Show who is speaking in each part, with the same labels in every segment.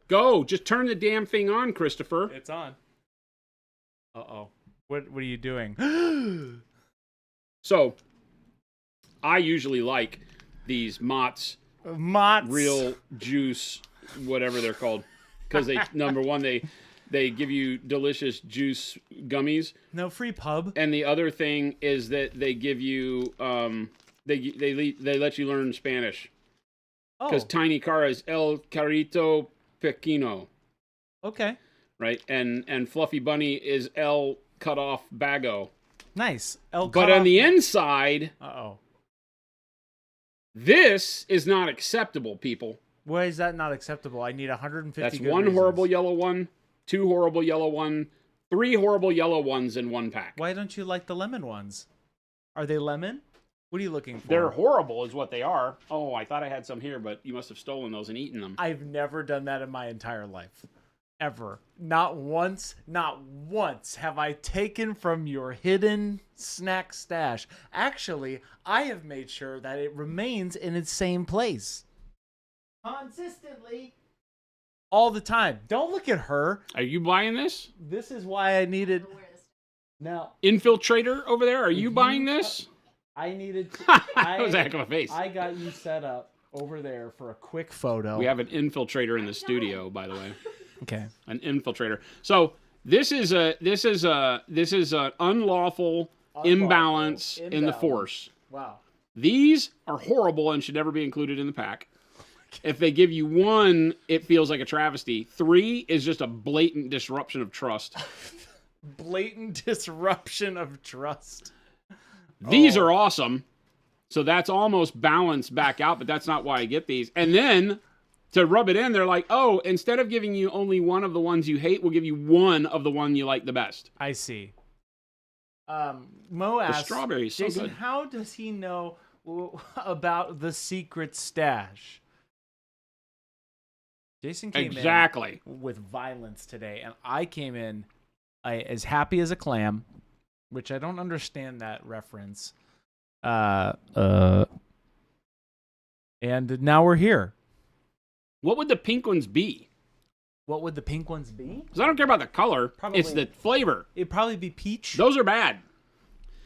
Speaker 1: Go. Just turn the damn thing on, Christopher.
Speaker 2: It's on. Uh-oh. What are you doing?
Speaker 1: So, I usually like these Mott's real juice, whatever they're called, because they number one they give you delicious juice gummies.
Speaker 2: No free pub.
Speaker 1: And the other thing is that they give you they let you learn Spanish. Because Tiny Cara is El Carrito Pequeño.
Speaker 2: Okay.
Speaker 1: Right, and Fluffy Bunny is El Cut Off Bago.
Speaker 2: Nice.
Speaker 1: But on the inside, this is not acceptable, people.
Speaker 2: Why is that not acceptable? I need 150.
Speaker 1: That's
Speaker 2: good
Speaker 1: one
Speaker 2: reasons.
Speaker 1: horrible yellow one, 2 horrible yellow one, 3 horrible yellow ones in one pack.
Speaker 2: Why don't you like the lemon ones? Are they lemon? What are you looking for?
Speaker 1: They're horrible, is what they are. Oh, I thought I had some here, but you must have stolen those and eaten them.
Speaker 2: I've never done that in my entire life. Ever. Not once have I taken from your hidden snack stash. Actually, I have made sure that it remains in its same place. Consistently. All the time. Don't look at her.
Speaker 1: Are you buying this?
Speaker 2: This is why I needed... Now,
Speaker 1: Infiltrator over there, are you buying this?
Speaker 2: I needed...
Speaker 1: That was a heck of a face.
Speaker 2: I got you set up over there for a quick photo.
Speaker 1: We have an infiltrator in the studio, by the way.
Speaker 2: Okay.
Speaker 1: An infiltrator. So this is an unlawful imbalance in the force.
Speaker 2: Wow.
Speaker 1: These are horrible and should never be included in the pack. If they give you 1, it feels like a travesty. 3 is just a blatant disruption of trust.
Speaker 2: Blatant disruption of trust.
Speaker 1: These are awesome. So that's almost balanced back out, but that's not why I get these. And then to rub it in, they're like, oh, instead of giving you only 1 of the ones you hate, we'll give you 1 of the one you like the best.
Speaker 2: I see. Mo asks,
Speaker 1: the strawberries, so
Speaker 2: Jason,
Speaker 1: good.
Speaker 2: how does he know about the secret stash? Jason came in with violence today, and I came in as happy as a clam, which I don't understand that reference. And now we're here.
Speaker 1: What would the pink ones be?
Speaker 2: What would the pink ones be?
Speaker 1: Because I don't care about the color.
Speaker 2: Probably,
Speaker 1: it's the flavor.
Speaker 2: It'd probably be peach.
Speaker 1: Those are bad.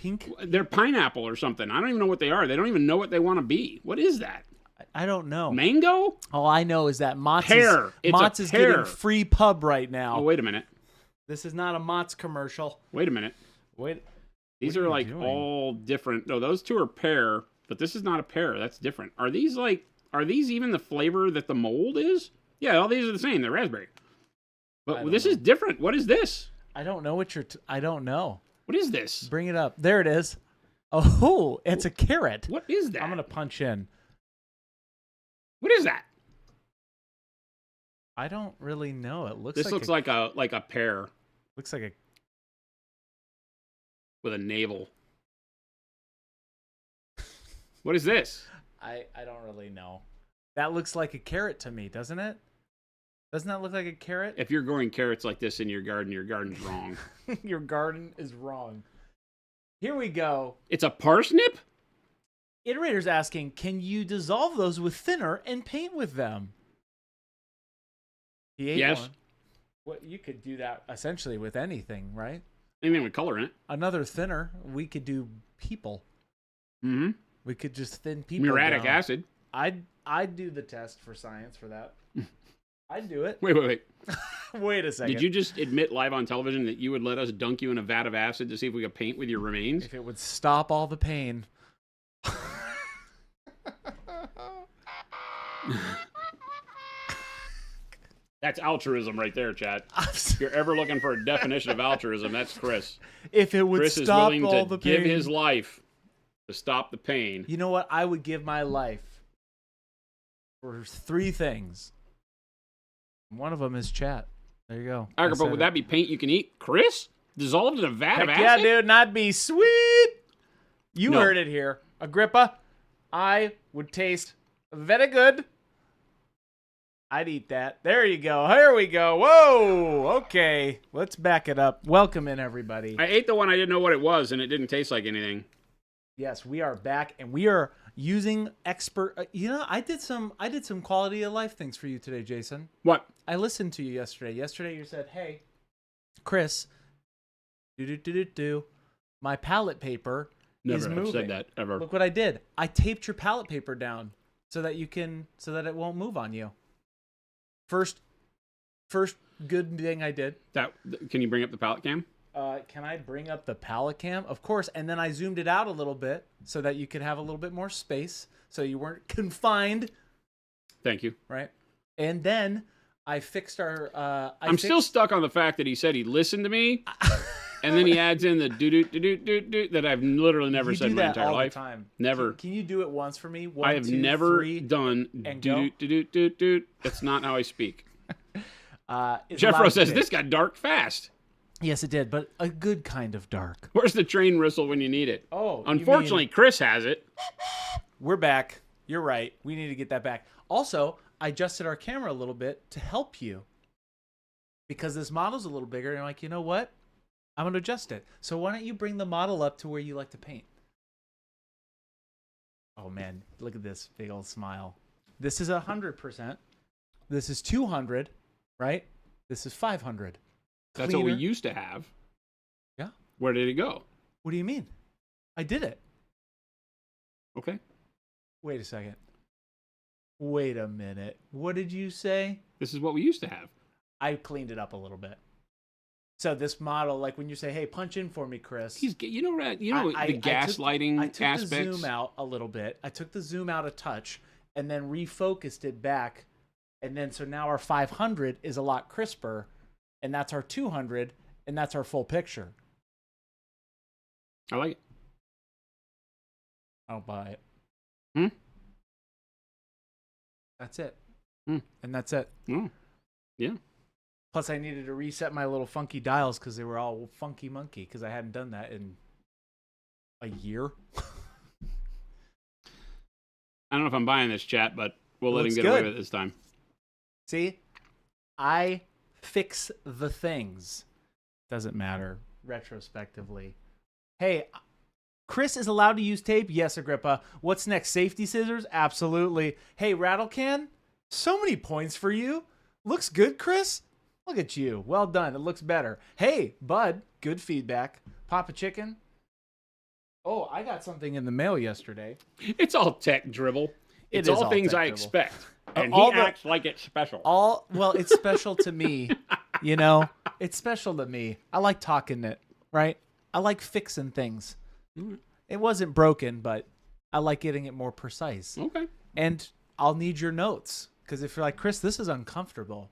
Speaker 2: Pink?
Speaker 1: They're pineapple or something. I don't even know what they are. They don't even know what they want to be. What is that?
Speaker 2: I don't know.
Speaker 1: Mango?
Speaker 2: All I know is that Mott's is getting free pub right now.
Speaker 1: Oh, wait a minute.
Speaker 2: This is not a Mott's commercial.
Speaker 1: Wait a minute. These are like all different. No, those 2 are pear, but this is not a pear. That's different. Are these even the flavor that the mold is? Yeah, all these are the same. They're raspberry. But this is different. What is this?
Speaker 2: I don't know what I don't know.
Speaker 1: What is this?
Speaker 2: Bring it up. There it is. Oh, it's a carrot.
Speaker 1: What is that?
Speaker 2: I'm going to punch in.
Speaker 1: What is that?
Speaker 2: I don't really know. It looks
Speaker 1: This looks like a pear.
Speaker 2: Looks like a
Speaker 1: with a navel. What is this?
Speaker 2: I don't really know. That looks like a carrot to me, doesn't it? Doesn't that look like a carrot?
Speaker 1: If you're growing carrots like this in your garden's wrong.
Speaker 2: Your garden is wrong. Here we go.
Speaker 1: It's a parsnip?
Speaker 2: Iterator's asking, can you dissolve those with thinner and paint with them? He ate one. Well, you could do that essentially with anything, right?
Speaker 1: Anything with color in it.
Speaker 2: Another thinner, we could do people.
Speaker 1: Mm-hmm.
Speaker 2: We could just thin people
Speaker 1: Muriatic
Speaker 2: down.
Speaker 1: acid.
Speaker 2: I'd do the test for science for that. I'd do it.
Speaker 1: Wait.
Speaker 2: Wait a second.
Speaker 1: Did you just admit live on television that you would let us dunk you in a vat of acid to see if we could paint with your remains?
Speaker 2: If it would stop all the pain.
Speaker 1: That's altruism right there, Chad. If you're ever looking for a definition of altruism, that's Chris.
Speaker 2: If it would
Speaker 1: Chris
Speaker 2: stop
Speaker 1: is
Speaker 2: all
Speaker 1: willing
Speaker 2: the
Speaker 1: to
Speaker 2: pain.
Speaker 1: give his life to stop the pain.
Speaker 2: You know what? I would give my life for 3 things. One of them is chat. There you go.
Speaker 1: But would that be paint you can eat? Chris? Dissolved in a vat of acid?
Speaker 2: Yeah, dude, and I'd be sweet. You heard it here. Agrippa, I would taste very good. I'd eat that. There you go. Here we go. Whoa. Okay. Let's back it up. Welcome in, everybody.
Speaker 1: I ate the one I didn't know what it was, and it didn't taste like anything.
Speaker 2: Yes, we are back, and we are using expert. I did some quality of life things for you today, Jason.
Speaker 1: What?
Speaker 2: I listened to you yesterday. Yesterday you said, "Hey, Chris, my palette paper is
Speaker 1: Never
Speaker 2: moving."
Speaker 1: have said that ever.
Speaker 2: Look what I did. I taped your palette paper down so that it won't move on you. First good thing I did.
Speaker 1: Can you bring up the palette cam?
Speaker 2: Can I bring up the palette cam? Of course. And then I zoomed it out a little bit so that you could have a little bit more space, so you weren't confined.
Speaker 1: Thank you.
Speaker 2: Right. And then I fixed our.
Speaker 1: I'm still stuck on the fact that he said he listened to me, and then he adds in the do that I've literally never said in my entire life.
Speaker 2: The time.
Speaker 1: Never.
Speaker 2: Can you do it once for me? One,
Speaker 1: I have
Speaker 2: 2,
Speaker 1: never
Speaker 2: 3,
Speaker 1: done do. That's not how I speak. Jeffro says this got dark fast.
Speaker 2: Yes, it did, but a good kind of dark.
Speaker 1: Where's the train whistle when you need it?
Speaker 2: Oh,
Speaker 1: unfortunately, Chris has it.
Speaker 2: We're back. You're right. We need to get that back. Also, I adjusted our camera a little bit to help you because this model's a little bigger. And I'm like, you know what? I'm going to adjust it. So why don't you bring the model up to where you like to paint? Oh, man. Look at this big old smile. This is 100%. This is 200, right? This is 500.
Speaker 1: That's what we used to have.
Speaker 2: Yeah.
Speaker 1: Where did it go?
Speaker 2: What do you mean? I did it.
Speaker 1: Okay.
Speaker 2: Wait a second. Wait a minute. What did you say?
Speaker 1: This is what we used to have.
Speaker 2: I cleaned it up a little bit. So this model, like when you say, "Hey, punch in for me, Chris."
Speaker 1: The gaslighting aspects.
Speaker 2: I took the zoom out a little bit. I took the zoom out a touch and then refocused it back. And then so now our 500 is a lot crisper, and that's our 200, and that's our full picture.
Speaker 1: I like it.
Speaker 2: I'll buy it.
Speaker 1: Hmm?
Speaker 2: That's it.
Speaker 1: Hmm.
Speaker 2: And that's it.
Speaker 1: Oh. Yeah.
Speaker 2: Plus, I needed to reset my little funky dials because they were all funky monkey because I hadn't done that in a year.
Speaker 1: I don't know if I'm buying this, chat, but we'll let him get away with it this time.
Speaker 2: See? I fix the things. Doesn't matter retrospectively. Hey, Chris is allowed to use tape? Yes, Agrippa. What's next? Safety scissors? Absolutely. Hey, Rattlecan? So many points for you. Looks good, Chris? Look at you. Well done. It looks better. Hey, Bud. Good feedback. Papa Chicken? Oh, I got something in the mail yesterday.
Speaker 1: It's all tech dribble. It's all things I expect. And he acts like it's special.
Speaker 2: Well, it's special to me. You know? It's special to me. I like talking it, right? I like fixing things. It wasn't broken, but I like getting it more precise.
Speaker 1: Okay.
Speaker 2: And I'll need your notes. Because if you're like, Chris, this is uncomfortable,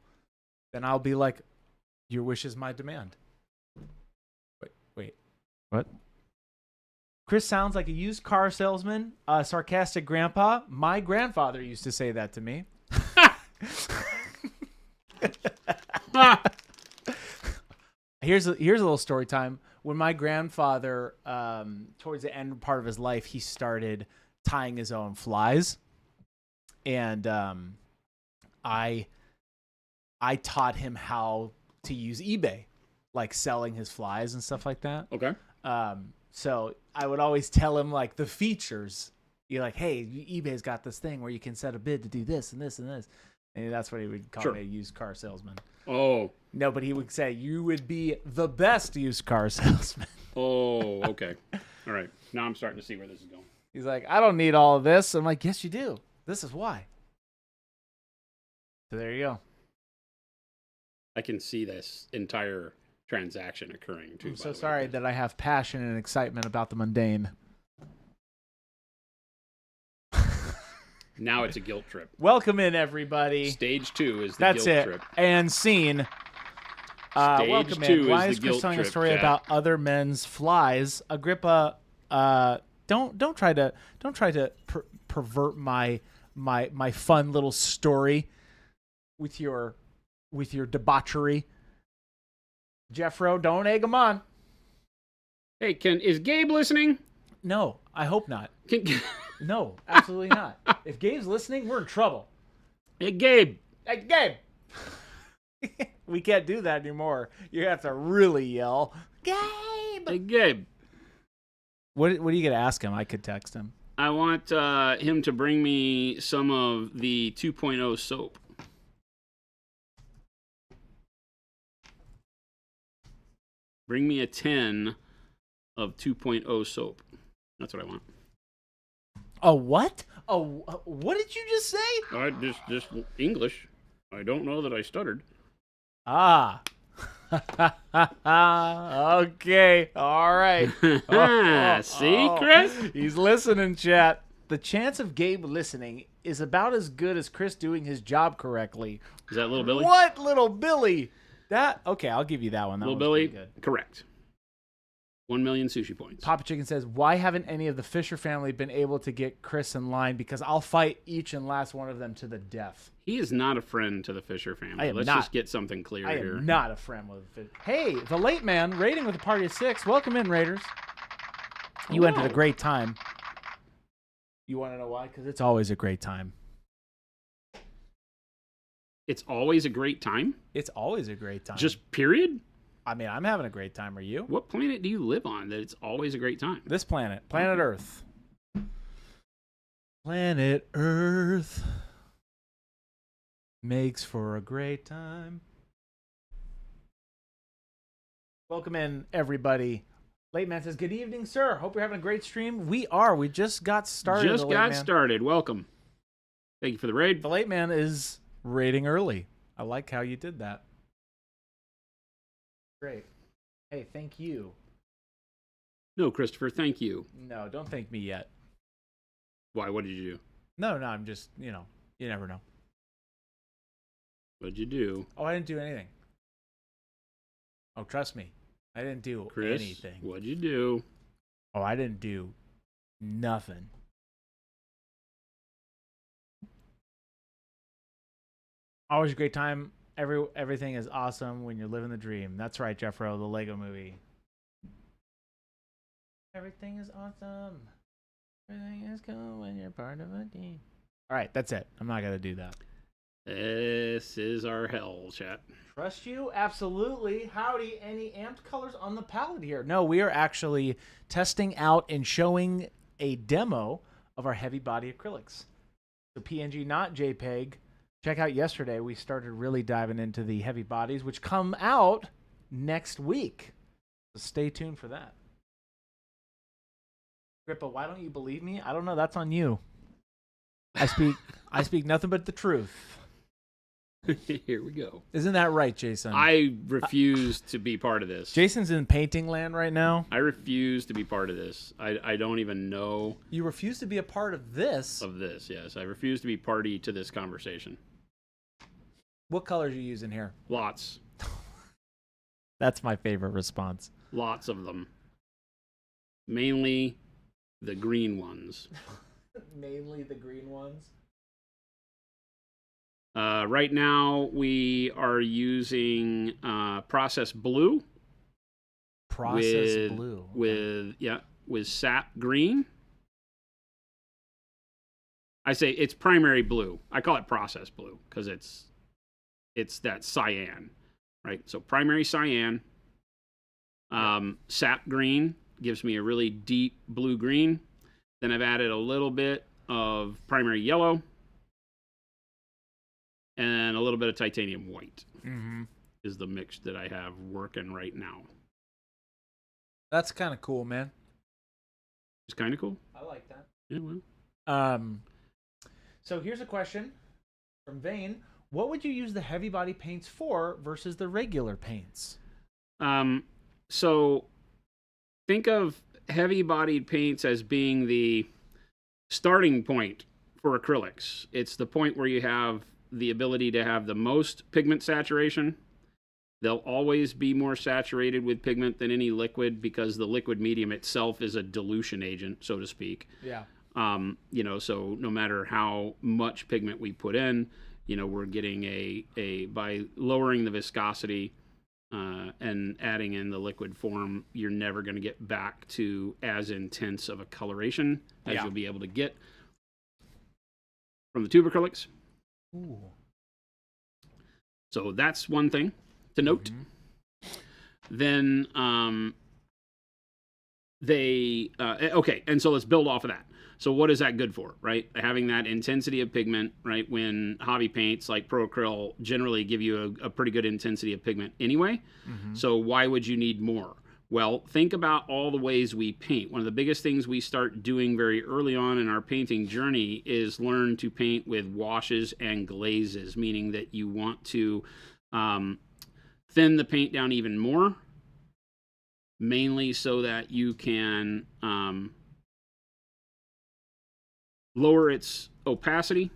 Speaker 2: then I'll be like, your wish is my demand. Wait. What? Chris sounds like a used car salesman, a sarcastic grandpa. My grandfather used to say that to me. Here's a little story time. When my grandfather, towards the end part of his life, he started tying his own flies, and I taught him how to use eBay, like selling his flies and stuff like that.
Speaker 1: Okay.
Speaker 2: So I would always tell him like the features. You're like, hey, eBay's got this thing where you can set a bid to do this and this and this. And that's what he would call me, a used car salesman.
Speaker 1: Oh.
Speaker 2: No, but he would say, you would be the best used car salesman.
Speaker 1: Oh, okay. All right. Now I'm starting to see where this is going.
Speaker 2: He's like, I don't need all of this. I'm like, yes, you do. This is why. So there you go.
Speaker 1: I can see this entire transaction occurring too.
Speaker 2: I'm so sorry that I have passion and excitement about the mundane.
Speaker 1: Now it's a guilt trip.
Speaker 2: Welcome in, everybody.
Speaker 1: Stage 2 is the
Speaker 2: That's
Speaker 1: guilt
Speaker 2: it.
Speaker 1: trip.
Speaker 2: And scene. Welcome in. Why is Chris telling a story about other men's flies? Agrippa, don't try to pervert my fun little story with your debauchery. Jeffro, don't egg him on.
Speaker 1: Hey, is Gabe listening?
Speaker 2: No, I hope not. No, absolutely not. If Gabe's listening, we're in trouble.
Speaker 1: Hey, Gabe.
Speaker 2: Hey, Gabe. We can't do that anymore. You have to really yell, Gabe.
Speaker 1: Hey, Gabe.
Speaker 2: What are you going to ask him? I could text him.
Speaker 1: I want him to bring me some of the 2.0 soap. Bring me a 10 of 2.0 soap. That's what I want.
Speaker 2: A what? What did you just say?
Speaker 1: I just English. I don't know that I stuttered.
Speaker 2: Ah. Okay. All right.
Speaker 1: See, Chris?
Speaker 2: He's listening, chat. The chance of Gabe listening is about as good as Chris doing his job correctly.
Speaker 1: Is that Little Billy?
Speaker 2: What, Little Billy? Okay, I'll give you that one. That
Speaker 1: Little
Speaker 2: one's
Speaker 1: Billy,
Speaker 2: pretty good.
Speaker 1: correct. 1 million sushi points.
Speaker 2: Papa Chicken says, why haven't any of the Fisher family been able to get Chris in line? Because I'll fight each and last one of them to the death.
Speaker 1: He is not a friend to the Fisher family. Let's just get something clear here.
Speaker 2: I am not a friend with the Fisher. Hey, the late man, raiding with a party of 6. Welcome in, Raiders. You entered a great time. You want to know why? Because it's always a great time.
Speaker 1: It's always a great time?
Speaker 2: It's always a great time.
Speaker 1: Just period?
Speaker 2: I mean, I'm having a great time. Are you?
Speaker 1: What planet do you live on that it's always a great time?
Speaker 2: This planet. Planet Earth. Planet Earth makes for a great time. Welcome in, everybody. Late Man says, good evening, sir. Hope you're having a great stream. We are. We just got started.
Speaker 1: Just got started. Welcome. Thank you for the raid.
Speaker 2: The Late Man is raiding early. I like how you did that. Great. Hey, thank you.
Speaker 1: No, Christopher, thank you.
Speaker 2: No, don't thank me yet.
Speaker 1: Why? What did you do?
Speaker 2: No, I'm just, you never know.
Speaker 1: What'd you do?
Speaker 2: Oh, I didn't do anything. Oh, trust me. I didn't do anything.
Speaker 1: What'd you do?
Speaker 2: Oh, I didn't do nothing. Always a great time. Everything is awesome when you're living the dream. That's right, Jeffro, the Lego movie. Everything is awesome. Everything is cool when you're part of a team. All right, that's it. I'm not going to do that.
Speaker 1: This is our hell, chat.
Speaker 2: Trust you? Absolutely. Howdy. Any amped colors on the palette here? No, we are actually testing out and showing a demo of our heavy body acrylics. So PNG, not JPEG. Check out yesterday. We started really diving into the heavy bodies, which come out next week. So stay tuned for that. Grippa, why don't you believe me? I don't know. That's on you. I speak nothing but the truth.
Speaker 1: Here we go.
Speaker 2: Isn't that right, Jason?
Speaker 1: I refuse to be part of this.
Speaker 2: Jason's in painting land right now.
Speaker 1: I refuse to be part of this. I don't even know.
Speaker 2: You refuse to be a part of this?
Speaker 1: Of this, yes. I refuse to be party to this conversation.
Speaker 2: What colors are you using here?
Speaker 1: Lots.
Speaker 2: That's my favorite response.
Speaker 1: Lots of them. Mainly the green ones.
Speaker 2: Mainly the green ones?
Speaker 1: Right now, we are using process blue.
Speaker 2: Process blue.
Speaker 1: Okay. With sap green. I say it's primary blue. I call it process blue because it's that cyan, right? So primary cyan. Sap green gives me a really deep blue green. Then I've added a little bit of primary yellow. And a little bit of titanium white is the mix that I have working right now.
Speaker 2: That's kind of cool, man.
Speaker 1: It's kind of cool.
Speaker 2: I like that.
Speaker 1: Yeah, well.
Speaker 2: So here's a question from Vane. What would you use the heavy body paints for versus the regular paints?
Speaker 1: So think of heavy bodied paints as being the starting point for acrylics. It's the point where you have the ability to have the most pigment saturation. They'll always be more saturated with pigment than any liquid because the liquid medium itself is a dilution agent, so to speak.
Speaker 2: Yeah.
Speaker 1: So no matter how much pigment we put in, we're getting by lowering the viscosity and adding in the liquid form, you're never going to get back to as intense of a coloration as you'll be able to get from the tube acrylics.
Speaker 2: Ooh.
Speaker 1: So that's one thing to note. Then okay, and so let's build off of that. So what is that good for, right? Having that intensity of pigment, right? When hobby paints like Pro Acryl generally give you a pretty good intensity of pigment anyway. So why would you need more? Well, think about all the ways we paint. One of the biggest things we start doing very early on in our painting journey is learn to paint with washes and glazes, meaning that you want to thin the paint down even more, mainly so that you can lower its opacity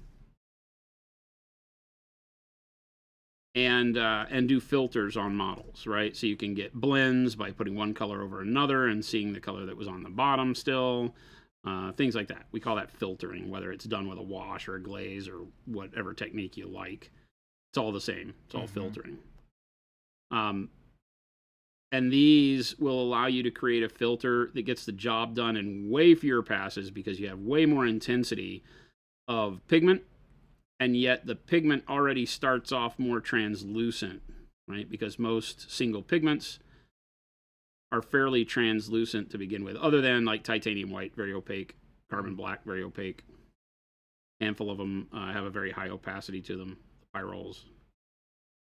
Speaker 1: and do filters on models, right? So you can get blends by putting one color over another and seeing the color that was on the bottom still, things like that. We call that filtering, whether it's done with a wash or a glaze or whatever technique you like. It's all the same. It's all filtering. And these will allow you to create a filter that gets the job done in way fewer passes because you have way more intensity of pigment, and yet the pigment already starts off more translucent, right? Because most single pigments are fairly translucent to begin with, other than like titanium white, very opaque, carbon black, very opaque. A handful of them have a very high opacity to them. Pyrols,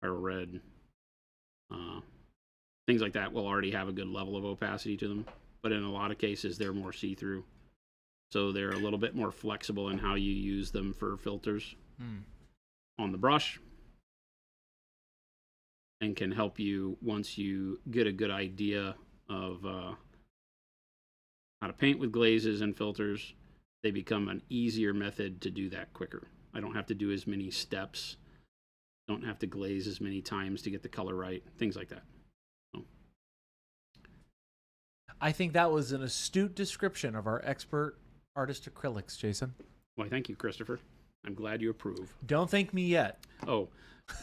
Speaker 1: pyro red, things like that will already have a good level of opacity to them, but in a lot of cases they're more see-through, so they're a little bit more flexible in how you use them for filters on the brush, and can help you once you get a good idea of how to paint with glazes and filters. They become an easier method to do that quicker. I don't have to do as many steps, don't have to glaze as many times to get the color right, things like that.
Speaker 2: I think that was an astute description of our expert artist acrylics, Jason.
Speaker 1: Why, thank you, Christopher. I'm glad you approve.
Speaker 2: Don't thank me yet.
Speaker 1: Oh,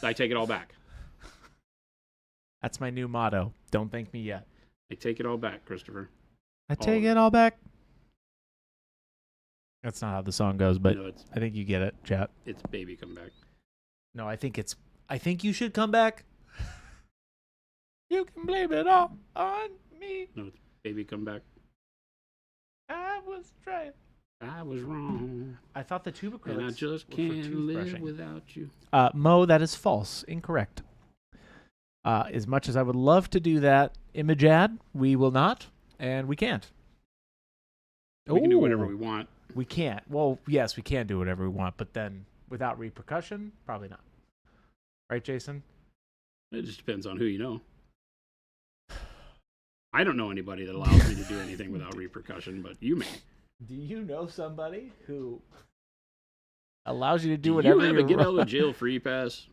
Speaker 1: I take it all back.
Speaker 2: That's my new motto. Don't thank me yet.
Speaker 1: I take it all back, Christopher.
Speaker 2: I take it all back. That's not how the song goes, but no, I think you get it, chat.
Speaker 1: It's baby come back.
Speaker 2: No, I think you should come back. You can blame it all on me.
Speaker 1: No, it's baby come back.
Speaker 2: I was trying.
Speaker 1: I was wrong.
Speaker 2: I thought the tube acrylics
Speaker 1: and I just can't live without you.
Speaker 2: Mo, that is false. Incorrect. As much as I would love to do that, Imagad, we will not, and we can't.
Speaker 1: We can do whatever we want.
Speaker 2: We can't. Well, yes, we can do whatever we want, but then without repercussion, probably not. Right, Jason?
Speaker 1: It just depends on who you know. I don't know anybody that allows me to do anything without repercussion, but you may.
Speaker 2: Do you know somebody who allows you to do whatever you want?
Speaker 1: You have a get out of jail free pass.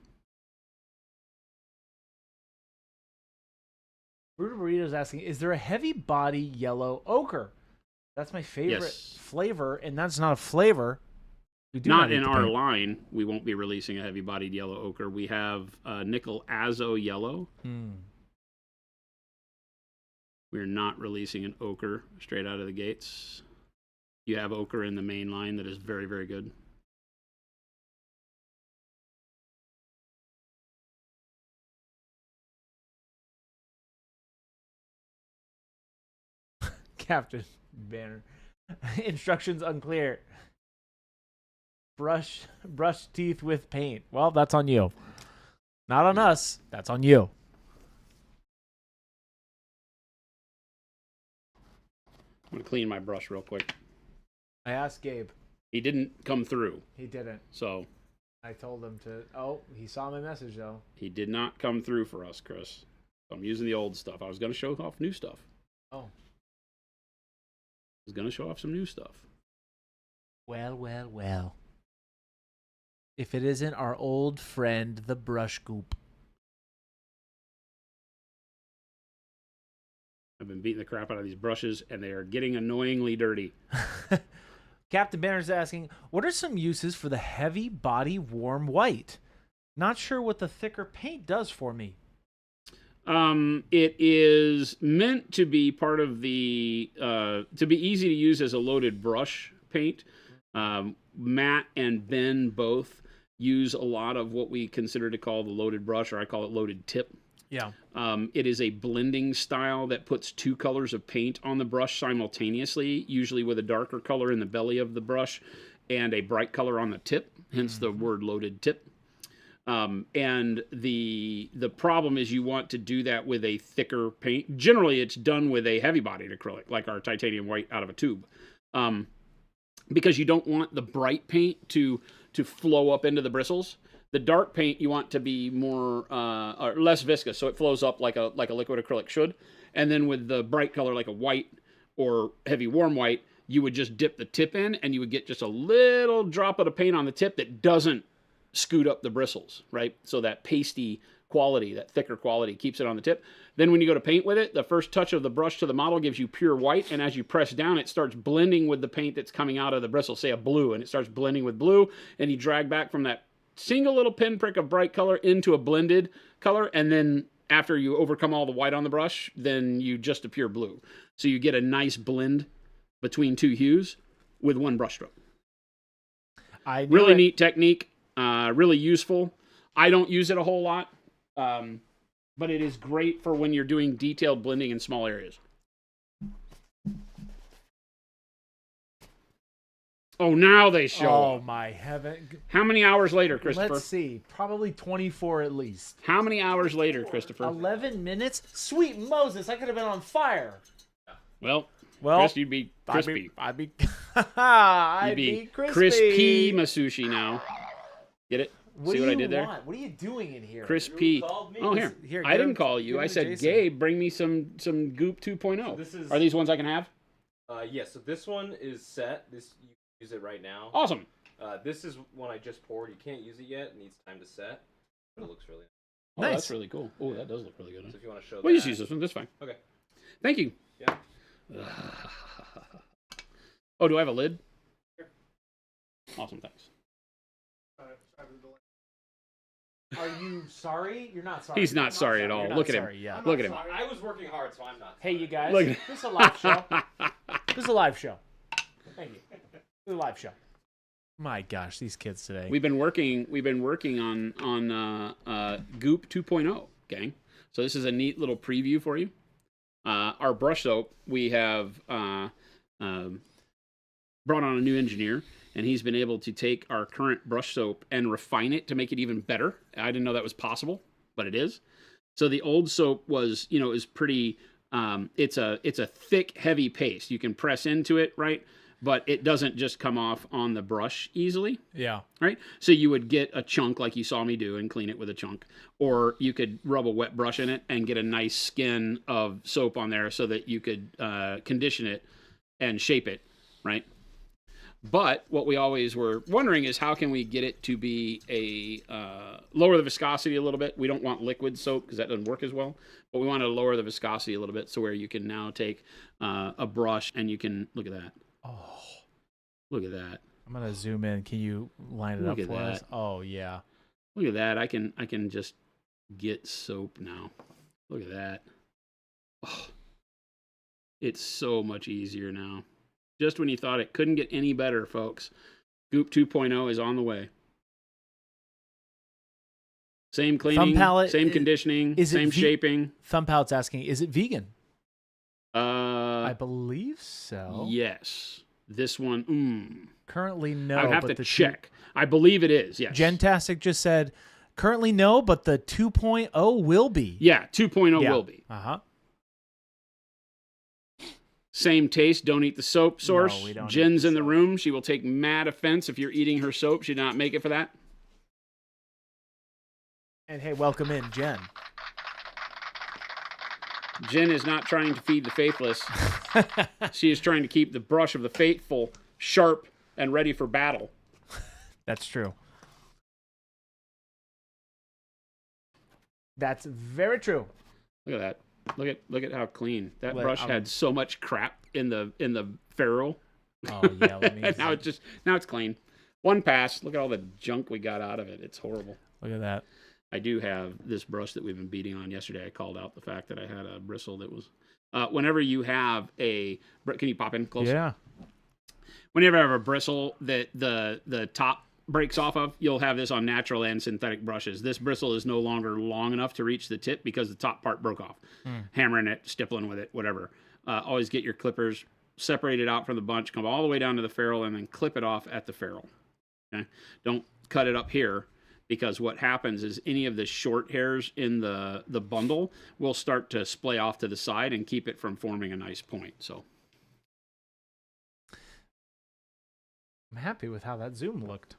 Speaker 2: Bruno Burrito's asking, is there a heavy body yellow ochre? That's my favorite flavor, and that's not a flavor. We do
Speaker 1: not in our line. We won't be releasing a heavy-bodied yellow ochre. We have nickel azo yellow. We're not releasing an ochre straight out of the gates. You have ochre in the main line that is very, very good.
Speaker 2: Captain Banner. Instructions unclear. Brush teeth with paint. Well, that's on you. Not on us. That's on you.
Speaker 1: I'm going to clean my brush real quick.
Speaker 2: I asked Gabe.
Speaker 1: He didn't come through.
Speaker 2: He didn't.
Speaker 1: So
Speaker 2: I told him to. Oh, he saw my message, though.
Speaker 1: He did not come through for us, Chris. So I'm using the old stuff. I was going to show off new stuff.
Speaker 2: Oh.
Speaker 1: I was going to show off some new stuff.
Speaker 2: Well. If it isn't our old friend, the brush goop.
Speaker 1: I've been beating the crap out of these brushes, and they are getting annoyingly dirty.
Speaker 2: Captain Banner's asking, what are some uses for the heavy body warm white? Not sure what the thicker paint does for me.
Speaker 1: It is meant to be part of the, to be easy to use as a loaded brush paint. Matt and Ben both use a lot of what we consider to call the loaded brush, or I call it loaded tip.
Speaker 2: Yeah.
Speaker 1: It is a blending style that puts 2 colors of paint on the brush simultaneously, usually with a darker color in the belly of the brush and a bright color on the tip, hence the word loaded tip. And the problem is you want to do that with a thicker paint. Generally, it's done with a heavy-bodied acrylic, like our titanium white out of a tube, because you don't want the bright paint to flow up into the bristles. The dark paint you want to be more or less viscous, so it flows up like a liquid acrylic should. And then with the bright color, like a white or heavy warm white, you would just dip the tip in, and you would get just a little drop of the paint on the tip that doesn't scoot up the bristles, right? So that pasty quality, that thicker quality, keeps it on the tip. Then when you go to paint with it, the first touch of the brush to the model gives you pure white, and as you press down, it starts blending with the paint that's coming out of the bristle, say a blue, and it starts blending with blue, and you drag back from that single little pinprick of bright color into a blended color, and then after you overcome all the white on the brush, then you just a pure blue. So you get a nice blend between 2 hues with 1 brush stroke. Really neat technique. Really useful. I don't use it a whole lot, but it is great for when you're doing detailed blending in small areas. Oh, now they show
Speaker 2: Oh,
Speaker 1: up.
Speaker 2: my heaven.
Speaker 1: How many hours later, Christopher?
Speaker 2: Let's see. Probably 24 at least.
Speaker 1: How many hours later, Christopher?
Speaker 2: 11 minutes? Sweet Moses, I could have been on fire.
Speaker 1: Well,
Speaker 2: Well,
Speaker 1: Chris, you'd be crispy.
Speaker 2: I'd be
Speaker 1: You'd be
Speaker 2: crispy.
Speaker 1: crispy Masushi now. Get it? See what I did there?
Speaker 2: What are you doing in here?
Speaker 1: Crispy. Oh, here.
Speaker 2: Here,
Speaker 1: I
Speaker 2: give
Speaker 1: didn't
Speaker 2: him-
Speaker 1: call you.
Speaker 2: give
Speaker 1: I
Speaker 2: him to
Speaker 1: said,
Speaker 2: Jason.
Speaker 1: Gabe, bring me some Goop 2.0.
Speaker 3: So this is-
Speaker 1: Are these ones I can have?
Speaker 3: Yeah, so this one is set. This you can use it right now.
Speaker 1: Awesome.
Speaker 3: This is one I just poured. You can't use it yet. It needs time to set. But it looks really
Speaker 1: Oh,
Speaker 2: Nice.
Speaker 1: that's really cool. Oh, that does look really good.
Speaker 3: nice. So if you want to show
Speaker 1: We'll
Speaker 3: that.
Speaker 1: just use this one. That's fine.
Speaker 3: Okay.
Speaker 1: Thank you.
Speaker 3: Yeah.
Speaker 1: Oh, do I have a lid? Awesome, thanks.
Speaker 2: Are you sorry? You're not sorry.
Speaker 1: He's not sorry at all.
Speaker 2: You're not
Speaker 1: Look at him.
Speaker 2: sorry, Yeah.
Speaker 1: Look at him.
Speaker 3: I was working hard, so I'm not.
Speaker 2: Hey, you guys.
Speaker 1: Look.
Speaker 2: This is a live show. This is a live show. Thank you. This is a live show. My gosh, these kids today.
Speaker 1: We've been working on Goop 2.0, gang. So this is a neat little preview for you. Our brush soap, we have brought on a new engineer, and he's been able to take our current brush soap and refine it to make it even better. I didn't know that was possible, but it is. So the old soap was, is pretty. It's a thick, heavy paste. You can press into it, right? But it doesn't just come off on the brush easily.
Speaker 2: Yeah.
Speaker 1: Right? So you would get a chunk like you saw me do and clean it with a chunk. Or you could rub a wet brush in it and get a nice skin of soap on there so that you could condition it and shape it, right? But what we always were wondering is how can we get it to be lower the viscosity a little bit. We don't want liquid soap because that doesn't work as well. But we want to lower the viscosity a little bit so where you can now take a brush and you can, look at that.
Speaker 2: Oh,
Speaker 1: Look at that.
Speaker 2: I'm gonna zoom in. Can you line it
Speaker 1: Look
Speaker 2: up
Speaker 1: at
Speaker 2: for us?
Speaker 1: that.
Speaker 2: Oh yeah.
Speaker 1: Look at that. I can just get soap now. Look at that. Oh, it's so much easier now. Just when you thought it couldn't get any better, folks, Goop 2.0 is on the way. Same cleaning,
Speaker 2: palette,
Speaker 1: same conditioning, same shaping.
Speaker 2: Thumb Pallet's asking, is it vegan? I
Speaker 1: I
Speaker 2: believe so.
Speaker 1: Yes. This one,
Speaker 2: Currently, no.
Speaker 1: I'd have
Speaker 2: but
Speaker 1: to
Speaker 2: the
Speaker 1: check. I believe it is, yes.
Speaker 2: Gentastic just said, currently no, but the 2.0 will be.
Speaker 1: Yeah, 2.0
Speaker 2: Yeah.
Speaker 1: will be.
Speaker 2: Uh-huh.
Speaker 1: Same taste. Don't eat the soap source.
Speaker 2: No, we don't eat
Speaker 1: Jen's
Speaker 2: the
Speaker 1: in the
Speaker 2: soap.
Speaker 1: room. She will take mad offense if you're eating her soap. She did not make it for that.
Speaker 2: And hey, welcome in, Jen.
Speaker 1: Jen is not trying to feed the faithless. She is trying to keep the brush of the faithful sharp and ready for battle.
Speaker 2: That's true. That's very true.
Speaker 1: Look at that. Look at how clean that
Speaker 2: Let-
Speaker 1: brush had. So much crap in the ferrule.
Speaker 2: Oh yeah, let me
Speaker 1: And now it's clean. One pass. Look at all the junk we got out of it. It's horrible.
Speaker 2: look at that.
Speaker 1: I do have this brush that we've been beating on. Yesterday I called out the fact that I had a bristle that was whenever you have can you pop in close?
Speaker 2: Yeah.
Speaker 1: Whenever you have a bristle that the top breaks off of, you'll have this on natural and synthetic brushes. This bristle is no longer long enough to reach the tip because the top part broke off. Hammering it, stippling with it, whatever. Always get your clippers separated out from the bunch, come all the way down to the ferrule, and then clip it off at the ferrule. Okay? Don't cut it up here, because what happens is any of the short hairs in the bundle will start to splay off to the side and keep it from forming a nice point. So
Speaker 2: I'm happy with how that zoom looked.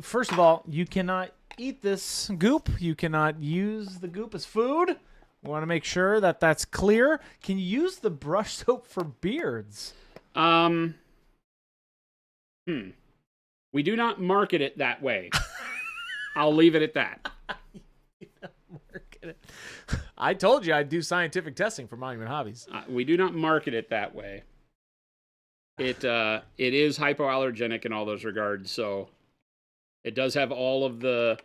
Speaker 2: First of all, you cannot eat this goop. You cannot use the goop as food. We want to make sure that that's clear. Can you use the brush soap for beards?
Speaker 1: We do not market it that way. I'll leave it at that.
Speaker 2: I told you I'd do scientific testing for Monument Hobbies.
Speaker 1: We do not market it that way. It is hypoallergenic in all those regards, so it does have all of the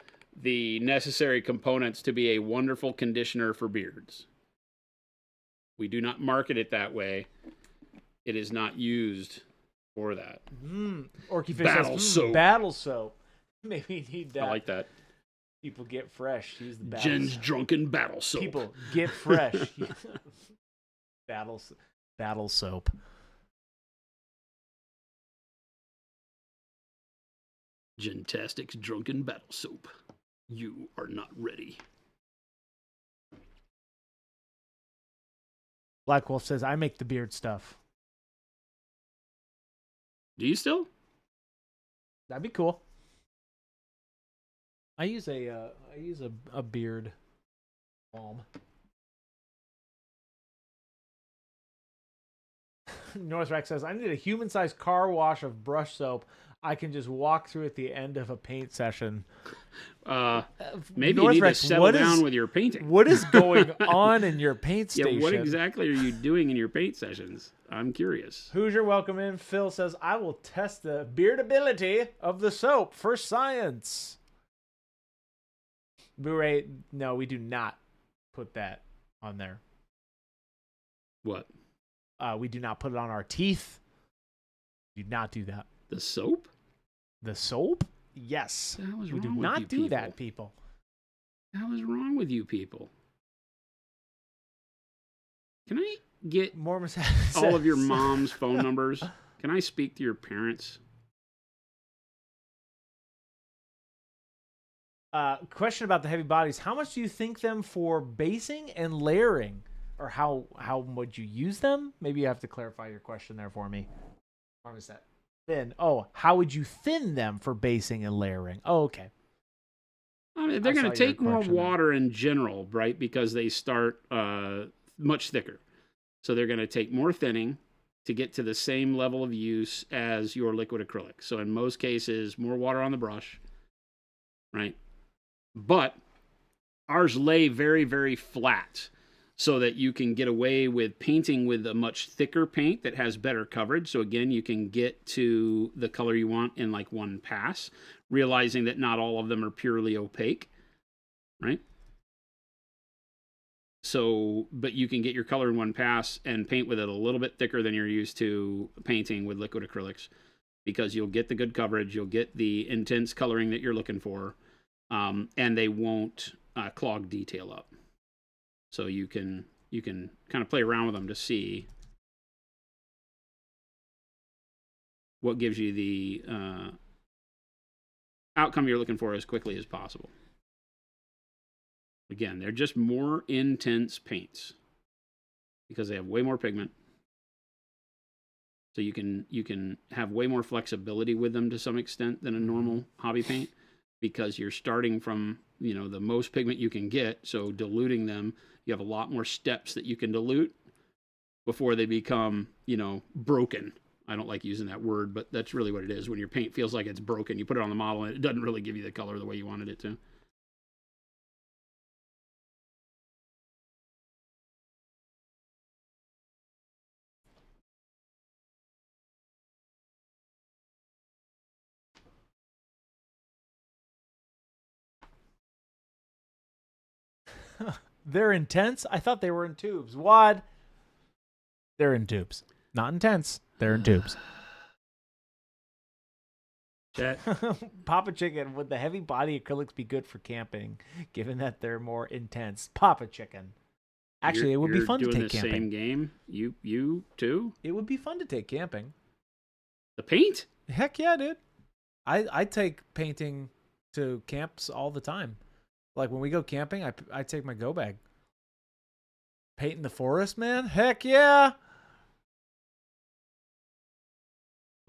Speaker 1: necessary components to be a wonderful conditioner for beards. We do not market it that way. It is not used for that.
Speaker 2: Orky Fish
Speaker 1: Battle
Speaker 2: says,
Speaker 1: soap.
Speaker 2: Battle soap. Maybe you need that.
Speaker 1: I like that.
Speaker 2: People get fresh. Use the battle
Speaker 1: Jen's
Speaker 2: soap.
Speaker 1: drunken battle soap.
Speaker 2: People get fresh. Battle soap.
Speaker 1: Gentastic's drunken battle soap. You are not ready.
Speaker 2: Black Wolf says, I make the beard stuff.
Speaker 1: Do you still?
Speaker 2: That'd be cool. I use a beard balm. Northrack says, I need a human-sized car wash of brush soap. I can just walk through at the end of a paint session.
Speaker 1: Maybe you need to settle down with your painting.
Speaker 2: What is going on in your paint station?
Speaker 1: Yeah, what exactly are you doing in your paint sessions? I'm curious.
Speaker 2: Hoosier, welcome in. Phil says, I will test the beardability of the soap for science. Blu-ray, no, we do not put that on there.
Speaker 1: What?
Speaker 2: We do not put it on our teeth. Do not do that.
Speaker 1: The soap?
Speaker 2: The soap? Yes. We do not do that, people.
Speaker 1: What is wrong with you people? Can I get all of your mom's phone numbers? Can I speak to your parents?
Speaker 2: Question about the heavy bodies. How much do you think them for basing and layering? Or how would you use them? Maybe you have to clarify your question there for me. What is that? Thin. Oh, how would you thin them for basing and layering? Oh, okay.
Speaker 1: I mean, they're going to take more water in general, right? Because they start much thicker. So they're going to take more thinning to get to the same level of use as your liquid acrylic. So in most cases, more water on the brush, right? But ours lay very, very flat, so that you can get away with painting with a much thicker paint that has better coverage. So again, you can get to the color you want in like one pass, realizing that not all of them are purely opaque, right? So, but you can get your color in one pass and paint with it a little bit thicker than you're used to painting with liquid acrylics, because you'll get the good coverage, you'll get the intense coloring that you're looking for, and they won't clog detail up. So you can kind of play around with them to see what gives you the outcome you're looking for as quickly as possible. Again, they're just more intense paints because they have way more pigment. So you can have way more flexibility with them to some extent than a normal hobby paint, because you're starting from, the most pigment you can get. So diluting them, you have a lot more steps that you can dilute before they become, broken. I don't like using that word, but that's really what it is. When your paint feels like it's broken, you put it on the model and it doesn't really give you the color the way you wanted it to.
Speaker 2: They're intense? I thought they were in tubes. Wad. They're in tubes. Not intense. They're in tubes.
Speaker 1: Chat.
Speaker 2: Papa Chicken, would the heavy body acrylics be good for camping, given that they're more intense? Papa Chicken. Actually, it would be fun to take camping.
Speaker 1: Same game. You too.
Speaker 2: It would be fun to take camping.
Speaker 1: The paint?
Speaker 2: Heck yeah, dude. I take painting to camps all the time. Like when we go camping, I take my go bag. Paint in the forest, man. Heck yeah.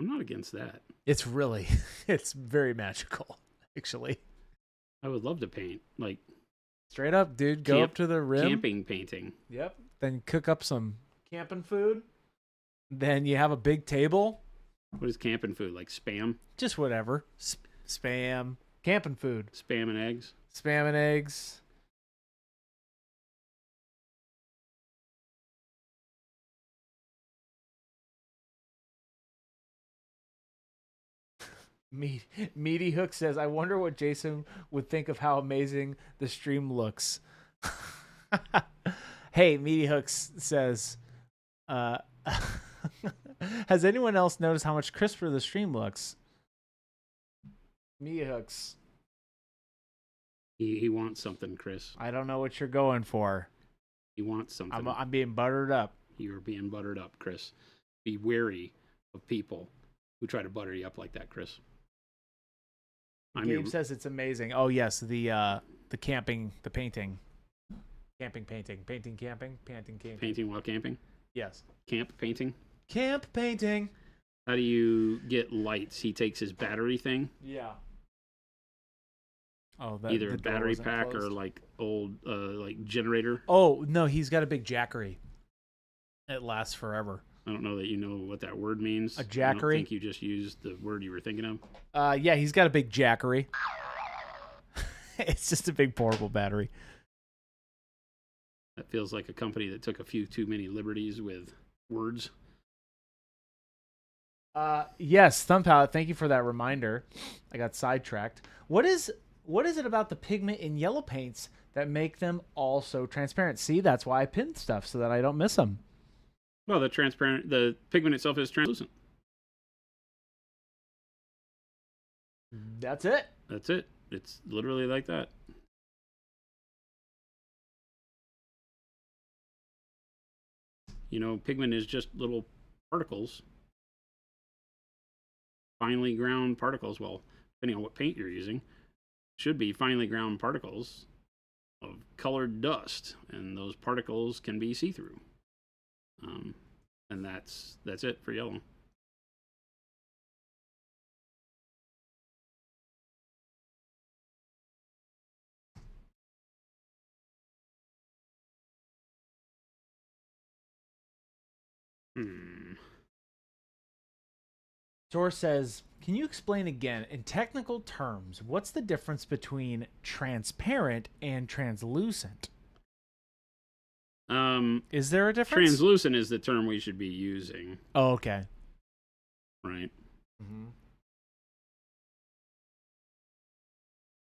Speaker 1: I'm not against that.
Speaker 2: It's very magical, actually.
Speaker 1: I would love to paint. Like
Speaker 2: straight up, dude. Go up to the rim.
Speaker 1: Camping painting.
Speaker 2: Yep. Then cook up some camping food. Then you have a big table.
Speaker 1: What is camping food? Like Spam?
Speaker 2: Just whatever. Spam. Camping food.
Speaker 1: Spam and eggs?
Speaker 2: Spam and eggs. Meaty Hook says, I wonder what Jason would think of how amazing the stream looks. Hey, Meaty Hooks says, has anyone else noticed how much crisper the stream looks? Meaty Hooks.
Speaker 1: He wants something, Chris.
Speaker 2: I don't know what you're going for.
Speaker 1: He wants something.
Speaker 2: I'm being buttered up.
Speaker 1: You're being buttered up, Chris. Be wary of people who try to butter you up like that, Chris.
Speaker 2: Gabe says it's amazing. Oh yes, the camping, the painting, camping, painting, camping.
Speaker 1: Painting while camping.
Speaker 2: Yes.
Speaker 1: Camp painting.
Speaker 2: Camp painting.
Speaker 1: How do you get lights? He takes his battery thing.
Speaker 2: Yeah. Oh,
Speaker 1: either a battery pack or like old like generator.
Speaker 2: Oh no, he's got a big jackery. It lasts forever.
Speaker 1: I don't know that you know what that word means.
Speaker 2: A jackery?
Speaker 1: I don't think you just used the word you were thinking of.
Speaker 2: Yeah, he's got a big jackery. It's just a big portable battery.
Speaker 1: That feels like a company that took a few too many liberties with words.
Speaker 2: Yes, Thumb Palette, thank you for that reminder. I got sidetracked. What is it about the pigment in yellow paints that make them all so transparent? See, that's why I pin stuff so that I don't miss them.
Speaker 1: Well, the pigment itself is translucent.
Speaker 2: That's it.
Speaker 1: That's it. It's literally like that. You know, pigment is just little particles. Finely ground particles. Well, depending on what paint you're using, should be finely ground particles of colored dust, and those particles can be see-through. And that's it for yellow.
Speaker 2: Tor says, can you explain again, in technical terms, what's the difference between transparent and translucent? Is there a difference?
Speaker 1: Translucent is the term we should be using.
Speaker 2: Oh, okay.
Speaker 1: Right.
Speaker 2: Mm-hmm.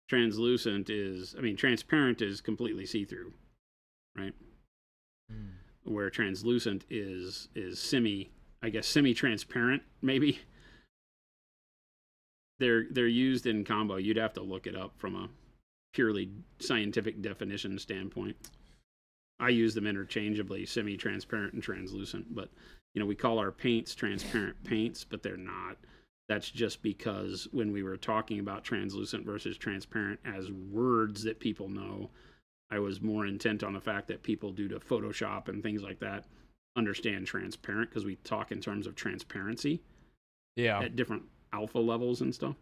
Speaker 1: Translucent is, transparent is completely see-through, right? Where translucent is semi-transparent, maybe. They're used in combo. You'd have to look it up from a purely scientific definition standpoint. I use them interchangeably, semi-transparent and translucent, but we call our paints transparent paints, but they're not. That's just because when we were talking about translucent versus transparent as words that people know, I was more intent on the fact that people, due to Photoshop and things like that, understand transparent because we talk in terms of transparency.
Speaker 2: Yeah.
Speaker 1: At different alpha levels and stuff.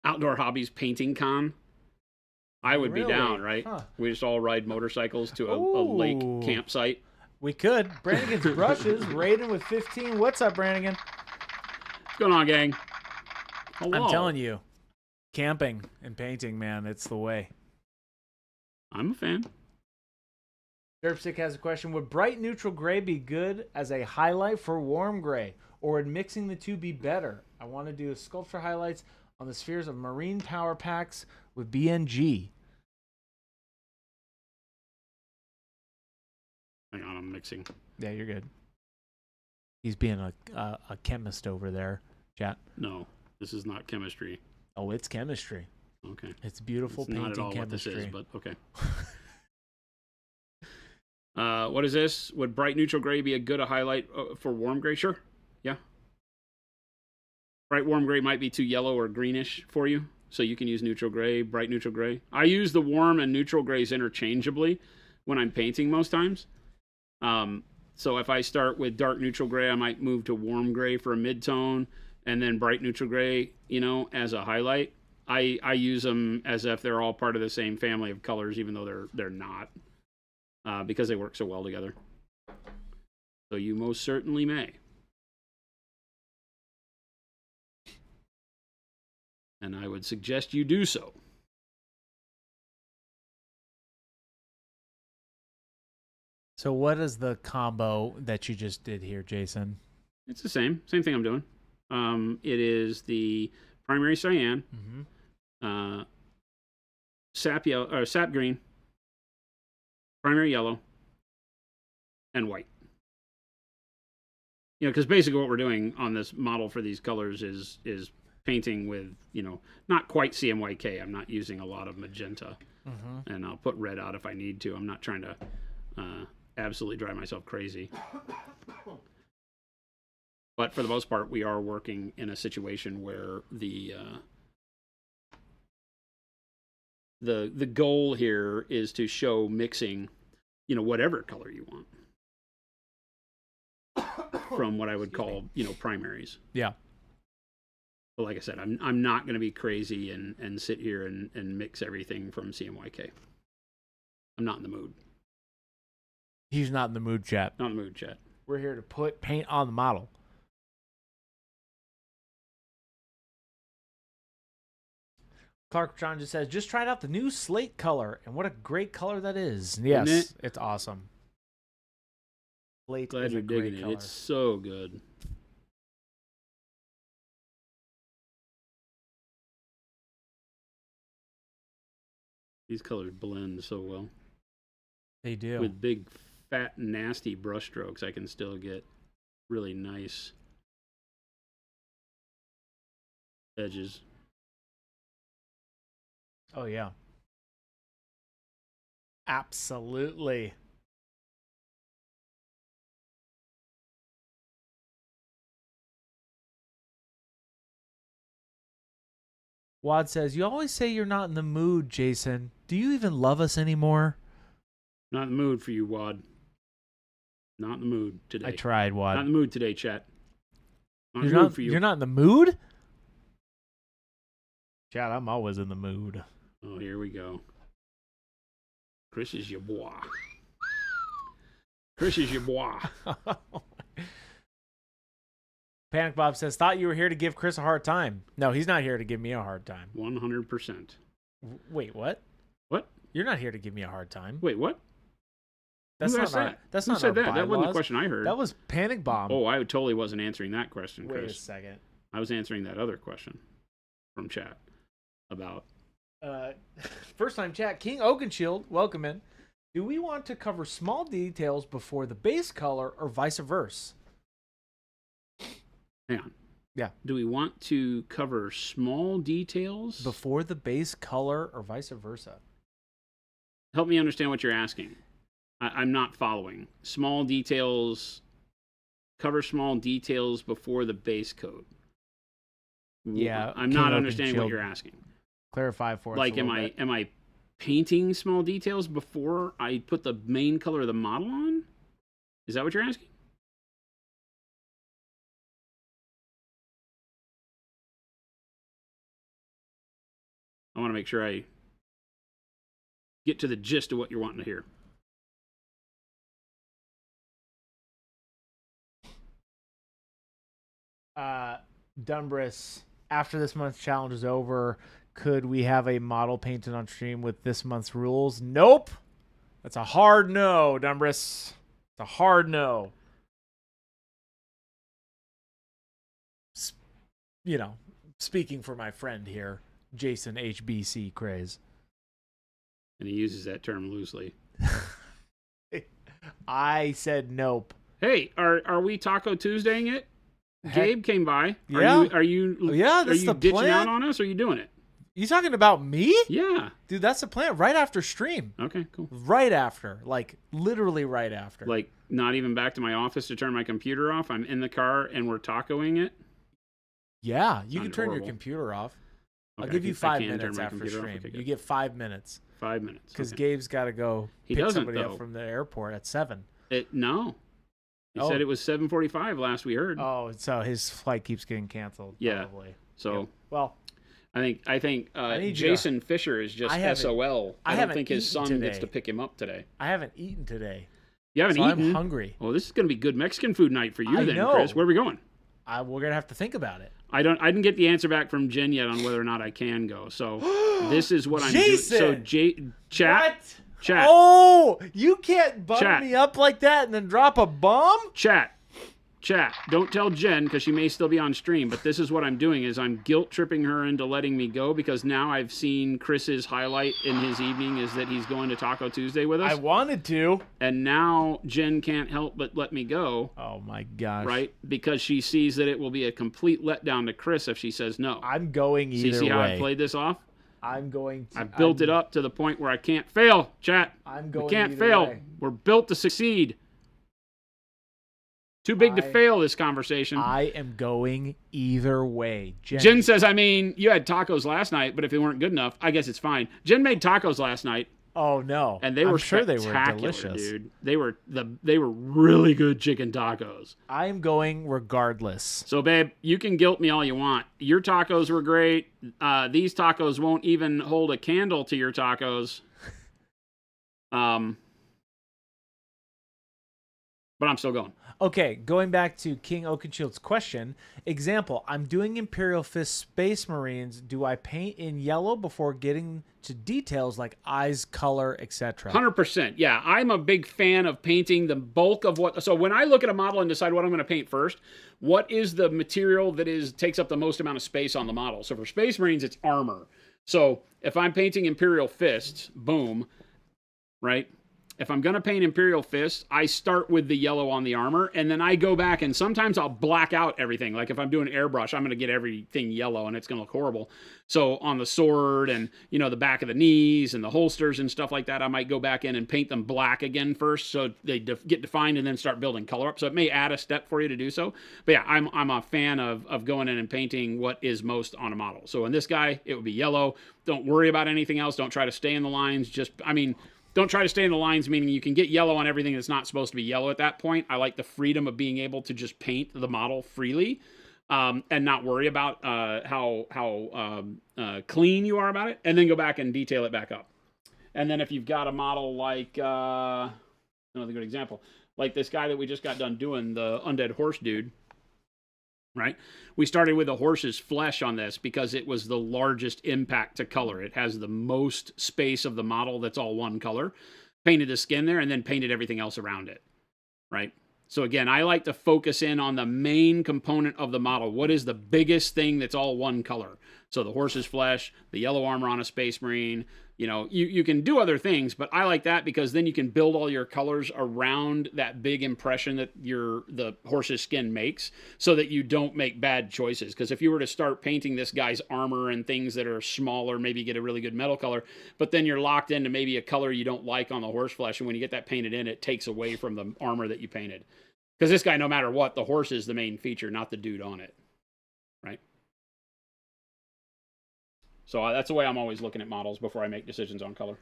Speaker 1: Outdoor Hobbies Painting Con. I would be down, right?
Speaker 2: Huh.
Speaker 1: We just all ride motorcycles to a lake campsite.
Speaker 2: We could. Brannigan's Brushes, Raiden with 15. What's up, Brannigan?
Speaker 1: What's going on, gang? Hello.
Speaker 2: I'm telling you, camping and painting, man, it's the way.
Speaker 1: I'm a fan.
Speaker 2: Derpstick has a question. Would bright neutral gray be good as a highlight for warm gray? Or would mixing the two be better? I want to do sculpture highlights on the spheres of marine power packs with BNG.
Speaker 1: Hang on, I'm mixing.
Speaker 2: Yeah, you're good. He's being a chemist over there, chat.
Speaker 1: No, this is not chemistry.
Speaker 2: Oh, it's chemistry.
Speaker 1: Okay.
Speaker 2: It's beautiful
Speaker 1: It's
Speaker 2: painting
Speaker 1: not at all
Speaker 2: chemistry.
Speaker 1: what this is, but okay. What is this? Would bright neutral gray be a good highlight for warm gray? Sure. Yeah. Bright warm gray might be too yellow or greenish for you, so you can use neutral gray, bright neutral gray. I use the warm and neutral grays interchangeably when I'm painting most times. So if I start with dark neutral gray, I might move to warm gray for a mid-tone, and then bright neutral gray, as a highlight. I use them as if they're all part of the same family of colors, even though they're not, because they work so well together. So you most certainly may. And I would suggest you do so.
Speaker 2: So what is the combo that you just did here, Jason?
Speaker 1: It's the same thing I'm doing. It is the primary cyan, sap yellow or sap green, primary yellow, and white. Because basically what we're doing on this model for these colors is painting with, not quite CMYK. I'm not using a lot of magenta, and I'll put red out if I need to. I'm not trying to absolutely drive myself crazy. But for the most part, we are working in a situation where the goal here is to show mixing, whatever color you want from what I would call, primaries.
Speaker 2: Yeah.
Speaker 1: But like I said, I'm not going to be crazy and sit here and mix everything from CMYK. I'm not in the mood.
Speaker 2: He's not in the mood, chat.
Speaker 1: Not in the mood, chat.
Speaker 2: We're here to put paint on the model. Clark John just says, just tried out the new slate color, and what a great color that is. Yes, it's awesome. Slate
Speaker 1: Glad
Speaker 2: is
Speaker 1: you're
Speaker 2: a great
Speaker 1: digging it.
Speaker 2: color.
Speaker 1: It's so good. These colors blend so well.
Speaker 2: They do.
Speaker 1: With big, fat, nasty brush strokes, I can still get really nice edges.
Speaker 2: Oh, yeah. Absolutely. Wad says, you always say you're not in the mood, Jason. Do you even love us anymore?
Speaker 1: Not in the mood for you, Wad. Not in the mood today.
Speaker 2: I tried, Wad.
Speaker 1: Not in the mood today, chat. Not in
Speaker 2: You're
Speaker 1: the mood
Speaker 2: not,
Speaker 1: for you.
Speaker 2: You're not in the mood? Chat, I'm always in the mood.
Speaker 1: Oh, here we go. Chris is your boy. Chris is your boy.
Speaker 2: Panic Bob says, thought you were here to give Chris a hard time. No, he's not here to give me a hard time.
Speaker 1: 100%.
Speaker 2: Wait, what?
Speaker 1: What?
Speaker 2: You're not here to give me a hard time.
Speaker 1: Wait, what?
Speaker 2: That's
Speaker 1: Who
Speaker 2: not
Speaker 1: asked
Speaker 2: our,
Speaker 1: that?
Speaker 2: That's
Speaker 1: Who
Speaker 2: not
Speaker 1: said
Speaker 2: our
Speaker 1: that? That wasn't the
Speaker 2: bylaws.
Speaker 1: question I heard.
Speaker 2: That was Panic Bomb.
Speaker 1: Oh, I totally wasn't answering that question,
Speaker 2: Wait
Speaker 1: Chris.
Speaker 2: a second.
Speaker 1: I was answering that other question from chat about...
Speaker 2: First time chat, King Oakenshield, welcome in. Do we want to cover small details before the base color or vice versa?
Speaker 1: Hang on.
Speaker 2: Yeah.
Speaker 1: Do we want to cover small details?
Speaker 2: Before the base color or vice versa?
Speaker 1: Help me understand what you're asking. I'm not following. Small details, cover small details before the base coat.
Speaker 2: Yeah.
Speaker 1: I'm
Speaker 2: King
Speaker 1: not
Speaker 2: Oakenshield,
Speaker 1: understanding what you're asking.
Speaker 2: Clarify for us.
Speaker 1: Like,
Speaker 2: a
Speaker 1: am
Speaker 2: little bit.
Speaker 1: I painting small details before I put the main color of the model on? Is that what you're asking? I want to make sure I get to the gist of what you're wanting to hear.
Speaker 2: Dunbris, after this month's challenge is over, could we have a model painted on stream with this month's rules? Nope. That's a hard no, Dumbris. It's a hard no. You know, speaking for my friend here, Jason HBC Craze.
Speaker 1: And he uses that term loosely.
Speaker 2: I said nope.
Speaker 1: Hey, are we Taco Tuesdaying it? Gabe came by.
Speaker 2: Yeah.
Speaker 1: Are you
Speaker 2: That's the
Speaker 1: ditching
Speaker 2: plan?
Speaker 1: out on us, or are you doing it?
Speaker 2: You talking about me?
Speaker 1: Yeah.
Speaker 2: Dude, that's the plan. Right after stream.
Speaker 1: Okay, cool.
Speaker 2: Right after. Like, literally right after.
Speaker 1: Like, not even back to my office to turn my computer off. I'm in the car and we're tacoing it.
Speaker 2: Yeah, you can
Speaker 1: Sounded
Speaker 2: turn
Speaker 1: horrible.
Speaker 2: your computer off.
Speaker 1: Okay,
Speaker 2: I'll give you
Speaker 1: I
Speaker 2: 5
Speaker 1: can turn
Speaker 2: minutes
Speaker 1: my
Speaker 2: after
Speaker 1: computer off.
Speaker 2: stream.
Speaker 1: Okay, good.
Speaker 2: You get 5 minutes.
Speaker 1: 5 minutes.
Speaker 2: Because
Speaker 1: Okay.
Speaker 2: Gabe's got to go
Speaker 1: He
Speaker 2: pick
Speaker 1: doesn't,
Speaker 2: somebody
Speaker 1: though.
Speaker 2: up from the airport at 7.
Speaker 1: No. He said it was 7:45 last we heard.
Speaker 2: Oh, so his flight keeps getting canceled.
Speaker 1: Yeah.
Speaker 2: Probably.
Speaker 1: So
Speaker 2: Yep. Well,
Speaker 1: I think
Speaker 2: need
Speaker 1: Jason Fisher is just
Speaker 2: I haven't-
Speaker 1: SOL. I don't
Speaker 2: haven't
Speaker 1: think his
Speaker 2: eaten
Speaker 1: son gets
Speaker 2: today.
Speaker 1: to pick him up today.
Speaker 2: I haven't eaten today.
Speaker 1: You haven't
Speaker 2: So
Speaker 1: eaten?
Speaker 2: I'm hungry.
Speaker 1: Well, this is going to be good Mexican food night for you
Speaker 2: I
Speaker 1: then,
Speaker 2: know.
Speaker 1: Chris. Where are we going?
Speaker 2: We're going to have to think about it.
Speaker 1: I didn't get the answer back from Jen yet on whether or not I can go. So this is what I'm
Speaker 2: Jason!
Speaker 1: doing. So chat.
Speaker 2: What?
Speaker 1: Chat.
Speaker 2: Oh, you can't bum
Speaker 1: Chat.
Speaker 2: me up like that and then drop a bomb?
Speaker 1: Chat. Don't tell Jen because she may still be on stream, but this is what I'm doing is I'm guilt tripping her into letting me go because now I've seen Chris's highlight in his evening is that he's going to Taco Tuesday with us.
Speaker 2: I wanted to.
Speaker 1: And now Jen can't help but let me go,
Speaker 2: Oh my gosh.
Speaker 1: right? Because she sees that it will be a complete letdown to Chris if she says no.
Speaker 2: I'm going either
Speaker 1: See how
Speaker 2: way.
Speaker 1: I played this off?
Speaker 2: I'm going to.
Speaker 1: I've built it up to the point where I can't fail, chat.
Speaker 2: I'm going
Speaker 1: We can't
Speaker 2: either
Speaker 1: fail.
Speaker 2: way.
Speaker 1: We're built to succeed. Too big to fail this conversation.
Speaker 2: I am going either way.
Speaker 1: Jen says, I mean, you had tacos last night, but if they weren't good enough, I guess it's fine. Jen made tacos last night,
Speaker 2: Oh no.
Speaker 1: and they were
Speaker 2: sure they were
Speaker 1: spectacular,
Speaker 2: delicious.
Speaker 1: dude. They were really good chicken tacos.
Speaker 2: I'm going regardless.
Speaker 1: So, babe, you can guilt me all you want. Your tacos were great. These tacos won't even hold a candle to your tacos. But I'm still going.
Speaker 2: Okay, going back to King Oakenshield's question. Example, I'm doing Imperial Fist Space Marines. Do I paint in yellow before getting to details like eyes, color, etc.?
Speaker 1: 100%. Yeah, I'm a big fan of painting the bulk of what... So when I look at a model and decide what I'm going to paint first, what is the material that takes up the most amount of space on the model? So for Space Marines, it's armor. So if I'm painting Imperial Fists, boom, right? If I'm going to paint Imperial Fists, I start with the yellow on the armor, and then I go back, and sometimes I'll black out everything. Like if I'm doing airbrush, I'm going to get everything yellow, and it's going to look horrible. So on the sword and, the back of the knees and the holsters and stuff like that, I might go back in and paint them black again first so they get defined and then start building color up. So it may add a step for you to do so. But yeah, I'm a fan of going in and painting what is most on a model. So in this guy, it would be yellow. Don't worry about anything else. Don't try to stay in the lines. Don't try to stay in the lines, meaning you can get yellow on everything that's not supposed to be yellow at that point. I like the freedom of being able to just paint the model freely and not worry about how clean you are about it, and then go back and detail it back up. And then if you've got a model like, another good example, like this guy that we just got done doing, the undead horse dude, right? We started with the horse's flesh on this because it was the largest impact to color. It has the most space of the model that's all one color. Painted the skin there and then painted everything else around it, right? So again, I like to focus in on the main component of the model. What is the biggest thing that's all one color? So the horse's flesh, the yellow armor on a Space Marine, you can do other things, but I like that because then you can build all your colors around that big impression that the horse's skin makes so that you don't make bad choices. Because if you were to start painting this guy's armor and things that are smaller, maybe get a really good metal color, but then you're locked into maybe a color you don't like on the horse flesh, and when you get that painted in, it takes away from the armor that you painted. Because this guy, no matter what, the horse is the main feature, not the dude on it, right? So that's the way I'm always looking at models before I make decisions on color.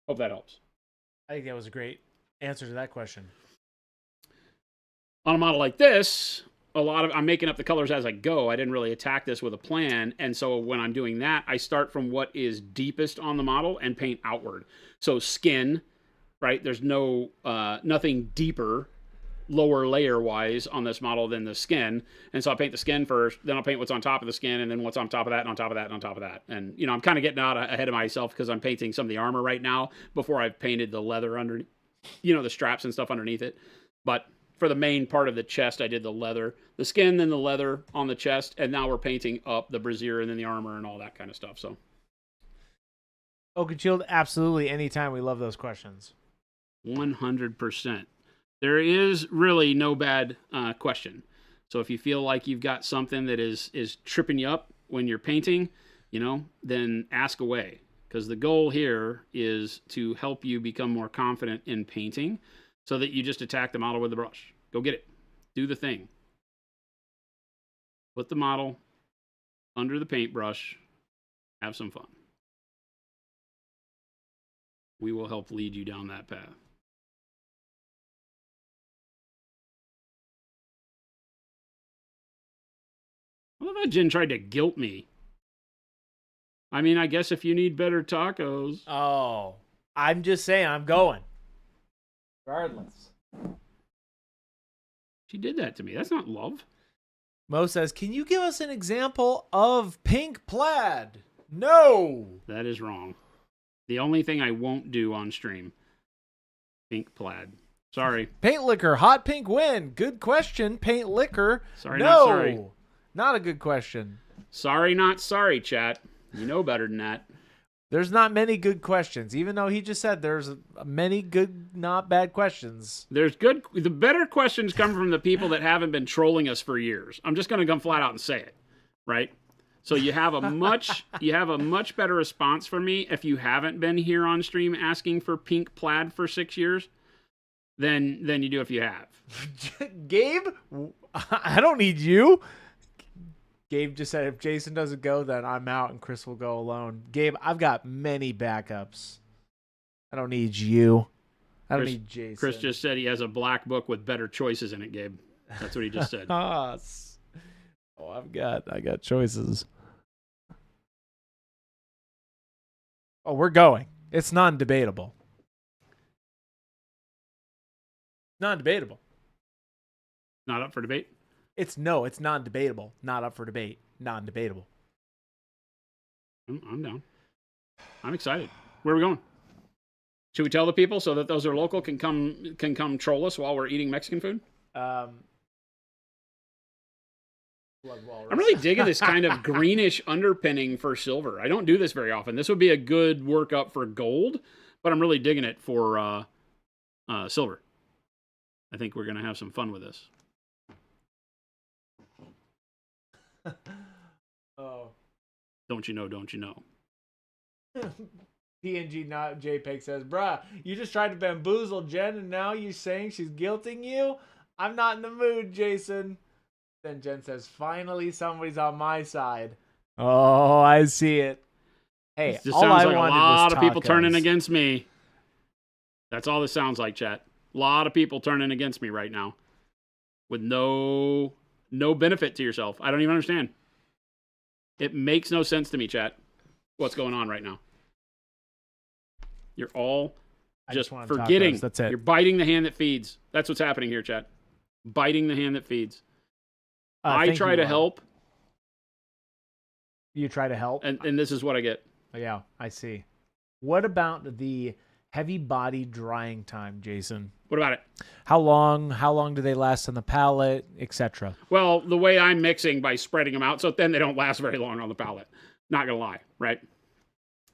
Speaker 1: Hope that helps.
Speaker 2: I think that was a great answer to that question.
Speaker 1: On a model like this, I'm making up the colors as I go. I didn't really attack this with a plan. And so when I'm doing that, I start from what is deepest on the model and paint outward. So skin, right? There's nothing deeper lower layer wise on this model than the skin. And so I'll paint the skin first, then I'll paint what's on top of the skin, and then what's on top of that, and on top of that, and on top of that. And, I'm kind of getting out ahead of myself because I'm painting some of the armor right now before I've painted the leather under, the straps and stuff underneath it. But for the main part of the chest, I did the leather, the skin, then the leather on the chest, and now we're painting up the brassiere and then the armor and all that kind of stuff. So,
Speaker 2: Oak Shield, absolutely. Anytime. We love those questions.
Speaker 1: 100%. There is really no bad question. So if you feel like you've got something that is tripping you up when you're painting, then ask away. Because the goal here is to help you become more confident in painting so that you just attack the model with the brush. Go get it. Do the thing. Put the model under the paintbrush. Have some fun. We will help lead you down that path. I love how Jen tried to guilt me. I mean, I guess if you need better tacos.
Speaker 2: Oh, I'm just saying, I'm going. Regardless.
Speaker 1: She did that to me. That's not love.
Speaker 2: Mo says, can you give us an example of pink plaid? No.
Speaker 1: That is wrong. The only thing I won't do on stream. Pink plaid. Sorry.
Speaker 2: Paint liquor, hot pink win. Good question. Paint liquor.
Speaker 1: Sorry,
Speaker 2: no.
Speaker 1: not sorry.
Speaker 2: Not a good question.
Speaker 1: Sorry, not sorry, chat. You know better than that.
Speaker 2: There's not many good questions, even though he just said there's many good, not bad questions.
Speaker 1: There's good. The better questions come from the people that haven't been trolling us for years. I'm just going to come flat out and say it, right? So you have a much better response from me if you haven't been here on stream asking for pink plaid for 6 years than you do if you have.
Speaker 2: Gabe, I don't need you. Gabe just said if Jason doesn't go, then I'm out and Chris will go alone. Gabe, I've got many backups. I don't need you. I don't need Jason.
Speaker 1: Chris just said he has a black book with better choices in it, Gabe. That's what he just said.
Speaker 2: Oh, I got choices. Oh, we're going. It's non-debatable. Non-debatable.
Speaker 1: Not up for debate?
Speaker 2: It's non-debatable. Not up for debate. Non-debatable.
Speaker 1: I'm down. I'm excited. Where are we going? Should we tell the people so that those who are local can come troll us while we're eating Mexican food?
Speaker 2: I'm
Speaker 1: really digging this kind of greenish underpinning for silver. I don't do this very often. This would be a good workup for gold, but I'm really digging it for silver. I think we're going to have some fun with this.
Speaker 2: Oh.
Speaker 1: Don't you know, don't you know?
Speaker 2: PNG not JPEG says, bruh, you just tried to bamboozle Jen and now you're saying she's guilting you? I'm not in the mood, Jason. Then Jen says, finally somebody's on my side. Oh, I see it. Hey,
Speaker 1: this
Speaker 2: all
Speaker 1: sounds
Speaker 2: I
Speaker 1: like a
Speaker 2: wanted
Speaker 1: lot
Speaker 2: was
Speaker 1: of people
Speaker 2: tacos.
Speaker 1: turning against me. That's all this sounds like, chat. A lot of people turning against me right now. With no benefit to yourself. I don't even understand. It makes no sense to me, chat, what's going on right now. You're all just forgetting.
Speaker 2: That's it.
Speaker 1: You're biting the hand that feeds. That's what's happening here, chat. Biting the hand that feeds. I try to help.
Speaker 2: You try to help?
Speaker 1: And this is what I get.
Speaker 2: Yeah, I see. What about the heavy body drying time, Jason?
Speaker 1: What about it?
Speaker 2: How long do they last on the palette, etc.?
Speaker 1: Well, the way I'm mixing by spreading them out, so then they don't last very long on the palette. Not gonna lie, right?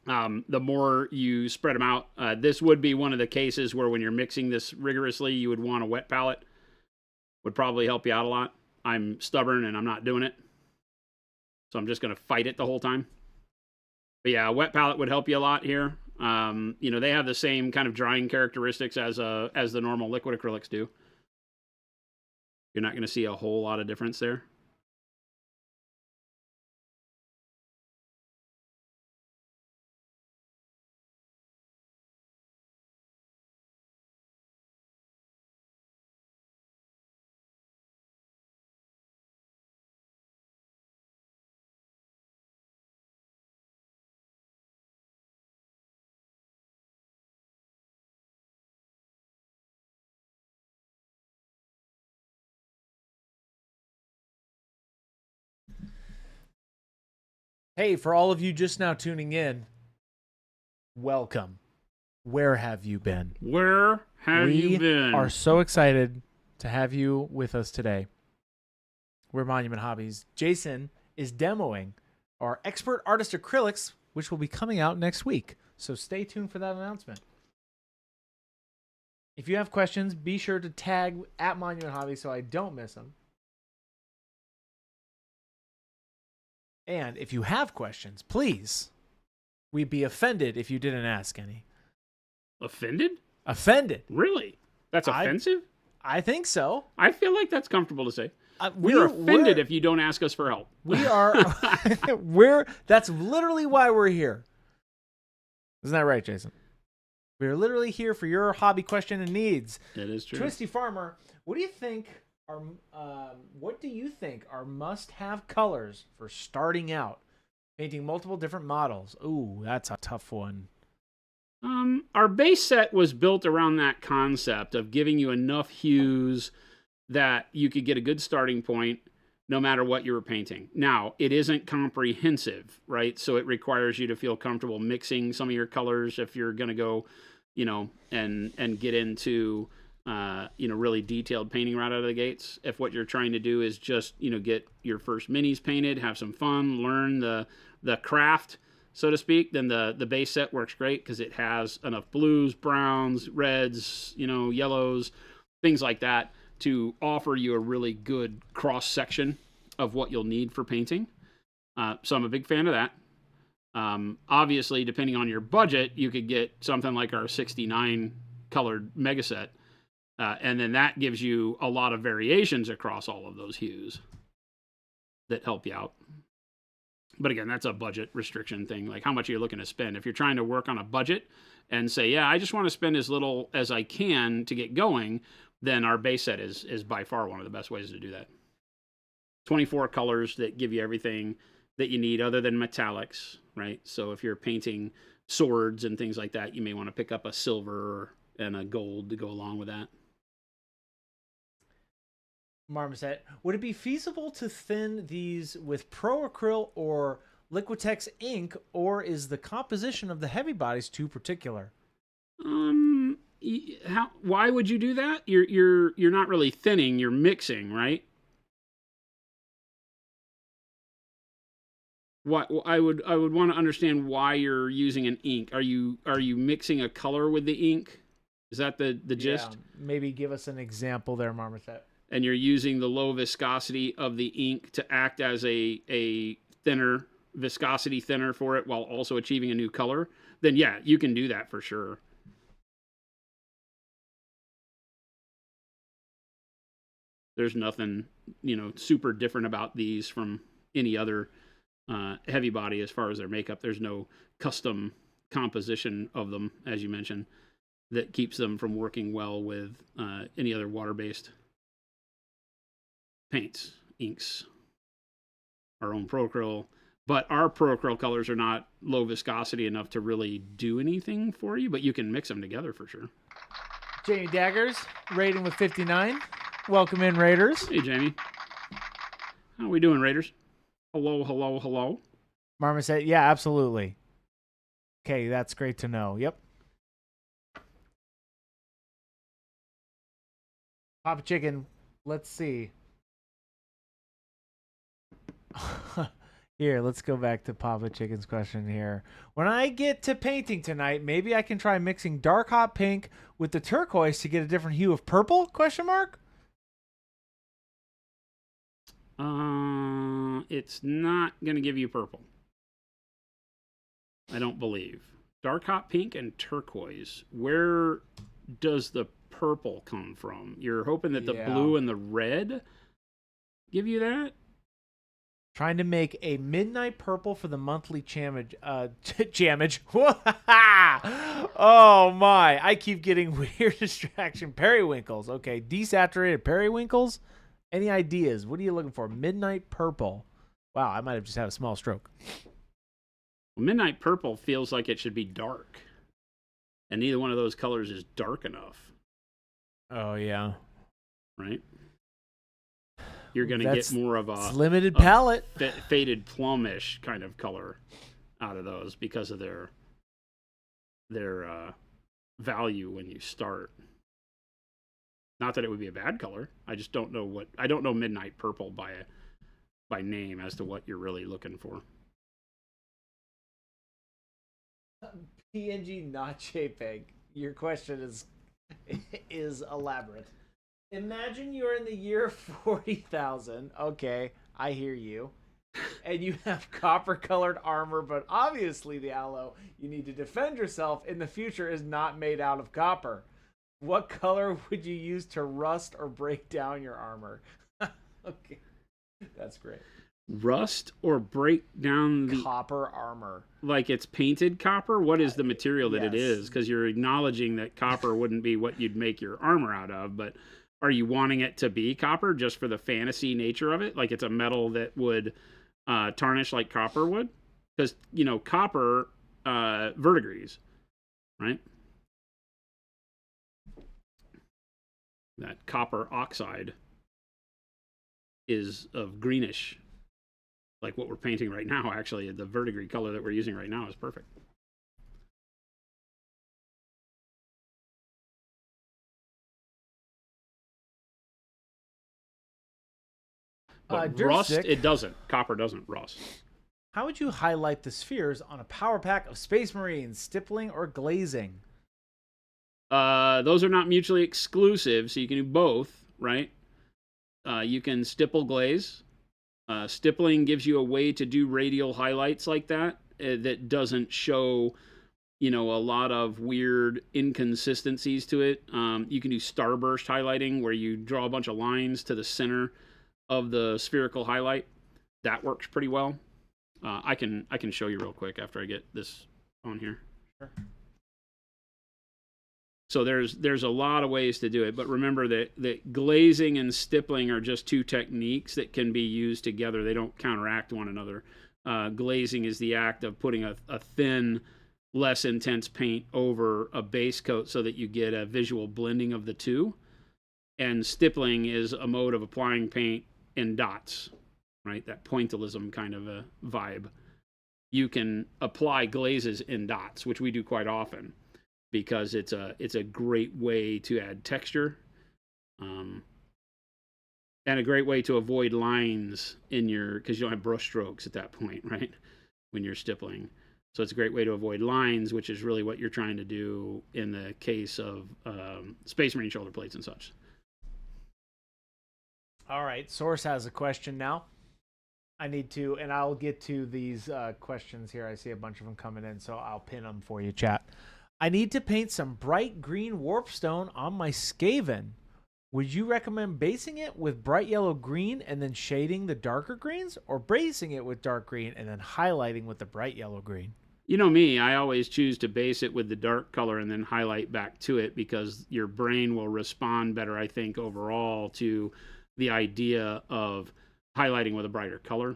Speaker 1: The more you spread them out, this would be one of the cases where when you're mixing this rigorously, you would want a wet palette. Would probably help you out a lot. I'm stubborn and I'm not doing it. So I'm just gonna fight it the whole time. But yeah, a wet palette would help you a lot here. They have the same kind of drying characteristics as the normal liquid acrylics do. You're not going to see a whole lot of difference there.
Speaker 2: Hey, for all of you just now tuning in, welcome. Where have you been?
Speaker 1: Where have you been?
Speaker 2: We are so excited to have you with us today. We're Monument Hobbies. Jason is demoing our Expert Artist Acrylics, which will be coming out next week. So stay tuned for that announcement. If you have questions, be sure to tag at Monument Hobbies so I don't miss them. And if you have questions, please, we'd be offended if you didn't ask any.
Speaker 1: Offended?
Speaker 2: Offended.
Speaker 1: Really? That's offensive?
Speaker 2: I think so.
Speaker 1: I feel like that's comfortable to say. We're offended if you don't ask us for help.
Speaker 2: We are. That's literally why we're here. Isn't that right, Jason? We're literally here for your hobby question and needs.
Speaker 1: That is true.
Speaker 2: Twisty Farmer, what do you think are must-have colors for starting out painting multiple different models? Ooh, that's a tough one.
Speaker 1: Our base set was built around that concept of giving you enough hues that you could get a good starting point no matter what you were painting. Now, it isn't comprehensive, right? So it requires you to feel comfortable mixing some of your colors if you're going to go, and get into, really detailed painting right out of the gates. If what you're trying to do is just, get your first minis painted, have some fun, learn the craft, so to speak, then the base set works great because it has enough blues, browns, reds, yellows, things like that to offer you a really good cross section of what you'll need for painting. So I'm a big fan of that. Obviously, depending on your budget, you could get something like our 69 colored mega set. And then that gives you a lot of variations across all of those hues that help you out. But again, that's a budget restriction thing. Like how much are you looking to spend? If you're trying to work on a budget and say, yeah, I just want to spend as little as I can to get going, then our base set is by far one of the best ways to do that. 24 colors that give you everything that you need other than metallics, right? So if you're painting swords and things like that, you may want to pick up a silver and a gold to go along with that.
Speaker 2: Marmoset, would it be feasible to thin these with Pro Acryl or Liquitex ink, or is the composition of the heavy bodies too particular?
Speaker 1: Why would you do that? You're not really thinning, you're mixing, right? What I would want to understand why you're using an ink. Are you mixing a color with the ink? Is that the gist?
Speaker 2: Yeah, maybe give us an example there, Marmoset.
Speaker 1: And you're using the low viscosity of the ink to act as a thinner viscosity thinner for it while also achieving a new color, then yeah, you can do that for sure. There's nothing, super different about these from any other heavy body as far as their makeup. There's no custom composition of them, as you mentioned, that keeps them from working well with any other water-based paints, inks, our own Pro Acryl. But our Pro Acryl colors are not low viscosity enough to really do anything for you, but you can mix them together for sure.
Speaker 2: Jamie Daggers, rating with 59. Welcome in, Raiders.
Speaker 1: Hey, Jamie. How are we doing, Raiders? Hello, hello, hello.
Speaker 2: Marma said, yeah, absolutely. Okay, that's great to know. Yep. Papa Chicken, let's see. Here, let's go back to Papa Chicken's question here. When I get to painting tonight, maybe I can try mixing dark hot pink with the turquoise to get a different hue of purple? Question mark?
Speaker 1: It's not going to give you purple. I don't believe. Dark hot pink and turquoise. Where does the purple come from? You're hoping that the blue and the red give you that?
Speaker 2: Trying to make a midnight purple for the monthly chamage. Oh my! I keep getting weird distraction. Periwinkles. Okay, desaturated periwinkles. Any ideas? What are you looking for? Midnight purple. Wow, I might have just had a small stroke.
Speaker 1: Midnight purple feels like it should be dark, and neither one of those colors is dark enough.
Speaker 2: Oh yeah.
Speaker 1: Right. you're going to get more of
Speaker 2: it's limited palette.
Speaker 1: Faded plumish kind of color out of those because of their value when you start. Not that it would be a bad color. I just don't know I don't know midnight purple by name as to what you're really looking for.
Speaker 2: PNG, not JPEG. Your question is elaborate. Imagine you're in the year 40,000. Okay, I hear you. And you have copper-colored armor, but obviously the aloe you need to defend yourself in the future is not made out of copper. What color would you use to rust or break down your armor? Okay, that's great.
Speaker 1: Rust or break down the
Speaker 2: copper armor.
Speaker 1: Like it's painted copper? What is the material that
Speaker 2: yes.
Speaker 1: it is? Because you're acknowledging that copper wouldn't be what you'd make your armor out of, but are you wanting it to be copper just for the fantasy nature of it? Like it's a metal that would tarnish like copper would? Because, copper verdigris, right? That copper oxide is of greenish, like what we're painting right now. Actually, the verdigris color that we're using right now is perfect. But rust, it doesn't. Copper doesn't rust.
Speaker 2: How would you highlight the spheres on a power pack of Space Marines, stippling or glazing?
Speaker 1: Those are not mutually exclusive, so you can do both, right? You can stipple glaze. Stippling gives you a way to do radial highlights like that that doesn't show, a lot of weird inconsistencies to it. You can do starburst highlighting where you draw a bunch of lines to the center of the spherical highlight. That works pretty well. I can show you real quick after I get this on here.
Speaker 2: Sure.
Speaker 1: So there's a lot of ways to do it, but remember that glazing and stippling are just two techniques that can be used together. They don't counteract one another. Glazing is the act of putting a thin, less intense paint over a base coat so that you get a visual blending of the two. And stippling is a mode of applying paint in dots, right? That pointillism kind of a vibe. You can apply glazes in dots, which we do quite often, because it's a great way to add texture, and a great way to avoid lines because you don't have brush strokes at that point, right? When you're stippling. So it's a great way to avoid lines, which is really what you're trying to do in the case of Space Marine shoulder plates and such.
Speaker 2: All right, Source has a question now. I need to, and I'll get to these questions here. I see a bunch of them coming in, so I'll pin them for you, chat. I need to paint some bright green warpstone on my Skaven. Would you recommend basing it with bright yellow green and then shading the darker greens, or basing it with dark green and then highlighting with the bright yellow green?
Speaker 1: You know me, I always choose to base it with the dark color and then highlight back to it because your brain will respond better, I think, overall to the idea of highlighting with a brighter color.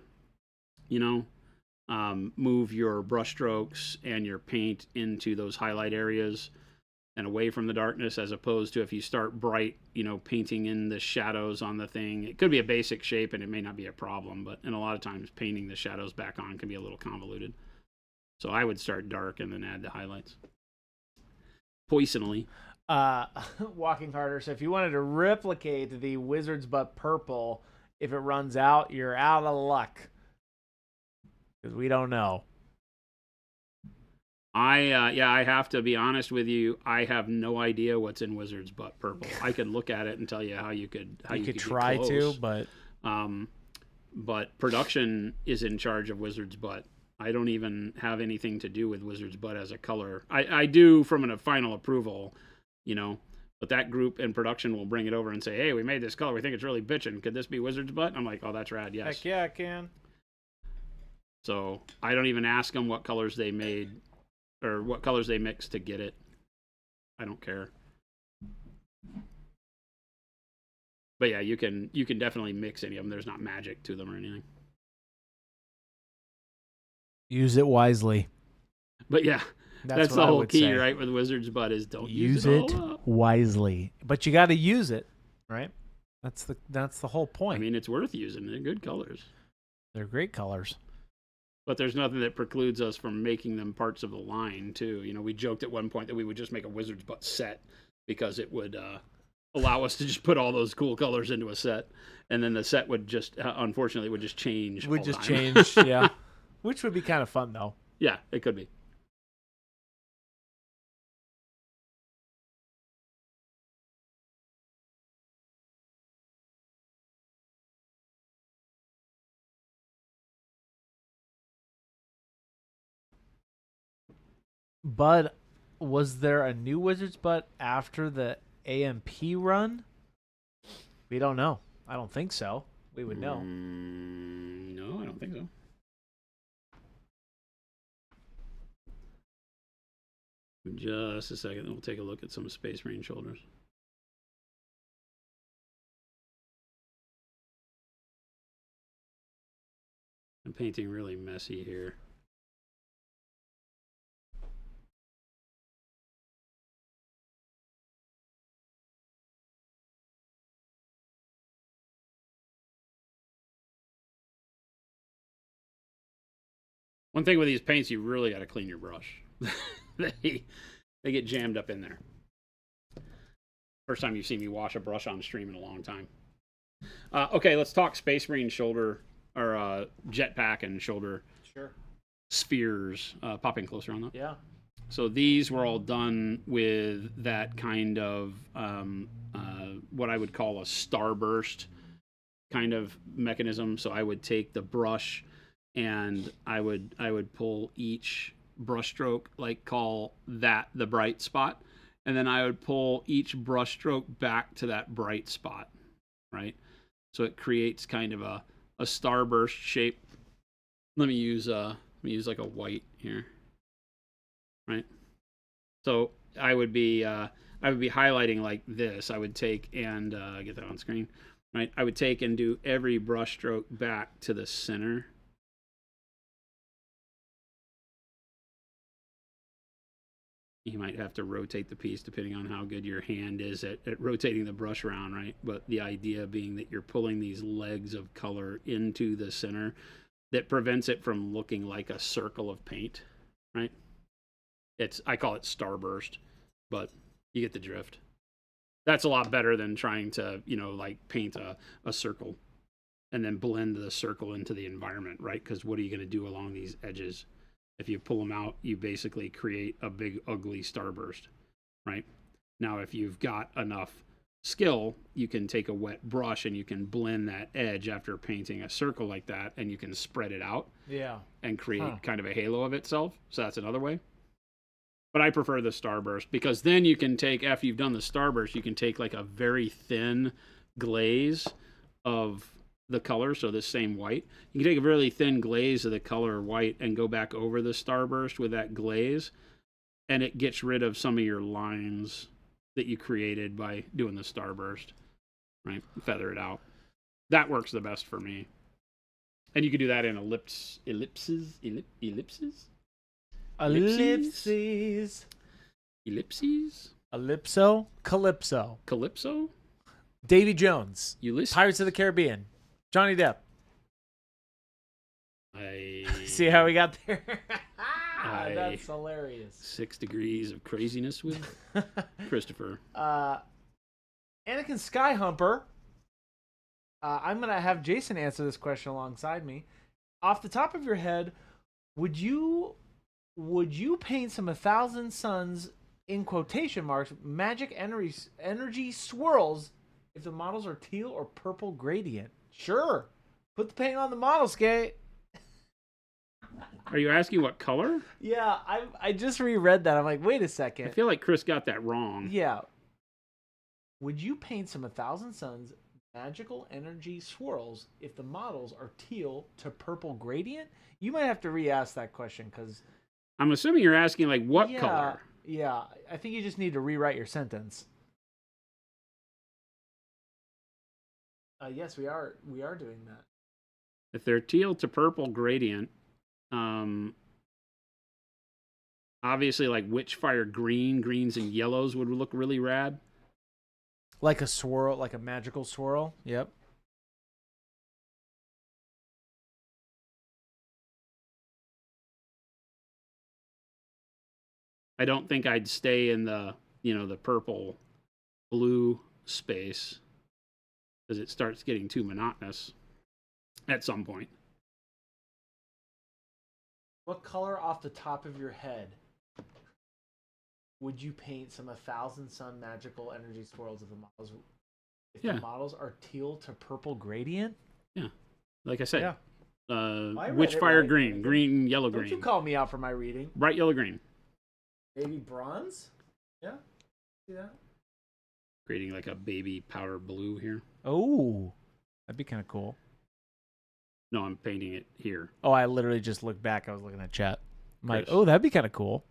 Speaker 1: Move your brush strokes and your paint into those highlight areas and away from the darkness, as opposed to if you start bright, painting in the shadows on the thing. It could be a basic shape and it may not be a problem, but in a lot of times painting the shadows back on can be a little convoluted. So I would start dark and then add the highlights. Poisonally.
Speaker 2: Walking harder. So if you wanted to replicate the Wizard's Butt purple, if it runs out, you're out of luck. Because we don't know.
Speaker 1: I have to be honest with you. I have no idea what's in Wizard's Butt purple. I could look at it and tell you how you could
Speaker 2: try to,
Speaker 1: but production is in charge of Wizard's Butt. I don't even have anything to do with Wizard's Butt as a color. I do from a final approval, but that group in production will bring it over and say, hey, we made this color. We think it's really bitchin'. Could this be Wizard's Butt? I'm like, oh, that's rad. Yes.
Speaker 2: Heck yeah, it can.
Speaker 1: So I don't even ask them what colors they made or what colors they mixed to get it. I don't care. But yeah, you can definitely mix any of them. There's not magic to them or anything.
Speaker 2: Use it wisely.
Speaker 1: But yeah, that's the whole key, right? With Wizard's Butt is don't use it
Speaker 2: wisely. But you got to use it, right? That's the whole point.
Speaker 1: I mean, it's worth using. They're good colors.
Speaker 2: They're great colors.
Speaker 1: But there's nothing that precludes us from making them parts of the line, too. You know, we joked at one point that we would just make a Wizard's Butt set because it would allow us to just put all those cool colors into a set. And then the set would just, unfortunately, would just change.
Speaker 2: Would just change, yeah. Which would be kind of fun, though.
Speaker 1: Yeah, it could be.
Speaker 2: But was there a new Wizard's Butt after the AMP run? We don't know. I don't think so. We would know.
Speaker 1: No, I don't think so. Just a second, then we'll take a look at some Space Marine shoulders. I'm painting really messy here. One thing with these paints, you really got to clean your brush. they get jammed up in there. First time you've seen me wash a brush on stream in a long time. Okay, let's talk Space Marine shoulder, or jetpack and shoulder spheres. Pop in closer on that.
Speaker 2: Yeah.
Speaker 1: So these were all done with that kind of what I would call a starburst kind of mechanism. So I would take the brush and I would pull each brush stroke, like call that the bright spot, and then I would pull each brush stroke back to that bright spot, right? So it creates kind of a starburst shape. Let me use like a white here, right? So I would be highlighting like this. I would take and get that on screen, right? I would take and do every brush stroke back to the center. You might have to rotate the piece depending on how good your hand is at rotating the brush around, right? But the idea being that you're pulling these legs of color into the center that prevents it from looking like a circle of paint, right? I call it starburst, but you get the drift. That's a lot better than trying to, like paint a circle and then blend the circle into the environment, right? Because what are you going to do along these edges? If you pull them out, you basically create a big, ugly starburst, right? Now, if you've got enough skill, you can take a wet brush and you can blend that edge after painting a circle like that, and you can spread it out, and create kind of a halo of itself. So that's another way. But I prefer the starburst because then you can take, after you've done the starburst, you can take like a very thin glaze of the color, so this same white. You can take a really thin glaze of the color white and go back over the starburst with that glaze, and it gets rid of some of your lines that you created by doing the starburst, right? Feather it out. That works the best for me. And you can do that in ellipses.
Speaker 2: Ellipso.
Speaker 1: Calypso.
Speaker 2: Davy Jones.
Speaker 1: Ulysses.
Speaker 2: Pirates of the Caribbean. Johnny Depp. See how we got there? That's hilarious.
Speaker 1: 6 degrees of craziness with Christopher.
Speaker 2: Anakin Skyhumper. I'm going to have Jason answer this question alongside me. Off the top of your head, would you paint some 1,000 Suns, in quotation marks, magic energy swirls if the models are teal or purple gradient? Sure. Put the paint on the model, Skate.
Speaker 1: Are you asking what color?
Speaker 2: Yeah, I just reread that. I'm like, wait a second.
Speaker 1: I feel like Chris got that wrong.
Speaker 2: Yeah. Would you paint some 1,000 Suns magical energy swirls if the models are teal to purple gradient? You might have to re-ask that question because
Speaker 1: I'm assuming you're asking like what color?
Speaker 2: Yeah, I think you just need to rewrite your sentence. Yes, we are doing that.
Speaker 1: If they're teal to purple gradient, obviously like Witchfire greens and yellows would look really rad.
Speaker 2: Like a swirl, like a magical swirl. Yep.
Speaker 1: I don't think I'd stay in the, the purple blue space because it starts getting too monotonous at some point.
Speaker 2: What color off the top of your head would you paint some 1,000 Sun magical energy swirls of the models? If the models are teal to purple gradient?
Speaker 1: Yeah. Like I said.
Speaker 2: Yeah.
Speaker 1: Witchfire right. Green, yellow, green.
Speaker 2: Don't you call me out for my reading.
Speaker 1: Bright yellow, green.
Speaker 2: Baby bronze? Yeah. See that?
Speaker 1: Creating like a baby powder blue here.
Speaker 2: Oh, that'd be kind of cool.
Speaker 1: No, I'm painting it here.
Speaker 2: Oh, I literally just looked back. I was looking at chat. I'm like, oh, that'd be kind of cool.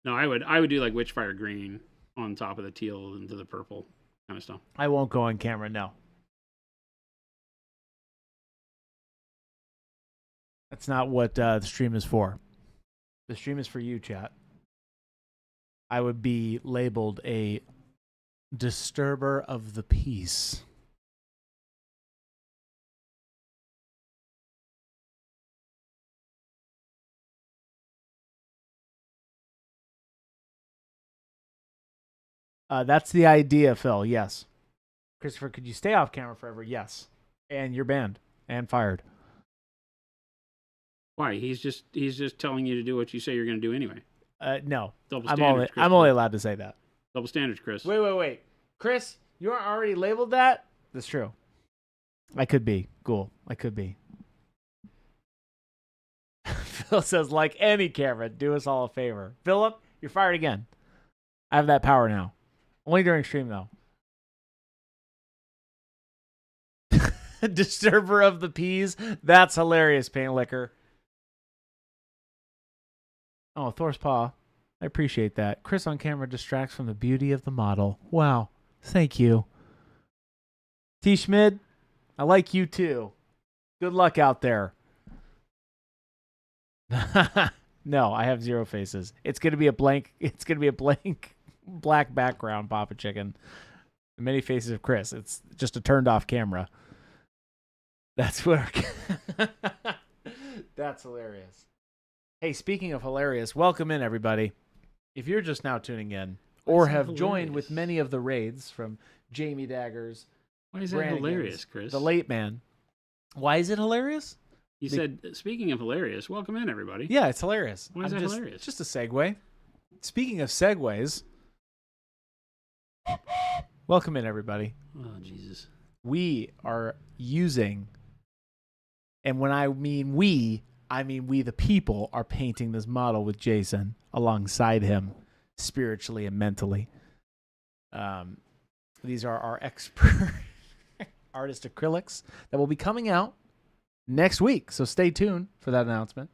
Speaker 1: No, I would do like Witchfire green on top of the teal into the purple kind of stuff.
Speaker 2: I won't go on camera, no. That's not what the stream is for. The stream is for you, chat. I would be labeled a disturber of the peace. That's the idea, Phil. Yes. Christopher, could you stay off camera forever? Yes. And you're banned and fired.
Speaker 1: Why? He's just telling you to do what you say you're going to do anyway.
Speaker 2: No.
Speaker 1: Double standards,
Speaker 2: I'm only allowed to say that.
Speaker 1: Double standards, Chris.
Speaker 2: Wait. Chris, you aren't already labeled that? That's true. I could be. Cool. I could be. Phil says, like any camera, do us all a favor. Philip, you're fired again. I have that power now. Only during stream, though. Disturber of the peas. That's hilarious, Paint Liquor. Oh, Thor's Paw. I appreciate that. Chris on camera distracts from the beauty of the model. Wow. Thank you. T. Schmid, I like you too. Good luck out there. No, I have 0 faces. It's gonna be a blank. It's gonna be a blank black background, Papa Chicken. The many faces of Chris. It's just a turned off camera. That's what. That's hilarious. Hey, speaking of hilarious, welcome in everybody. If you're just now tuning in, or have joined with many of the raids from Jamie Daggers.
Speaker 1: Why is that hilarious, Chris?
Speaker 2: The Late Man. Why is it hilarious?
Speaker 1: You said, speaking of hilarious, welcome in, everybody.
Speaker 2: Yeah, it's hilarious.
Speaker 1: Why is that hilarious?
Speaker 2: Just a segue. Speaking of segues, welcome in, everybody.
Speaker 1: Oh, Jesus.
Speaker 2: We are using, and when I mean we the people are painting this model with Jason alongside him spiritually and mentally. These are our expert artist acrylics that will be coming out next week. So stay tuned for that announcement.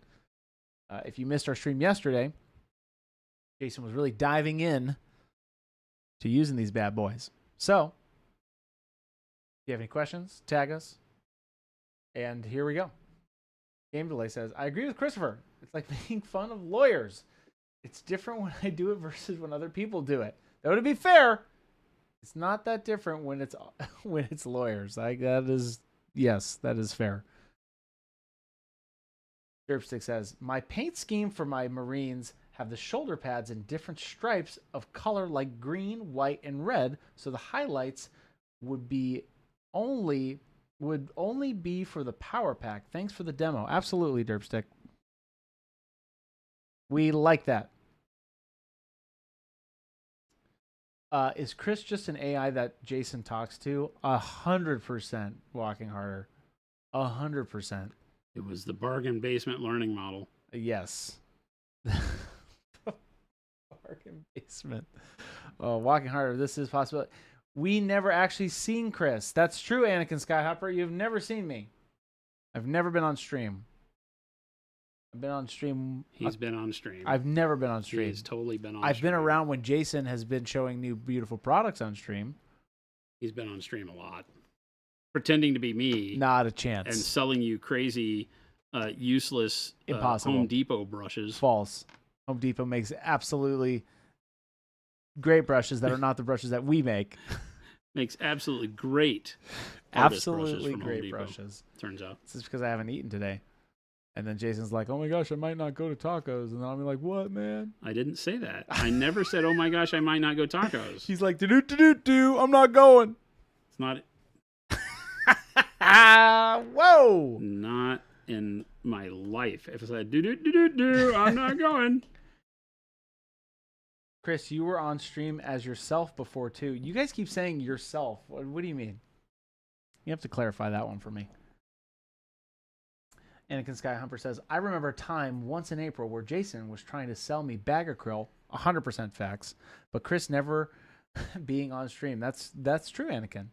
Speaker 2: If you missed our stream yesterday, Jason was really diving in to using these bad boys. So if you have any questions, tag us. And here we go. Game Delay says, I agree with Christopher. It's like making fun of lawyers. It's different when I do it versus when other people do it. Though to be fair, it's not that different when it's lawyers. That is fair. Derpstick says, my paint scheme for my Marines have the shoulder pads in different stripes of color like green, white, and red, so the highlights would only be for the power pack. Thanks for the demo. Absolutely, Derpstick. We like that. Is Chris just an AI that Jason talks to? 100% Walking Harder. 100%.
Speaker 1: It was the bargain basement learning model.
Speaker 2: Yes. Bargain basement. Oh, Walking Harder. This is possible. We never actually seen Chris. That's true, Anakin Skyhopper. You've never seen me. I've never been on stream. I've been on stream.
Speaker 1: He's been on stream.
Speaker 2: I've never been on stream.
Speaker 1: He's totally been on
Speaker 2: I've
Speaker 1: stream.
Speaker 2: been around when Jason has been showing new beautiful products on stream.
Speaker 1: He's been on stream a lot. Pretending to be me.
Speaker 2: Not a chance.
Speaker 1: And selling you crazy, useless
Speaker 2: Impossible.
Speaker 1: Home Depot brushes.
Speaker 2: False. Home Depot makes absolutely great brushes that are not the brushes that we make.
Speaker 1: Makes absolutely great artist brushes
Speaker 2: Absolutely
Speaker 1: from Home
Speaker 2: great
Speaker 1: Depot,
Speaker 2: brushes.
Speaker 1: turns out.
Speaker 2: This is because I haven't eaten today. And then Jason's like, oh my gosh, I might not go to tacos. And then I'll be like, what, man?
Speaker 1: I didn't say that. I never said, oh my gosh, I might not go tacos.
Speaker 2: He's like, do, I'm not going.
Speaker 1: It's not.
Speaker 2: Whoa.
Speaker 1: Not in my life. If I said, I'm not going.
Speaker 2: Chris, you were on stream as yourself before, too. You guys keep saying yourself. What do you mean? You have to clarify that one for me. Anakin Skyhumper says, I remember a time once in April where Jason was trying to sell me bag acryl, 100% facts, but Chris never being on stream. That's true, Anakin.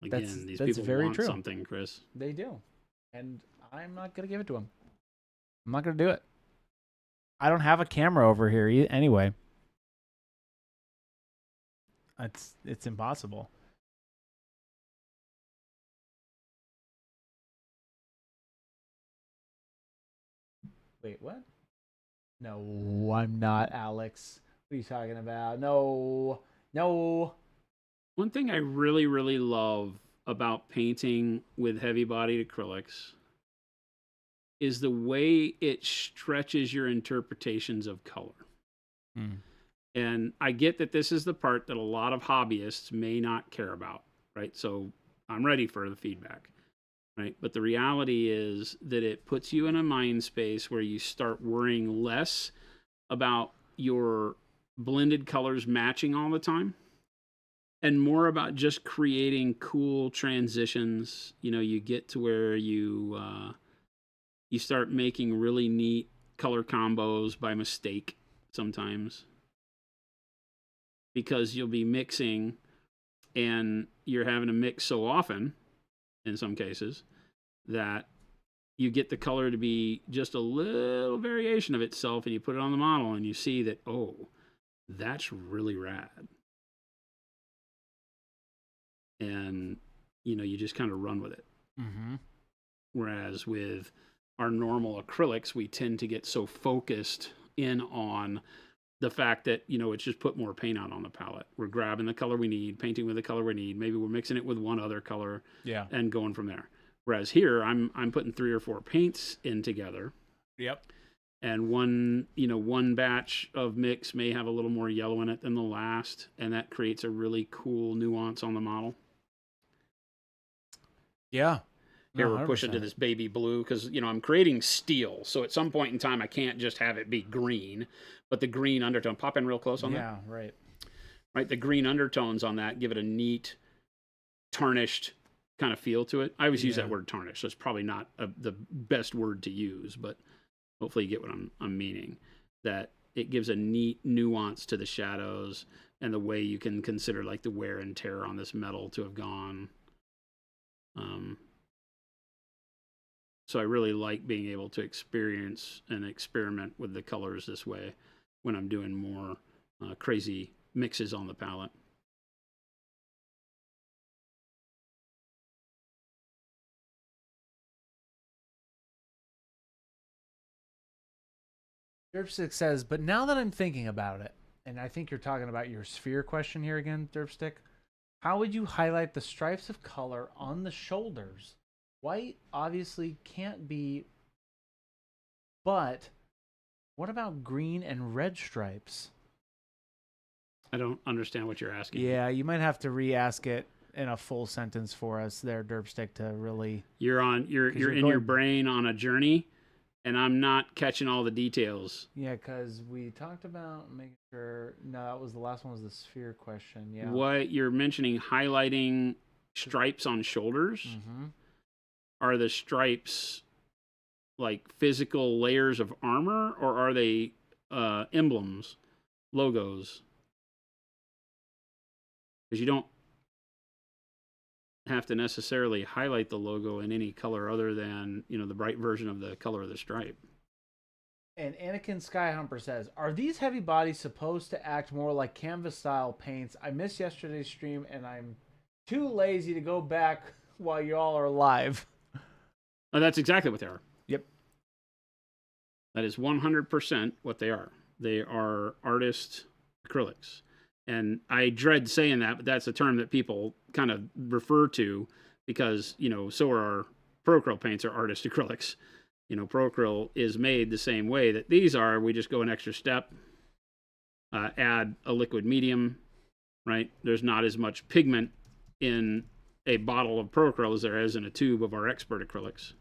Speaker 1: Again, these
Speaker 2: that's
Speaker 1: people
Speaker 2: very
Speaker 1: want
Speaker 2: true.
Speaker 1: something, Chris.
Speaker 2: They do. And I'm not going to give it to them. I'm not going to do it. I don't have a camera over here anyway. It's impossible. Wait, what? No, I'm not, Alex. What are you talking about? No.
Speaker 1: One thing I really, really love about painting with heavy-bodied acrylics is the way it stretches your interpretations of color. And I get that this is the part that a lot of hobbyists may not care about, right? So I'm ready for the feedback, right? But the reality is that it puts you in a mind space where you start worrying less about your blended colors matching all the time and more about just creating cool transitions. You know, you get to where you start making really neat color combos by mistake sometimes, because you'll be mixing and you're having to mix so often in some cases that you get the color to be just a little variation of itself, and you put it on the model and you see that, oh, that's really rad. And, you know, you just kind of run with it.
Speaker 2: Mm-hmm.
Speaker 1: Whereas with our normal acrylics, we tend to get so focused in on the fact that, you know, it's just put more paint out on the palette. We're grabbing the color we need, painting with the color we need. Maybe we're mixing it with one other color, and going from there. Whereas here, I'm putting 3 or 4 paints in together.
Speaker 2: Yep.
Speaker 1: And one batch of mix may have a little more yellow in it than the last, and that creates a really cool nuance on the model.
Speaker 2: Yeah.
Speaker 1: Here we're pushing to this baby blue because, you know, I'm creating steel. So at some point in time, I can't just have it be green, but the green undertone, pop in real close on that.
Speaker 2: Yeah, right.
Speaker 1: Right. The green undertones on that give it a neat, tarnished kind of feel to it. I always use that word tarnished. So it's probably not the best word to use, but hopefully you get what I'm meaning. That it gives a neat nuance to the shadows and the way you can consider like the wear and tear on this metal to have gone. So I really like being able to experience and experiment with the colors this way when I'm doing more crazy mixes on the palette.
Speaker 2: Derpstick says, but now that I'm thinking about it, and I think you're talking about your sphere question here again, Derpstick, how would you highlight the stripes of color on the shoulders? White obviously can't be, but what about green and red stripes?
Speaker 1: I don't understand what you're asking.
Speaker 2: Yeah, you might have to re-ask it in a full sentence for us there, Derpstick, to really...
Speaker 1: You're in your brain on a journey, and I'm not catching all the details.
Speaker 2: Yeah, because we talked about making sure... No, that was the last one was the sphere question, yeah.
Speaker 1: What you're mentioning, highlighting stripes on shoulders...
Speaker 2: Mm-hmm.
Speaker 1: Are the stripes like physical layers of armor, or are they emblems, logos? Because you don't have to necessarily highlight the logo in any color other than, you know, the bright version of the color of the stripe.
Speaker 2: And Anakin Skyhumper says, are these heavy bodies supposed to act more like canvas-style paints? I missed yesterday's stream, and I'm too lazy to go back while y'all are live.
Speaker 1: Oh, that's exactly what they are.
Speaker 2: Yep.
Speaker 1: That is 100% what they are. They are artist acrylics. And I dread saying that, but that's a term that people kind of refer to because, so are our Pro Acryl paints are artist acrylics. Pro Acryl is made the same way that these are. We just go an extra step, add a liquid medium, right? There's not as much pigment in a bottle of Pro Acryl as there is in a tube of our expert acrylics.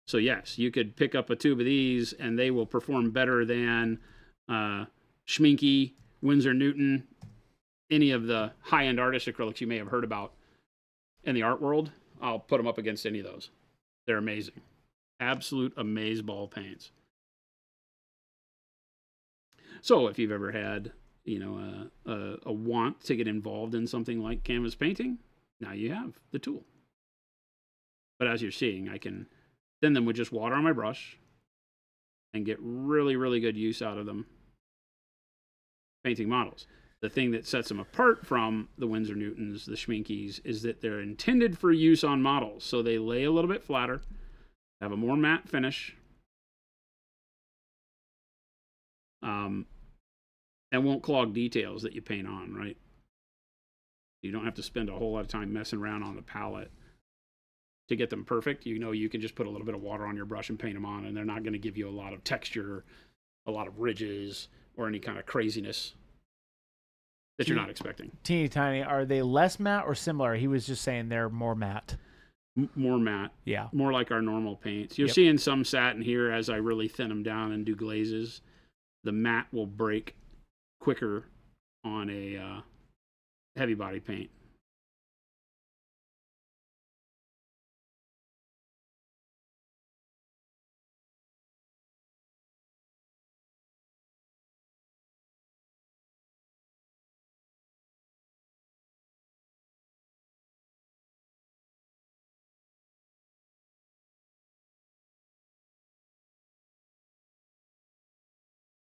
Speaker 1: So yes, you could pick up a tube of these and they will perform better than Schminke, Winsor Newton, any of the high-end artist acrylics you may have heard about in the art world. I'll put them up against any of those. They're amazing. Absolute amazeball paints. So if you've ever had, a want to get involved in something like canvas painting, now you have the tool. But as you're seeing, I can thin them with just water on my brush and get really, really good use out of them painting models. The thing that sets them apart from the Winsor Newtons, the Schminkes, is that they're intended for use on models. So they lay a little bit flatter, have a more matte finish, and won't clog details that you paint on, right? You don't have to spend a whole lot of time messing around on the palette to get them perfect. You can just put a little bit of water on your brush and paint them on, and they're not going to give you a lot of texture, a lot of ridges, or any kind of craziness that you're not expecting.
Speaker 2: Teeny tiny. Are they less matte or similar? He was just saying they're more matte.
Speaker 1: More matte.
Speaker 2: Yeah.
Speaker 1: More like our normal paints. You're seeing some satin here as I really thin them down and do glazes. The matte will break quicker on a heavy body paint.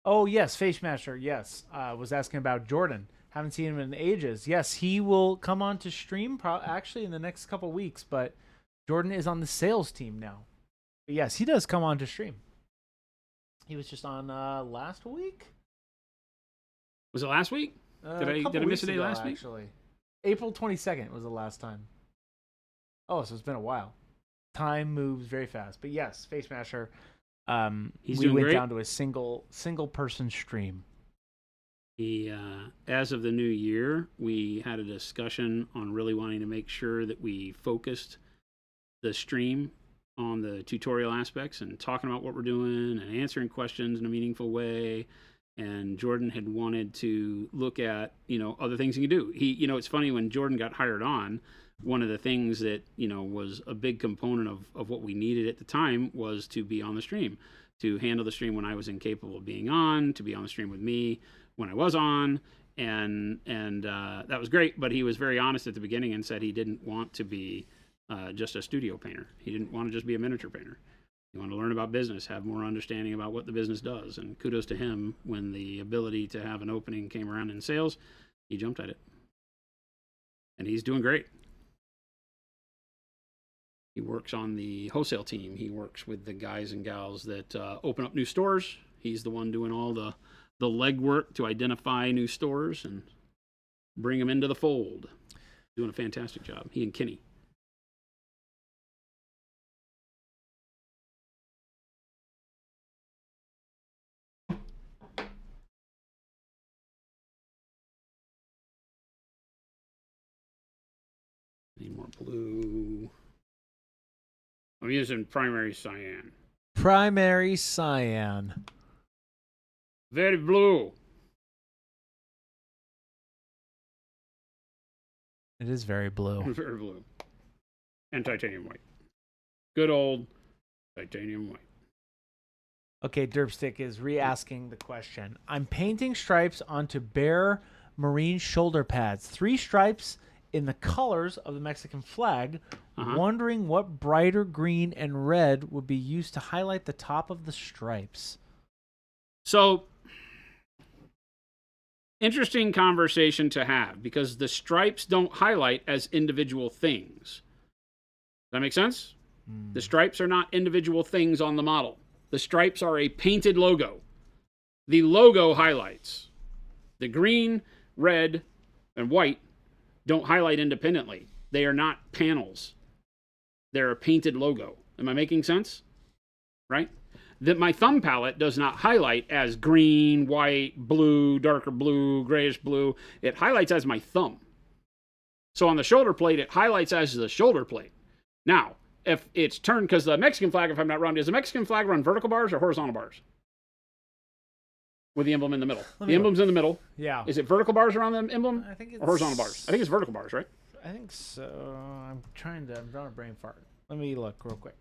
Speaker 2: Oh, yes, Face Master, yes. Was asking about Jordan. Haven't seen him in ages. Yes, he will come on to stream actually in the next couple weeks, but Jordan is on the sales team now. But yes, he does come on to stream. He was just on last week.
Speaker 1: Was it last week? Did I miss a day last week?
Speaker 2: Actually, April 22nd was the last time. Oh, so it's been a while. Time moves very fast. But yes, Face Masher.
Speaker 1: He's
Speaker 2: we
Speaker 1: doing
Speaker 2: went
Speaker 1: great.
Speaker 2: down to a single person stream.
Speaker 1: He, as of the new year, we had a discussion on really wanting to make sure that we focused the stream on the tutorial aspects and talking about what we're doing and answering questions in a meaningful way. And Jordan had wanted to look at, other things he could do. He, it's funny, when Jordan got hired on, one of the things that, was a big component of what we needed at the time was to be on the stream, to handle the stream when I was incapable of being on, to be on the stream with me when I was on. And that was great. But he was very honest at the beginning and said he didn't want to be just a studio painter. He didn't want to just be a miniature painter. He wanted to learn about business, have more understanding about what the business does. And kudos to him, when the ability to have an opening came around in sales, he jumped at it. And he's doing great. He works on the wholesale team. He works with the guys and gals that open up new stores. He's the one doing all the legwork to identify new stores and bring them into the fold. Doing a fantastic job. He and Kenny. Need more blue. I'm using primary cyan.
Speaker 2: Primary cyan.
Speaker 1: Very blue.
Speaker 2: It is very blue.
Speaker 1: Very blue. And titanium white. Good old titanium white.
Speaker 2: Okay, Derpstick is re-asking the question. I'm painting stripes onto bare marine shoulder pads. 3 stripes in the colors of the Mexican flag, wondering what brighter green and red would be used to highlight the top of the stripes.
Speaker 1: So, interesting conversation to have, because the stripes don't highlight as individual things. Does that make sense? The stripes are not individual things on the model. The stripes are a painted logo. The logo highlights. The green, red, and white don't highlight independently. They are not panels. They're a painted logo. Am I making sense? Right? That my thumb palette does not highlight as green, white, blue, darker blue, grayish blue. It highlights as my thumb. So on the shoulder plate, it highlights as the shoulder plate. Now, if it's turned, because the Mexican flag, if I'm not wrong, does the Mexican flag run vertical bars or horizontal bars? With the emblem in the middle. The emblem's in the middle.
Speaker 2: Yeah.
Speaker 1: Is it vertical bars around the emblem?
Speaker 2: I think it's...
Speaker 1: Or horizontal bars? I think it's vertical bars, right?
Speaker 2: I think so. I'm drawing a brain fart. Let me look real quick.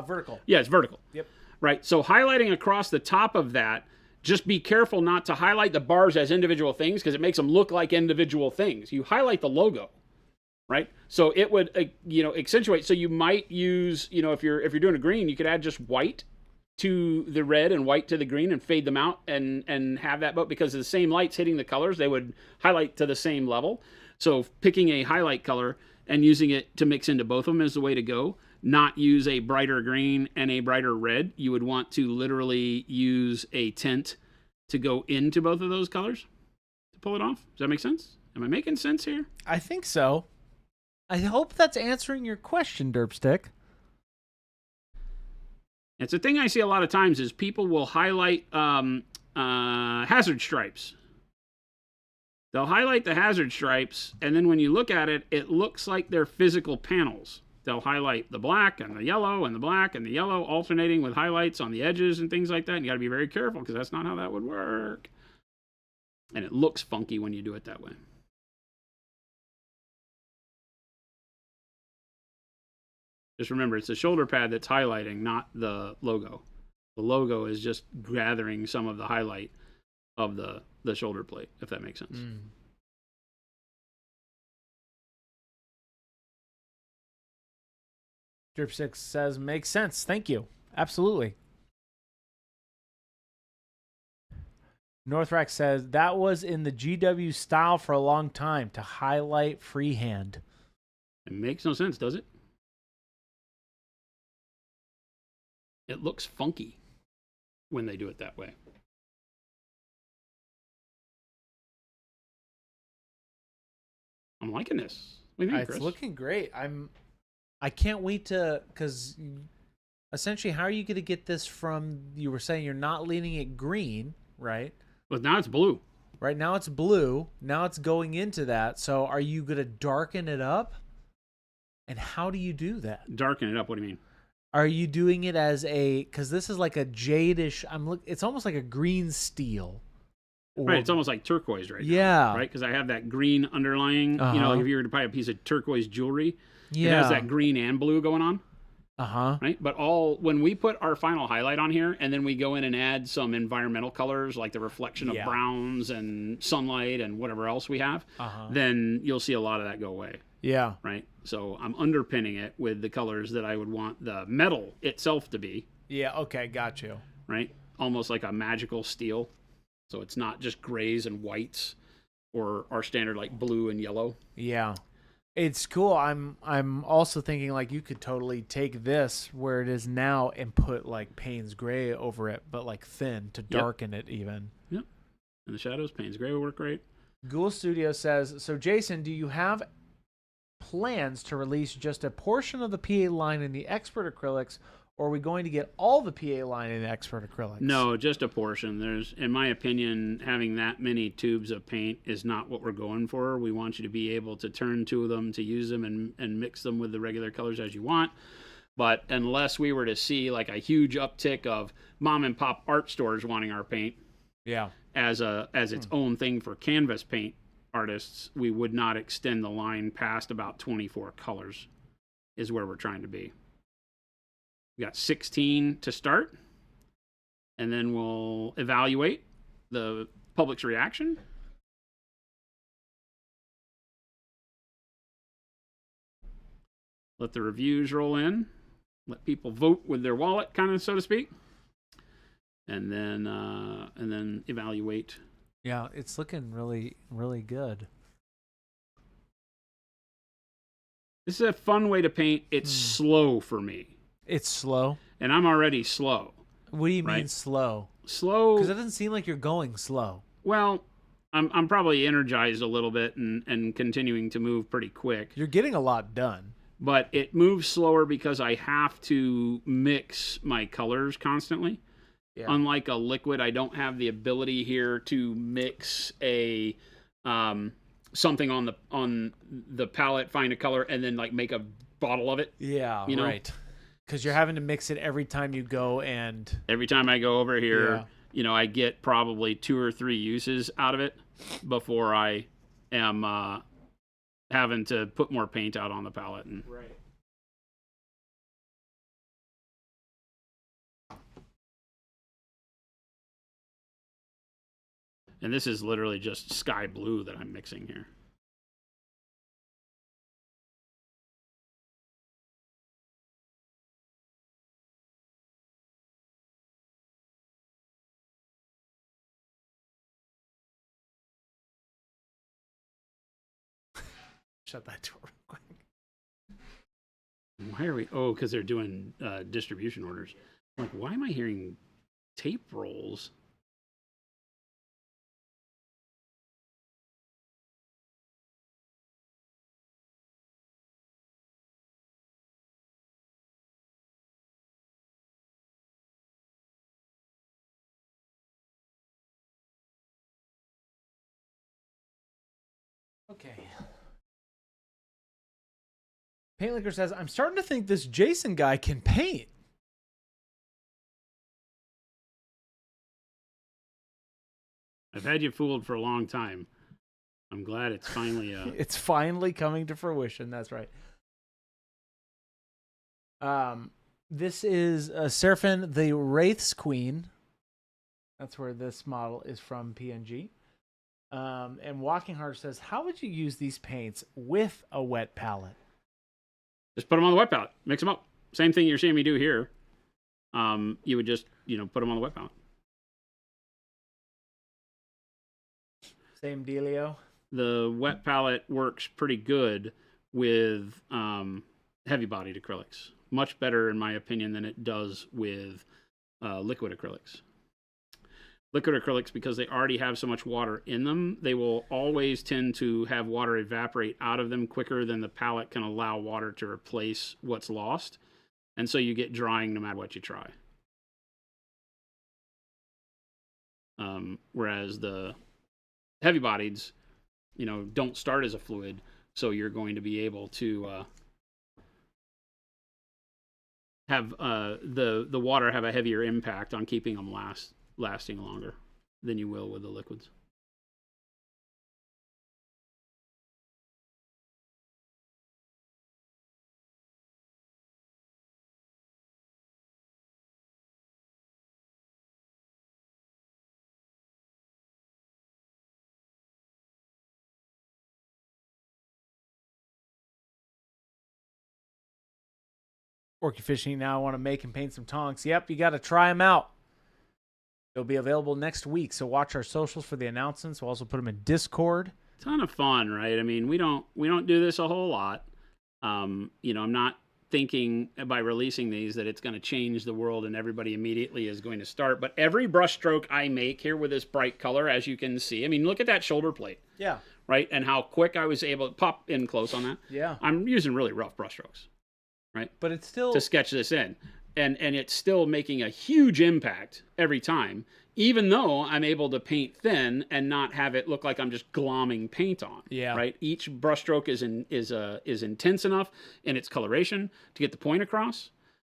Speaker 2: Vertical.
Speaker 1: Yeah, it's vertical.
Speaker 2: Yep.
Speaker 1: Right. So highlighting across the top of that, just be careful not to highlight the bars as individual things because it makes them look like individual things. You highlight the logo, right? So it would, accentuate. So you might use, if you're doing a green, you could add just white to the red and white to the green and fade them out and have that, but because of the same light's hitting the colors, they would highlight to the same level. So picking a highlight color and using it to mix into both of them is the way to go. Not use a brighter green and a brighter red. You would want to literally use a tint to go into both of those colors to pull it off. Does that make sense? Am I making sense here?
Speaker 2: I think so. I hope that's answering your question, Derpstick.
Speaker 1: It's a thing I see a lot of times is people will highlight hazard stripes. They'll highlight the hazard stripes, and then when you look at it, it looks like they're physical panels. They'll highlight the black and the yellow and the black and the yellow, alternating with highlights on the edges and things like that. And you got to be very careful because that's not how that would work. And it looks funky when you do it that way. Just remember, it's the shoulder pad that's highlighting, not the logo. The logo is just gathering some of the highlight of the shoulder plate, if that makes sense. Mm.
Speaker 2: Drip6 says, makes sense. Thank you. Absolutely. Northrack says, that was in the GW style for a long time, to highlight freehand.
Speaker 1: It makes no sense, does it? It looks funky when they do it that way. I'm liking this. What do you think, Chris?
Speaker 2: It's looking great. I can't wait to, because essentially, how are you going to get this from, you were saying you're not leaning it green, right?
Speaker 1: But now it's blue.
Speaker 2: Right now it's blue. Now it's going into that. So are you going to darken it up? And how do you do that?
Speaker 1: Darken it up? What do you mean?
Speaker 2: Are you doing it as because this is like a jadish, it's almost like a green steel.
Speaker 1: Right, it's almost like turquoise right now.
Speaker 2: Yeah.
Speaker 1: Right, because I have that green underlying, like if you were to buy a piece of turquoise jewelry, it has that green and blue going on. Right, but when we put our final highlight on here and then we go in and add some environmental colors like the reflection of browns and sunlight and whatever else we have, then you'll see a lot of that go away.
Speaker 2: Yeah.
Speaker 1: Right, so I'm underpinning it with the colors that I would want the metal itself to be.
Speaker 2: Yeah, okay, got you.
Speaker 1: Right, almost like a magical steel. So it's not just grays and whites or our standard like blue and yellow.
Speaker 2: Yeah. It's cool. I'm also thinking like you could totally take this where it is now and put like Payne's gray over it, but like thin to darken it even.
Speaker 1: Yep. And the shadows, Payne's gray will work great.
Speaker 2: Ghoul Studio says, so Jason, do you have plans to release just a portion of the PA line in the Expert Acrylics, or are we going to get all the PA line in the Expert Acrylics?
Speaker 1: No, just a portion. There's, in my opinion, having that many tubes of paint is not what we're going for. We want you to be able to turn to them, to use them, and mix them with the regular colors as you want. But unless we were to see like a huge uptick of mom and pop art stores wanting our paint, as its own thing for canvas paint artists, we would not extend the line past about 24 colors. Is where we're trying to be. We got 16 to start, and then we'll evaluate the public's reaction. Let the reviews roll in. Let people vote with their wallet, kind of, so to speak. And then evaluate.
Speaker 2: Yeah, it's looking really, really good.
Speaker 1: This is a fun way to paint. It's slow for me.
Speaker 2: It's slow?
Speaker 1: And I'm already slow.
Speaker 2: What do you mean slow?
Speaker 1: Slow.
Speaker 2: Because it doesn't seem like you're going slow.
Speaker 1: Well, I'm probably energized a little bit and continuing to move pretty quick.
Speaker 2: You're getting a lot done.
Speaker 1: But it moves slower because I have to mix my colors constantly. Yeah. Unlike a liquid, I don't have the ability here to mix a something on the palette, find a color, and then like make a bottle of it.
Speaker 2: Yeah, you know? Right. Because you're having to mix it every time you go, and
Speaker 1: every time I go over here, you know, I get probably 2 or 3 uses out of it before I am having to put more paint out on the palette. And
Speaker 2: right.
Speaker 1: And this is literally just sky blue that I'm mixing here.
Speaker 2: Shut that door real quick.
Speaker 1: Why are we? Oh, because they're doing distribution orders. I'm like, why am I hearing tape rolls?
Speaker 2: Okay. Paint Liquor says, I'm starting to think this Jason guy can paint.
Speaker 1: I've had you fooled for a long time. I'm glad it's finally
Speaker 2: it's finally coming to fruition. That's right. This is Seraphim, the Wraith's Queen. That's where this model is from, PNG. And Walking Hard says, how would you use these paints with a wet palette?
Speaker 1: Just put them on the wet palette. Mix them up. Same thing you're seeing me do here. You would just, you know, put them on the wet palette.
Speaker 2: Same dealio.
Speaker 1: The wet palette works pretty good with heavy-bodied acrylics. Much better, in my opinion, than it does with liquid acrylics. Liquid acrylics, because they already have so much water in them, they will always tend to have water evaporate out of them quicker than the palette can allow water to replace what's lost. And so you get drying no matter what you try. Whereas the heavy bodieds, you know, don't start as a fluid, so you're going to be able to have the water have a heavier impact on keeping them lasting longer than you will with the liquids.
Speaker 2: Orky Fishing, now I want to make and paint some tonks. Yep, you got to try them out. They'll be available next week, so watch our socials for the announcements. We'll also put them in Discord.
Speaker 1: Ton of fun, right? I mean, we don't do this a whole lot. You know, I'm not thinking by releasing these that it's going to change the world and everybody immediately is going to start. But every brush stroke I make here with this bright color, as you can see, I mean, look at that shoulder plate.
Speaker 2: Yeah.
Speaker 1: Right? And how quick I was able to pop in close on that.
Speaker 2: Yeah.
Speaker 1: I'm using really rough brush strokes, right?
Speaker 2: But it's still...
Speaker 1: to sketch this in. And it's still making a huge impact every time, even though I'm able to paint thin and not have it look like I'm just glomming paint on.
Speaker 2: Yeah.
Speaker 1: Right. Each brushstroke is intense enough in its coloration to get the point across,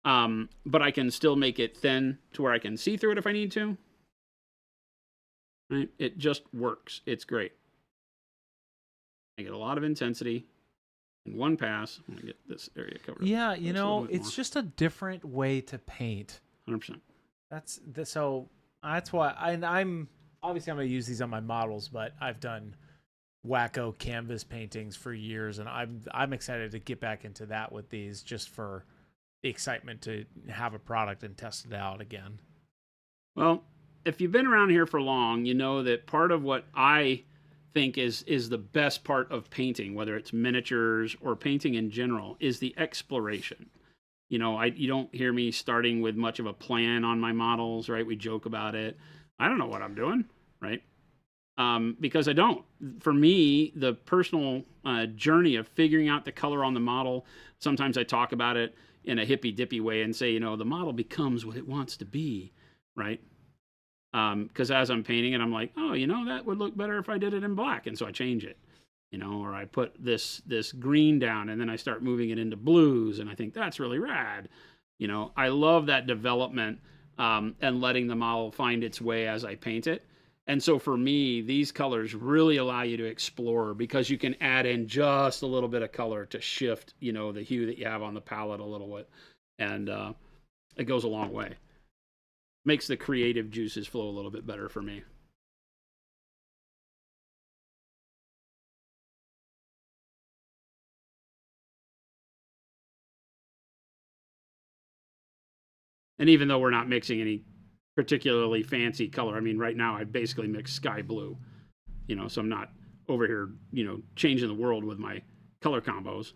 Speaker 1: but I can still make it thin to where I can see through it if I need to. Right. It just works. It's great. I get a lot of intensity. In one pass, I'm going to get this area covered.
Speaker 2: Yeah, you know, it's just a different way to paint.
Speaker 1: 100%.
Speaker 2: So that's why I'm obviously I'm going to use these on my models, but I've done wacko canvas paintings for years, and I'm excited to get back into that with these, just for the excitement to have a product and test it out again.
Speaker 1: Well, if you've been around here for long, you know that part of what I think is the best part of painting, whether it's miniatures or painting in general, is the exploration. You know, you don't hear me starting with much of a plan on my models, right? We joke about it. I don't know what I'm doing, right? because I don't. For me, the personal journey of figuring out the color on the model, sometimes I talk about it in a hippy-dippy way and say, the model becomes what it wants to be, right? Because as I'm painting it, I'm like, oh, that would look better if I did it in black, and so I change it, or I put this green down, and then I start moving it into blues, and I think that's really rad. I love that development and letting the model find its way as I paint it. And so for me, these colors really allow you to explore because you can add in just a little bit of color to shift, the hue that you have on the palette a little bit. And it goes a long way. Makes the creative juices flow a little bit better for me. And even though we're not mixing any particularly fancy color, I mean, right now I basically mix sky blue, so I'm not over here, changing the world with my color combos.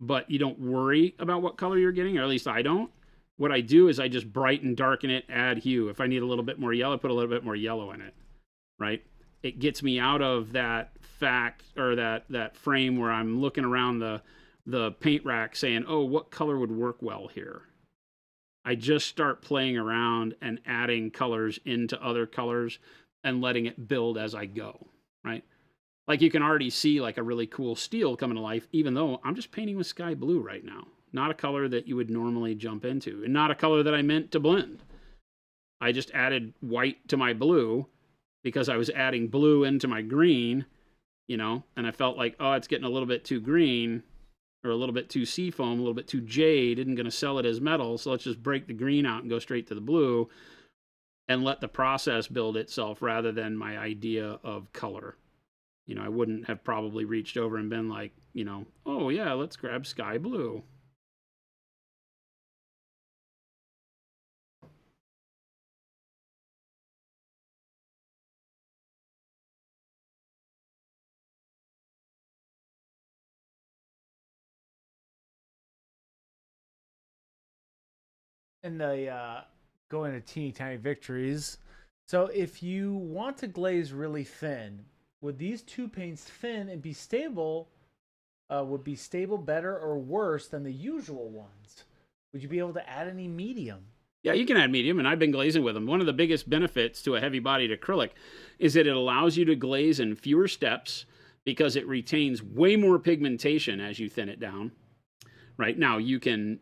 Speaker 1: But you don't worry about what color you're getting, or at least I don't. What I do is I just brighten, darken it, add hue. If I need a little bit more yellow, put a little bit more yellow in it, right? It gets me out of that fact or that frame where I'm looking around the paint rack saying, oh, what color would work well here? I just start playing around and adding colors into other colors and letting it build as I go, right? Like you can already see like a really cool steel coming to life, even though I'm just painting with sky blue right now. Not a color that you would normally jump into, and not a color that I meant to blend. I just added white to my blue because I was adding blue into my green, and I felt like, oh, it's getting a little bit too green or a little bit too seafoam, a little bit too jade, isn't going to sell it as metal, so let's just break the green out and go straight to the blue and let the process build itself rather than my idea of color. I wouldn't have probably reached over and been like, oh yeah, let's grab sky blue.
Speaker 2: And going to teeny tiny victories. So if you want to glaze really thin, would these two paints thin and be stable? Would be stable better or worse than the usual ones? Would you be able to add any medium?
Speaker 1: Yeah, you can add medium, and I've been glazing with them. One of the biggest benefits to a heavy-bodied acrylic is that it allows you to glaze in fewer steps because it retains way more pigmentation as you thin it down. Right now, you can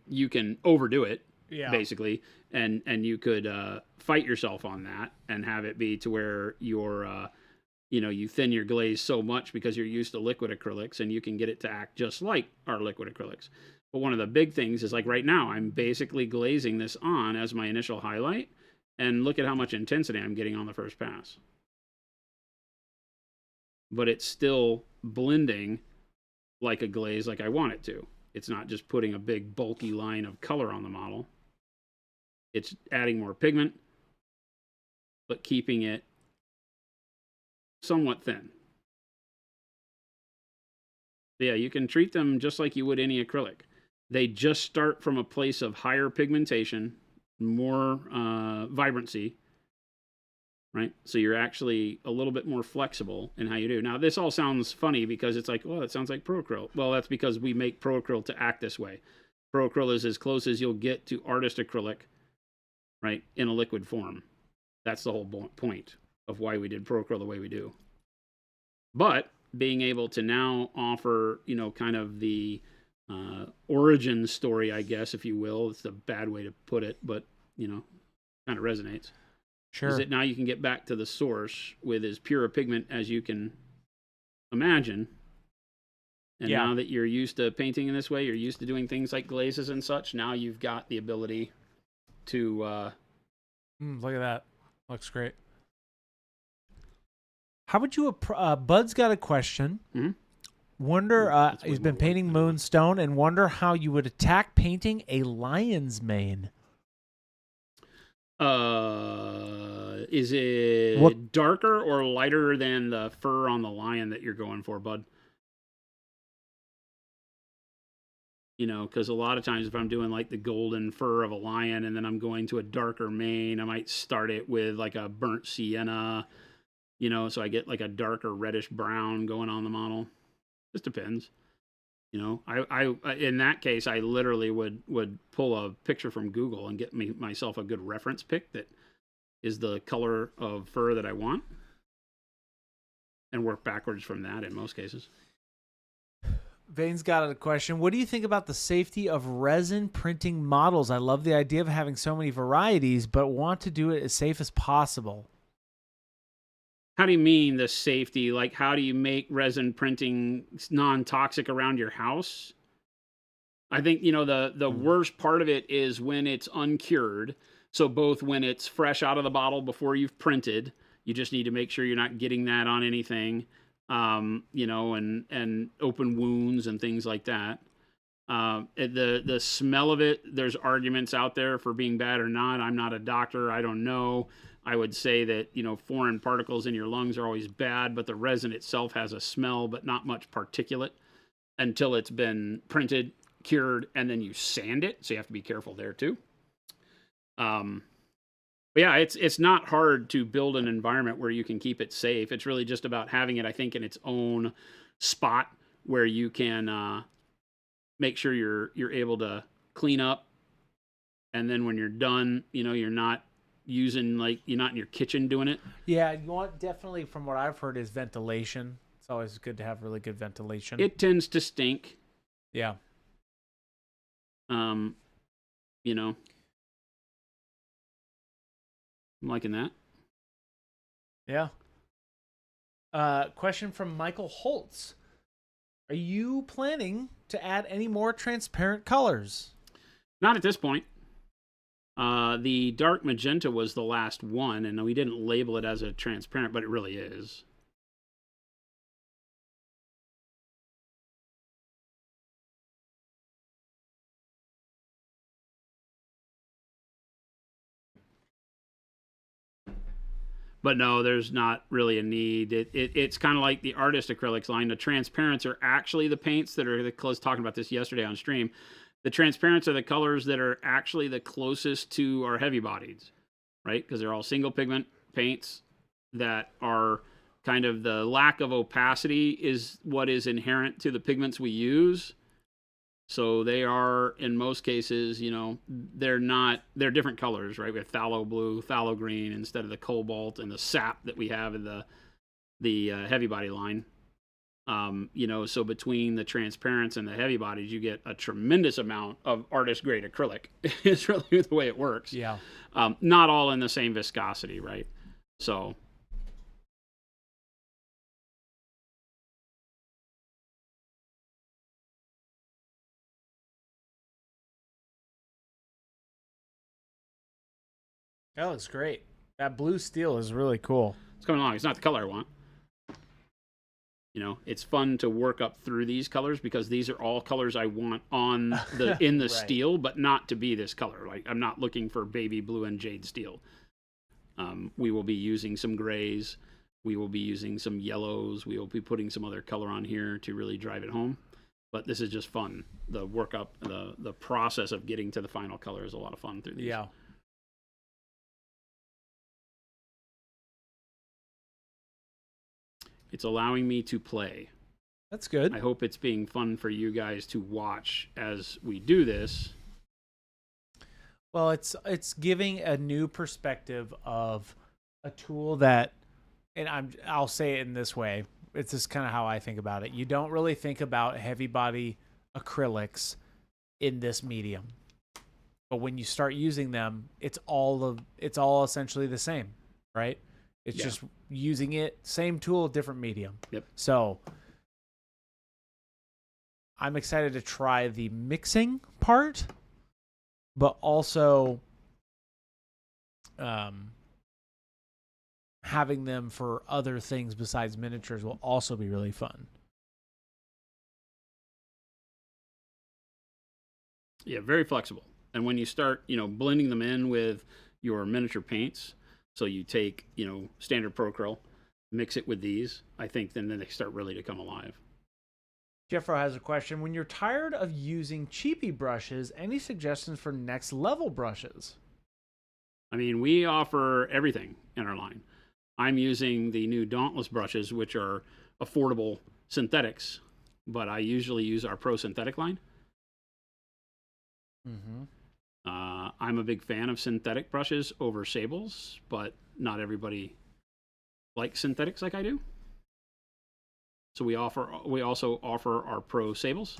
Speaker 1: overdo it, basically, and you could fight yourself on that and have it be to where you're you thin your glaze so much because you're used to liquid acrylics, and you can get it to act just like our liquid acrylics. But one of the big things is like right now, I'm basically glazing this on as my initial highlight, and look at how much intensity I'm getting on the first pass. But it's still blending like a glaze like I want it to. It's not just putting a big bulky line of color on the model. It's adding more pigment, but keeping it somewhat thin. But yeah, you can treat them just like you would any acrylic. They just start from a place of higher pigmentation, more vibrancy, right? So you're actually a little bit more flexible in how you do. Now, this all sounds funny because it's like, well, it sounds like Pro-Acryl. Well, that's because we make Pro-Acryl to act this way. Pro-Acryl is as close as you'll get to artist acrylic, right, in a liquid form. That's the whole point of why we did Pro-Acryl the way we do. But being able to now offer, kind of the origin story, I guess, if you will. It's a bad way to put it, but, kind of resonates.
Speaker 2: Sure.
Speaker 1: Is that now you can get back to the source with as pure a pigment as you can imagine. And now that you're used to painting in this way, you're used to doing things like glazes and such, now you've got the ability to...
Speaker 2: look at that. Looks great. How would you... Bud's got a question.
Speaker 1: Mm-hmm.
Speaker 2: Wonder, he's been painting Moonstone, and wonder how you would attack painting a lion's mane.
Speaker 1: Is it darker or lighter than the fur on the lion that you're going for, Bud? You know, because a lot of times if I'm doing like the golden fur of a lion and then I'm going to a darker mane, I might start it with like a burnt sienna, you know, so I get like a darker reddish brown going on the model. Just depends. You know, I in that case, I literally would pull a picture from Google and get myself a good reference pic that is the color of fur that I want, and work backwards from that in most cases.
Speaker 2: Vane's got a question. What do you think about the safety of resin printing models? I love the idea of having so many varieties, but want to do it as safe as possible.
Speaker 1: How do you mean the safety? Like, how do you make resin printing non-toxic around your house? I think, you know, the worst part of it is when it's uncured. So both when it's fresh out of the bottle before you've printed, you just need to make sure you're not getting that on anything. You know, and open wounds and things like that. The smell of it, there's arguments out there for being bad or not. I'm not a doctor. I don't know. I would say that, you know, foreign particles in your lungs are always bad, but the resin itself has a smell, but not much particulate until it's been printed, cured, and then you sand it. So you have to be careful there too. But yeah, it's not hard to build an environment where you can keep it safe. It's really just about having it, I think, in its own spot where you can make sure you're able to clean up, and then when you're done, you know, you're not using, like, you're not in your kitchen doing it.
Speaker 2: Yeah, you want, definitely, from what I've heard, is ventilation. It's always good to have really good ventilation.
Speaker 1: It tends to stink.
Speaker 2: Yeah.
Speaker 1: You know. I'm liking that.
Speaker 2: Yeah. Question from Michael Holtz. Are you planning to add any more transparent colors?
Speaker 1: Not at this point. The dark magenta was the last one, and we didn't label it as a transparent, but it really is. But no, there's not really a need. It's kind of like the artist acrylics line. The transparents are actually the paints that are the close. Talking about this yesterday on stream. The transparents are the colors that are actually the closest to our heavy bodies, right? Because they're all single pigment paints that are kind of, the lack of opacity is what is inherent to the pigments we use. So they are, in most cases, you know, they're different colors, right? We have phthalo blue, phthalo green instead of the cobalt and the sap that we have in the heavy body line. You know, so between the transparents and the heavy bodies, you get a tremendous amount of artist grade acrylic. It's really the way it works.
Speaker 2: Yeah.
Speaker 1: Not all in the same viscosity, right? So.
Speaker 2: That looks great. That blue steel is really cool.
Speaker 1: It's coming along. It's not the color I want. You know, it's fun to work up through these colors because these are all colors I want on the in the right. Steel, but not to be this color. Like, I'm not looking for baby blue and jade steel. We will be using some grays. We will be using some yellows. We will be putting some other color on here to really drive it home. But this is just fun. The work up, the process of getting to the final color is a lot of fun through these.
Speaker 2: Yeah.
Speaker 1: It's allowing me to play.
Speaker 2: That's good.
Speaker 1: I hope it's being fun for you guys to watch as we do this.
Speaker 2: Well, it's giving a new perspective of a tool that, and I'll say it in this way. It's just kind of how I think about it. You don't really think about heavy body acrylics in this medium, but when you start using them, it's all essentially the same, right? It's just using it, same tool, different medium.
Speaker 1: Yep.
Speaker 2: So I'm excited to try the mixing part, but also having them for other things besides miniatures will also be really fun.
Speaker 1: Yeah, very flexible. And when you start, you know, blending them in with your miniature paints, so you take, you know, standard Procryl, mix it with these, I think then they start really to come alive.
Speaker 2: Jeffro has a question. When you're tired of using cheapy brushes, any suggestions for next level brushes?
Speaker 1: I mean, we offer everything in our line. I'm using the new Dauntless brushes, which are affordable synthetics, but I usually use our Pro Synthetic line.
Speaker 2: Mm-hmm.
Speaker 1: I'm a big fan of synthetic brushes over sables, but not everybody likes synthetics like I do. So we also offer our Pro sables.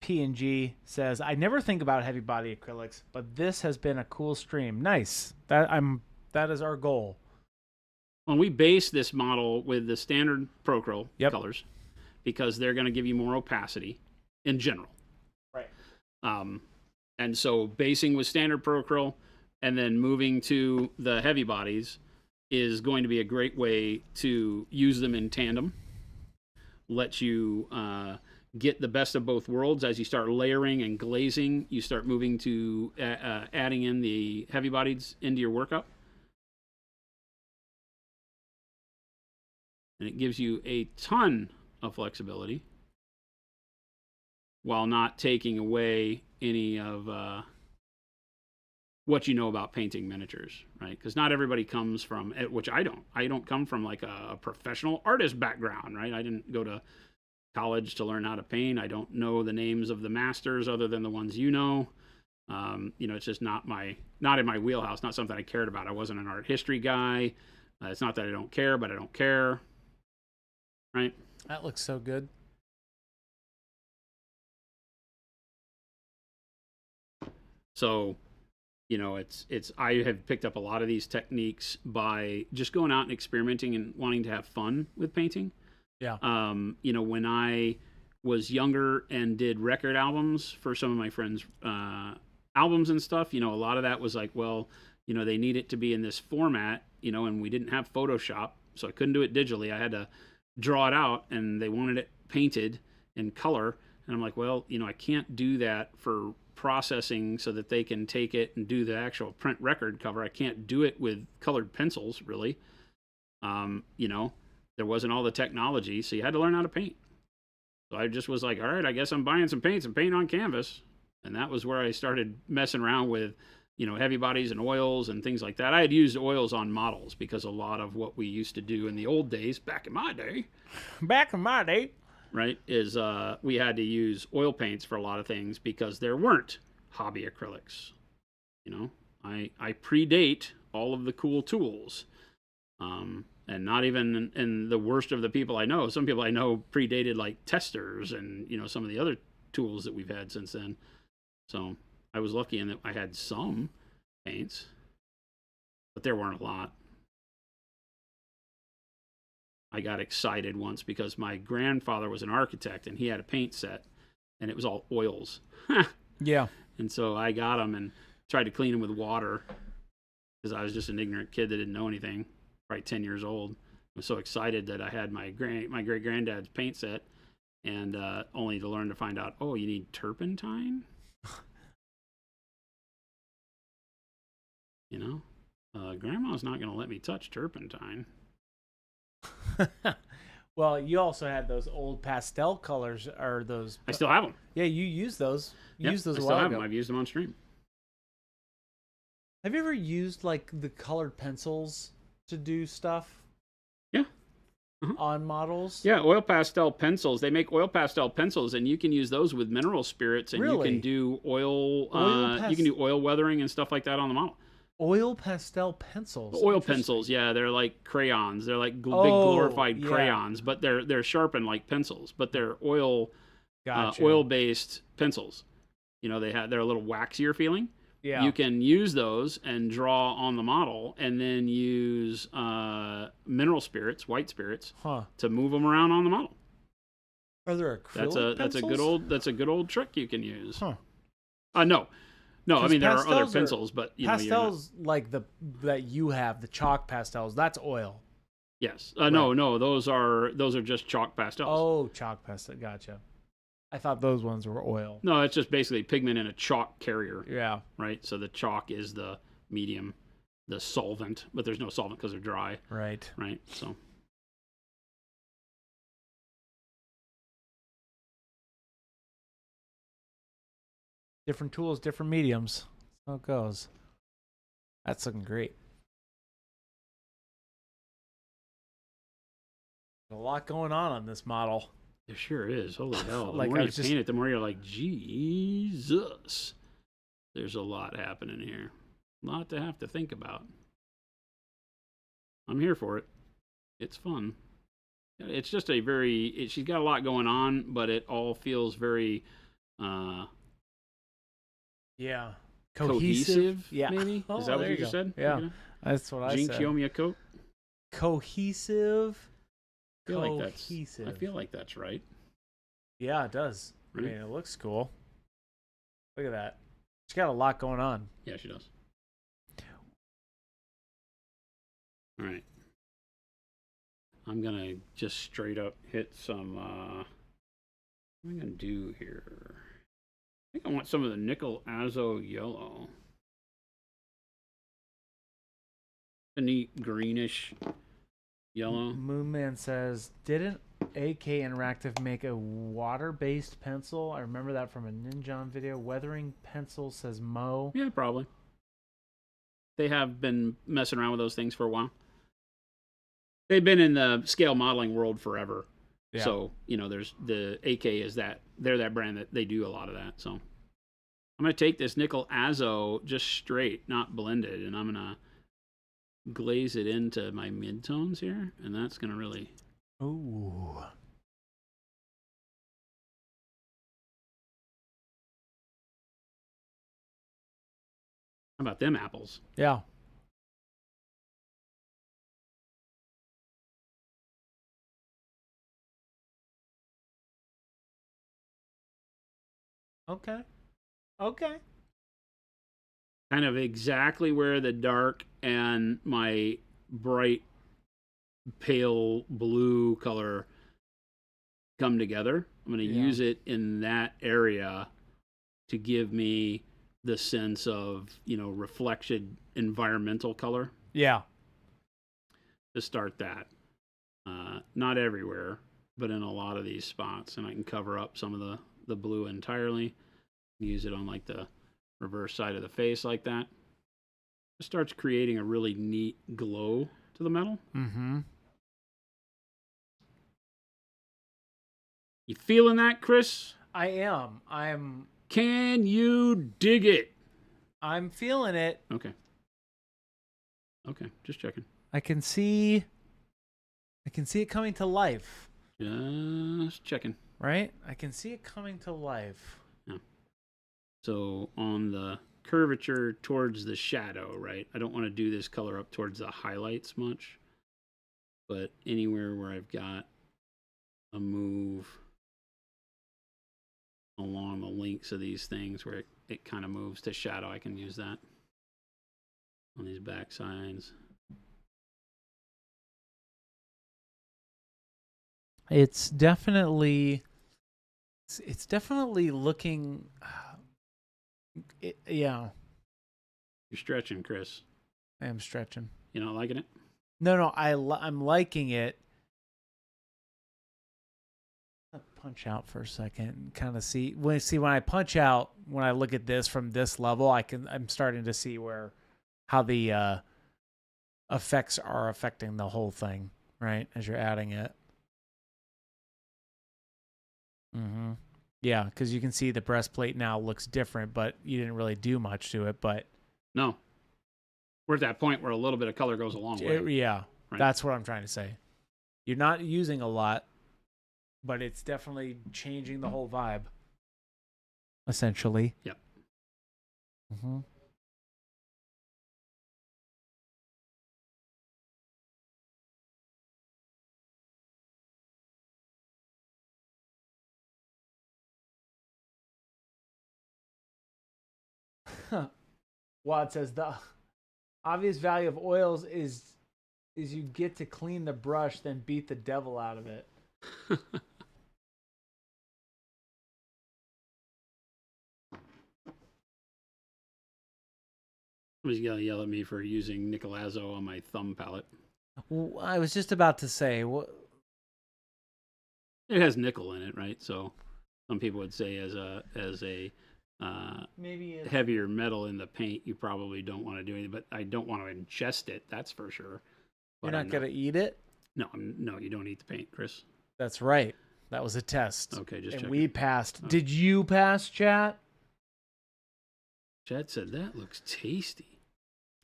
Speaker 2: P&G says, I never think about heavy body acrylics, but this has been a cool stream. Nice. That is our goal.
Speaker 1: When we base this model with the standard Procryl
Speaker 2: Yep.
Speaker 1: colors, because they're going to give you more opacity in general.
Speaker 2: Right.
Speaker 1: And so basing with standard Procryl and then moving to the heavy bodies is going to be a great way to use them in tandem. Let you get the best of both worlds. As you start layering and glazing, you start moving to adding in the heavy bodies into your workup. And it gives you a ton of flexibility while not taking away any of what you know about painting miniatures, right? Because not everybody comes from, which I don't. I don't come from like a professional artist background, right? I didn't go to college to learn how to paint. I don't know the names of the masters other than the ones you know. It's just not in my wheelhouse, not something I cared about. I wasn't an art history guy. It's not that I don't care, but I don't care, right?
Speaker 2: That looks so good.
Speaker 1: So, I have picked up a lot of these techniques by just going out and experimenting and wanting to have fun with painting.
Speaker 2: Yeah.
Speaker 1: When I was younger and did record albums for some of my friends' albums and stuff, a lot of that was like, well, they need it to be in this format, and we didn't have Photoshop, so I couldn't do it digitally. I had to draw it out, and they wanted it painted in color. And I'm like, well, I can't do that for processing so that they can take it and do the actual print record cover. I can't do it with colored pencils, really. There wasn't all the technology, so you had to learn how to paint. So I just was like, all right, I guess I'm buying some paints and paint on canvas. And that was where I started messing around with, heavy bodies and oils and things like that. I had used oils on models because a lot of what we used to do in the old days, back in my day, right, is we had to use oil paints for a lot of things because there weren't hobby acrylics. I predate all of the cool tools. And not even in the worst of the people I know. Some people I know predated like testers and, some of the other tools that we've had since then. So I was lucky in that I had some paints, but there weren't a lot. I got excited once because my grandfather was an architect and he had a paint set and it was all oils.
Speaker 2: Yeah.
Speaker 1: And so I got them and tried to clean them with water because I was just an ignorant kid that didn't know anything. Probably 10 years old. I was so excited that I had my great granddad's paint set, and only to learn to find out, oh, you need turpentine. Grandma's not going to let me touch turpentine.
Speaker 2: Well, you also had those old pastel colors, or those.
Speaker 1: I still have them.
Speaker 2: Yeah, you use those. You used those
Speaker 1: I
Speaker 2: a
Speaker 1: still
Speaker 2: while
Speaker 1: have
Speaker 2: ago.
Speaker 1: them. I've used them on stream.
Speaker 2: Have you ever used like the colored pencils to do stuff?
Speaker 1: Yeah.
Speaker 2: On models?
Speaker 1: Yeah, oil pastel pencils. They make oil pastel pencils, and you can use those with mineral spirits, and you can do oil you can do oil weathering and stuff like that on the model.
Speaker 2: Oil pastel pencils.
Speaker 1: Oil pencils, yeah, they're like crayons. They're like big glorified crayons, but they're sharpened like pencils, but they're oil based pencils. They're a little waxier feeling.
Speaker 2: Yeah.
Speaker 1: You can use those and draw on the model, and then use mineral spirits, white spirits, to move them around on the model.
Speaker 2: Are there acrylic pencils?
Speaker 1: That's a good old trick you can use. No, I mean there are other pencils, but
Speaker 2: pastels like that you have, the chalk pastels. That's oil.
Speaker 1: Yes. No, those are just chalk pastels.
Speaker 2: Oh, chalk pastel. Gotcha. I thought those ones were oil.
Speaker 1: No, it's just basically pigment in a chalk carrier.
Speaker 2: Yeah.
Speaker 1: Right? So the chalk is the medium, the solvent, but there's no solvent because they're dry.
Speaker 2: Right.
Speaker 1: Right? So
Speaker 2: Different tools, different mediums. That's how it goes. That's looking great. A lot going on this model.
Speaker 1: There sure is. Holy hell. The
Speaker 2: Like,
Speaker 1: more
Speaker 2: I
Speaker 1: you
Speaker 2: was just-
Speaker 1: paint it, the more you're like, Jesus. There's a lot happening here. A lot to have to think about. I'm here for it. It's fun. It's just a very... she's got a lot going on, but it all feels very...
Speaker 2: Yeah.
Speaker 1: cohesive,
Speaker 2: Yeah.
Speaker 1: maybe?
Speaker 2: Oh,
Speaker 1: Is that what
Speaker 2: there
Speaker 1: you
Speaker 2: you
Speaker 1: just
Speaker 2: go.
Speaker 1: said?
Speaker 2: Yeah.
Speaker 1: Okay.
Speaker 2: That's what I
Speaker 1: Jinx,
Speaker 2: said.
Speaker 1: you owe me a coat?
Speaker 2: Cohesive.
Speaker 1: I
Speaker 2: Cohesive.
Speaker 1: feel like that's right.
Speaker 2: Yeah, it does.
Speaker 1: Right?
Speaker 2: I mean, it looks cool. Look at that. She's got a lot going on.
Speaker 1: Yeah, she does. All right. I'm going to just straight up hit some... what am I going to do here? I think I want some of the nickel azo yellow. A neat greenish yellow.
Speaker 2: Moonman says, didn't AK Interactive make a water-based pencil? I remember that from a Ninja video. Weathering pencil, says Mo.
Speaker 1: Yeah, probably. They have been messing around with those things for a while. They've been in the scale modeling world forever.
Speaker 2: Yeah.
Speaker 1: So, there's the AK is that. They're that brand that they do a lot of that. So I'm going to take this nickel azo just straight, not blended, and I'm going to glaze it into my midtones here, and that's going to really...
Speaker 2: Ooh.
Speaker 1: How about them apples?
Speaker 2: Yeah. Okay. Okay.
Speaker 1: Kind of exactly where the dark and my bright pale blue color come together. I'm going to use it in that area to give me the sense of, reflected environmental color.
Speaker 2: Yeah.
Speaker 1: To start that. Not everywhere, but in a lot of these spots. And I can cover up some of the blue entirely. Use it on like the reverse side of the face like that. It starts creating a really neat glow to the metal.
Speaker 2: Mm-hmm.
Speaker 1: You feeling that, Chris?
Speaker 2: I am.
Speaker 1: Can you dig it?
Speaker 2: I'm feeling it.
Speaker 1: Okay, just checking.
Speaker 2: I can see it coming to life.
Speaker 1: Just checking.
Speaker 2: Right? I can see it coming to life.
Speaker 1: Yeah. So on the curvature towards the shadow, right? I don't want to do this color up towards the highlights much. But anywhere where I've got a move along the links of these things where it kind of moves to shadow, I can use that on these back sides.
Speaker 2: It's definitely looking yeah.
Speaker 1: You're stretching, Chris.
Speaker 2: I am stretching.
Speaker 1: You not liking it?
Speaker 2: No, I'm liking it. I'll punch out for a second and kind of see when I punch out, when I look at this from this level, I'm starting to see how the effects are affecting the whole thing, right? As you're adding it. Mm-hmm. Yeah, because you can see the breastplate now looks different, but you didn't really do much to it. But
Speaker 1: no, we're at that point where a little bit of color goes a long way.
Speaker 2: Yeah,
Speaker 1: right?
Speaker 2: That's what I'm trying to say. You're not using a lot, but it's definitely changing the whole vibe. Essentially.
Speaker 1: Yep.
Speaker 2: Mm-hmm. Wad says the obvious value of oils is you get to clean the brush, then beat the devil out of it.
Speaker 1: Somebody's gonna yell at me for using Nicolazo on my thumb palette.
Speaker 2: Well, I was just about to say, what?
Speaker 1: It has nickel in it, right? So some people would say as a
Speaker 2: Maybe
Speaker 1: heavier metal in the paint, you probably don't want to do anything. But I don't want to ingest it. That's for sure.
Speaker 2: You're not gonna eat it?
Speaker 1: No, no, you don't eat the paint, Chris.
Speaker 2: That's right. That was a test.
Speaker 1: Okay, just
Speaker 2: and
Speaker 1: checking.
Speaker 2: we passed.
Speaker 1: Oh.
Speaker 2: Did you pass, chat?
Speaker 1: Chad said that looks tasty.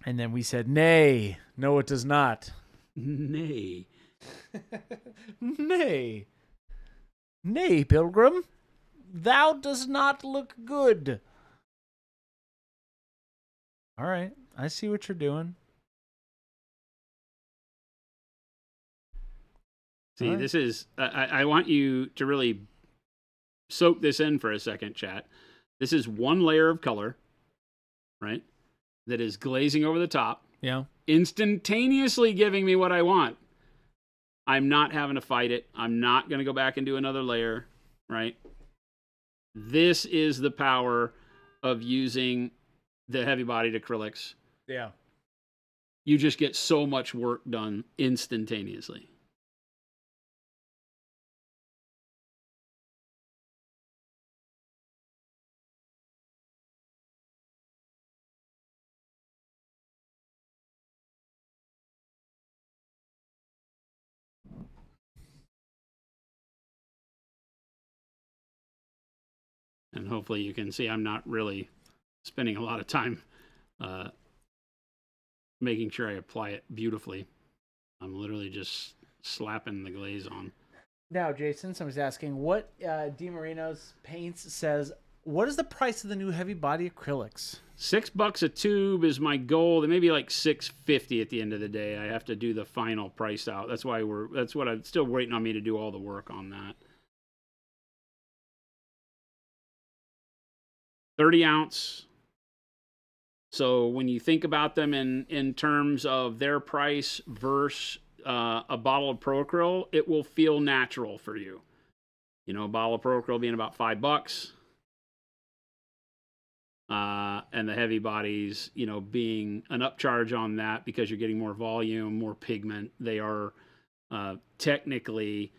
Speaker 2: And then we said, nay. No, it does not.
Speaker 1: Nay.
Speaker 2: Nay. Nay, Pilgrim. Thou does not look good. All right. I see what you're doing.
Speaker 1: See,
Speaker 2: right.
Speaker 1: This is, I want you to really soak this in for a second, chat. This is one layer of color, right? That is glazing over the top.
Speaker 2: Yeah.
Speaker 1: Instantaneously giving me what I want. I'm not having to fight it. I'm not going to go back and do another layer, right? This is the power of using the heavy-bodied acrylics.
Speaker 2: Yeah.
Speaker 1: You just get so much work done instantaneously. And hopefully you can see I'm not really spending a lot of time making sure I apply it beautifully. I'm literally just slapping the glaze on.
Speaker 2: Now, Jason, somebody's asking, what DiMarino's Paints says, what is the price of the new heavy body acrylics?
Speaker 1: $6 a tube is my goal. They may be like $6.50 at the end of the day. I have to do the final price out. That's what I'm still waiting on me to do all the work on that. 30 ounce. So when you think about them in terms of their price versus a bottle of Pro Acryl, it will feel natural for you. You know, a bottle of Pro Acryl being about $5. And the heavy bodies, you know, being an upcharge on that because you're getting more volume, more pigment. They are technically,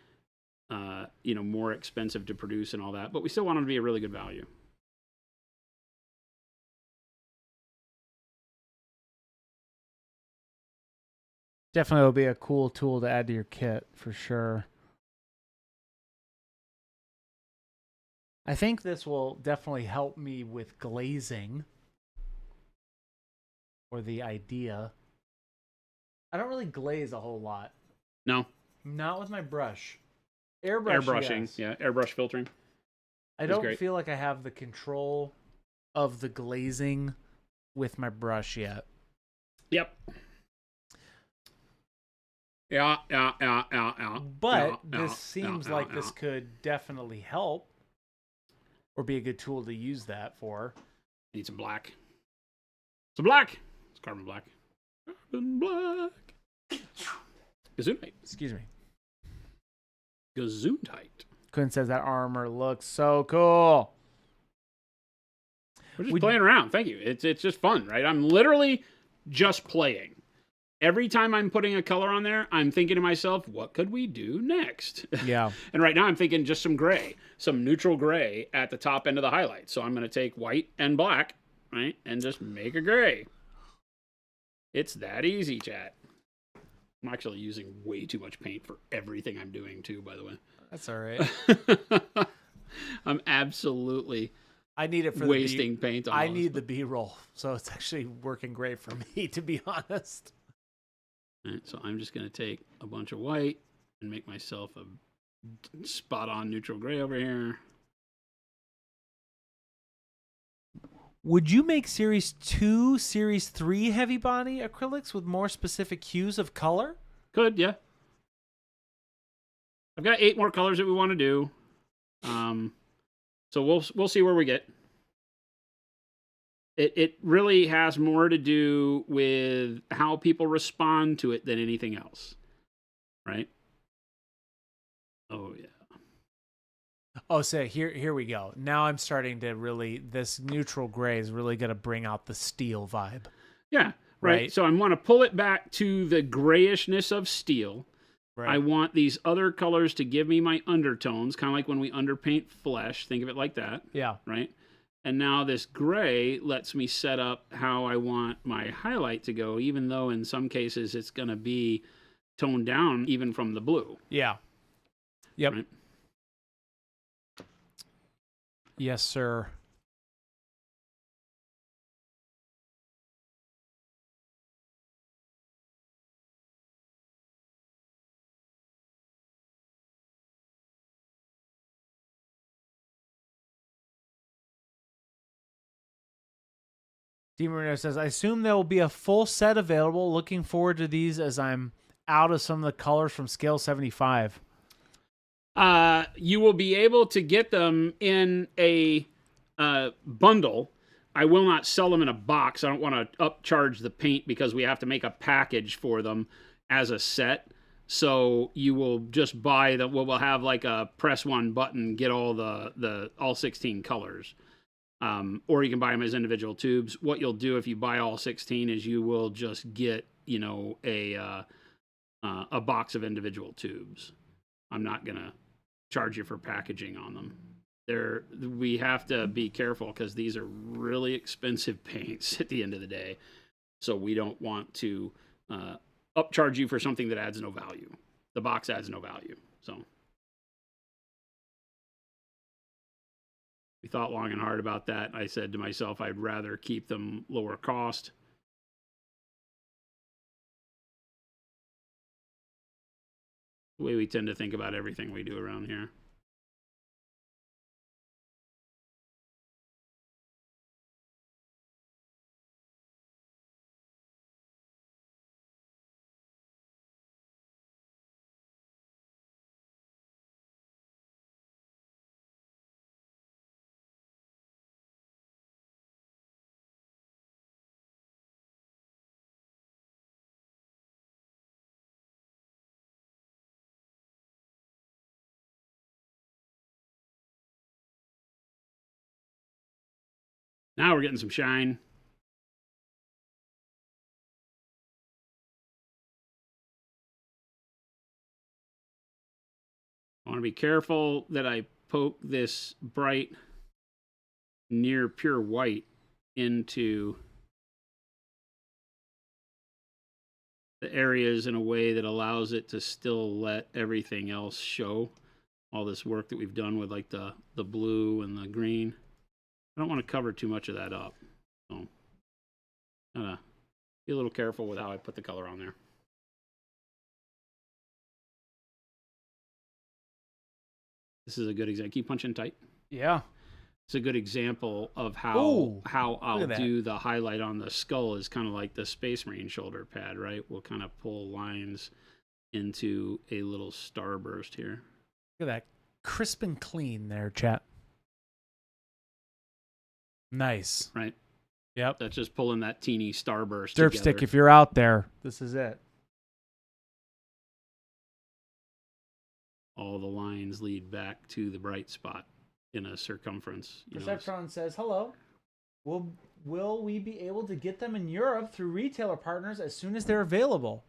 Speaker 1: you know, more expensive to produce and all that, but we still want them to be a really good value.
Speaker 2: Definitely will be a cool tool to add to your kit, for sure. I think this will definitely help me with glazing. Or the idea. I don't really glaze a whole lot.
Speaker 1: No.
Speaker 2: Not with my brush. Airbrushing, yes.
Speaker 1: Yeah, airbrush filtering.
Speaker 2: I don't feel like I have the control of the glazing with my brush yet.
Speaker 1: Yep. Yeah.
Speaker 2: But this seems like this could definitely help. Or be a good tool to use that for.
Speaker 1: Need some black. Some black. It's carbon black. Carbon black. Gesundheit.
Speaker 2: Excuse me.
Speaker 1: Gesundheit.
Speaker 2: Quinn says that armor looks so cool.
Speaker 1: We're just playing around. Thank you. It's just fun, right? I'm literally just playing. Every time I'm putting a color on there, I'm thinking to myself, what could we do next?
Speaker 2: Yeah.
Speaker 1: And right now I'm thinking just some gray, some neutral gray at the top end of the highlight. So I'm going to take white and black, right? And just make a gray. It's that easy, chat. I'm actually using way too much paint for everything I'm doing too, by the way.
Speaker 2: That's all right.
Speaker 1: I'm absolutely
Speaker 2: I need it for
Speaker 1: wasting paint on
Speaker 2: I need the B-roll, so it's actually working great for me, to be honest.
Speaker 1: Right, so I'm just going to take a bunch of white and make myself a spot-on neutral gray over here.
Speaker 2: Would you make Series 2, Series 3 heavy body acrylics with more specific hues of color?
Speaker 1: Could, yeah. I've got 8 more colors that we want to do. So we'll see where we get. It really has more to do with how people respond to it than anything else, right? Oh yeah.
Speaker 2: Oh, so here we go. Now I'm starting to really, this neutral gray is really going to bring out the steel vibe.
Speaker 1: Yeah, right. So I want to pull it back to the grayishness of steel. Right. I want these other colors to give me my undertones, kind of like when we underpaint flesh. Think of it like that.
Speaker 2: Yeah.
Speaker 1: Right. And now this gray lets me set up how I want my highlight to go, even though in some cases it's going to be toned down even from the blue.
Speaker 2: Yeah. Yep.
Speaker 1: Right?
Speaker 2: Yes, sir. DiMarino says, I assume there will be a full set available. Looking forward to these as I'm out of some of the colors from scale 75.
Speaker 1: You will be able to get them in a bundle. I will not sell them in a box. I don't want to upcharge the paint because we have to make a package for them as a set. So you will just buy them. We'll have like a press one button, get all the all 16 colors. Or you can buy them as individual tubes. What you'll do if you buy all 16 is you will just get, a box of individual tubes. I'm not going to charge you for packaging on them. We have to be careful because these are really expensive paints at the end of the day. So we don't want to upcharge you for something that adds no value. The box adds no value. So we thought long and hard about that. I said to myself, I'd rather keep them lower cost. The way we tend to think about everything we do around here. Now we're getting some shine. I want to be careful that I poke this bright near pure white into the areas in a way that allows it to still let everything else show. All this work that we've done with like the blue and the green. I don't want to cover too much of that up. So be a little careful with how I put the color on there. This is a good example. Keep punching tight.
Speaker 2: Yeah.
Speaker 1: It's a good example of how I'll do the highlight on the skull is kind of like the Space Marine shoulder pad, right? We'll kind of pull lines into a little starburst here.
Speaker 2: Look at that. Crisp and clean there, chat. Nice.
Speaker 1: Right?
Speaker 2: Yep.
Speaker 1: That's just pulling that teeny starburst
Speaker 2: Derp
Speaker 1: together.
Speaker 2: stick, if you're out there, this is it.
Speaker 1: All the lines lead back to the bright spot in a circumference.
Speaker 2: Perceptron says, hello. Will we be able to get them in Europe through retailer partners as soon as they're available?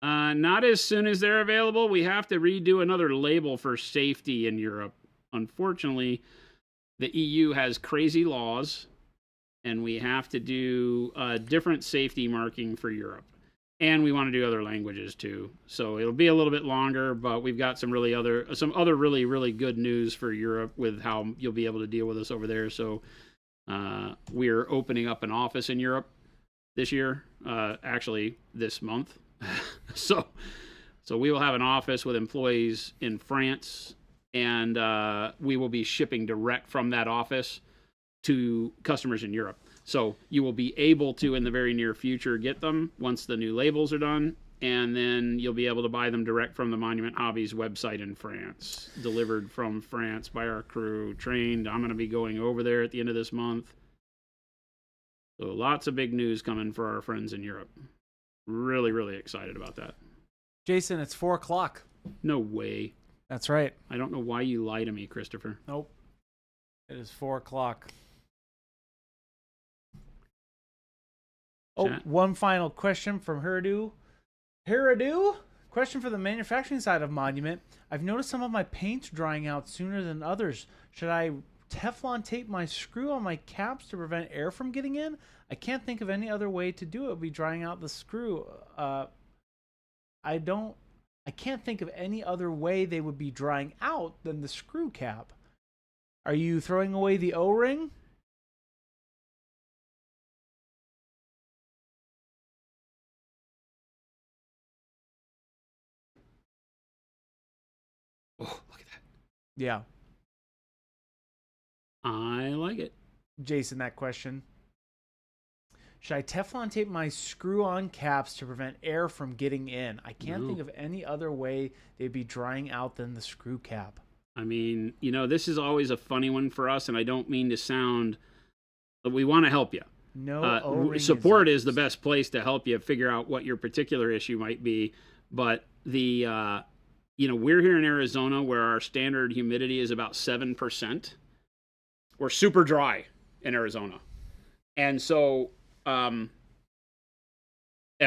Speaker 1: Not as soon as they're available. We have to redo another label for safety in Europe. Unfortunately, the EU has crazy laws, and we have to do different safety marking for Europe. And we want to do other languages too. So it'll be a little bit longer, but we've got some other really, really good news for Europe with how you'll be able to deal with us over there. So we're opening up an office in Europe this year, actually this month. So we will have an office with employees in France, and we will be shipping direct from that office to customers in Europe. So you will be able to, in the very near future, get them once the new labels are done, and then you'll be able to buy them direct from the Monument Hobbies website in France, delivered from France by our crew, trained. I'm going to be going over there at the end of this month. So lots of big news coming for our friends in Europe. Really, really excited about that.
Speaker 2: Jason, it's 4 o'clock.
Speaker 1: No way.
Speaker 2: That's right.
Speaker 1: I don't know why you lie to me, Christopher.
Speaker 2: Nope. It is 4 o'clock. Oh, one final question from Heridu. Question for the manufacturing side of Monument. I've noticed some of my paints drying out sooner than others. Should I Teflon tape my screw on my caps to prevent air from getting in? I can't think of any other way to do it. It would be drying out the screw. I can't think of any other way they would be drying out than the screw cap. Are you throwing away the O-ring?
Speaker 1: Oh, look at that.
Speaker 2: Yeah.
Speaker 1: I like it.
Speaker 2: Jason, that question. Should I Teflon tape my screw-on caps to prevent air from getting in? I can't think of any other way they'd be drying out than the screw cap.
Speaker 1: I mean, this is always a funny one for us, and I don't mean to sound, but we want to help you.
Speaker 2: No O-ring
Speaker 1: support is the best place to help you figure out what your particular issue might be. But we're here in Arizona where our standard humidity is about 7%. We're super dry in Arizona. And so, and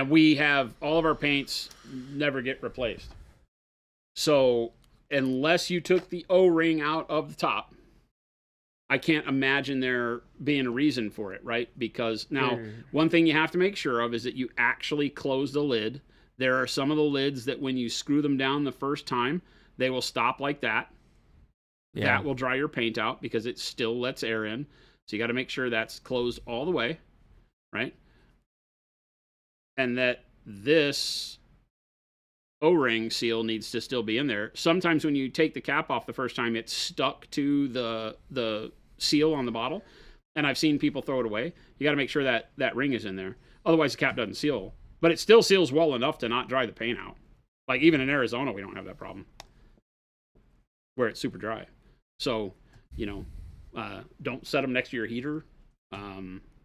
Speaker 1: we have all of our paints never get replaced. So unless you took the O-ring out of the top, I can't imagine there being a reason for it, right? Because now, one thing you have to make sure of is that you actually close the lid. There are some of the lids that when you screw them down the first time, they will stop like that. Yeah. That will dry your paint out because it still lets air in. So you got to make sure that's closed all the way, right? And that this O-ring seal needs to still be in there. Sometimes when you take the cap off the first time, it's stuck to the seal on the bottle. And I've seen people throw it away. You got to make sure that that ring is in there. Otherwise, the cap doesn't seal. But it still seals well enough to not dry the paint out. Like even in Arizona, we don't have that problem where it's super dry. So, don't set them next to your heater.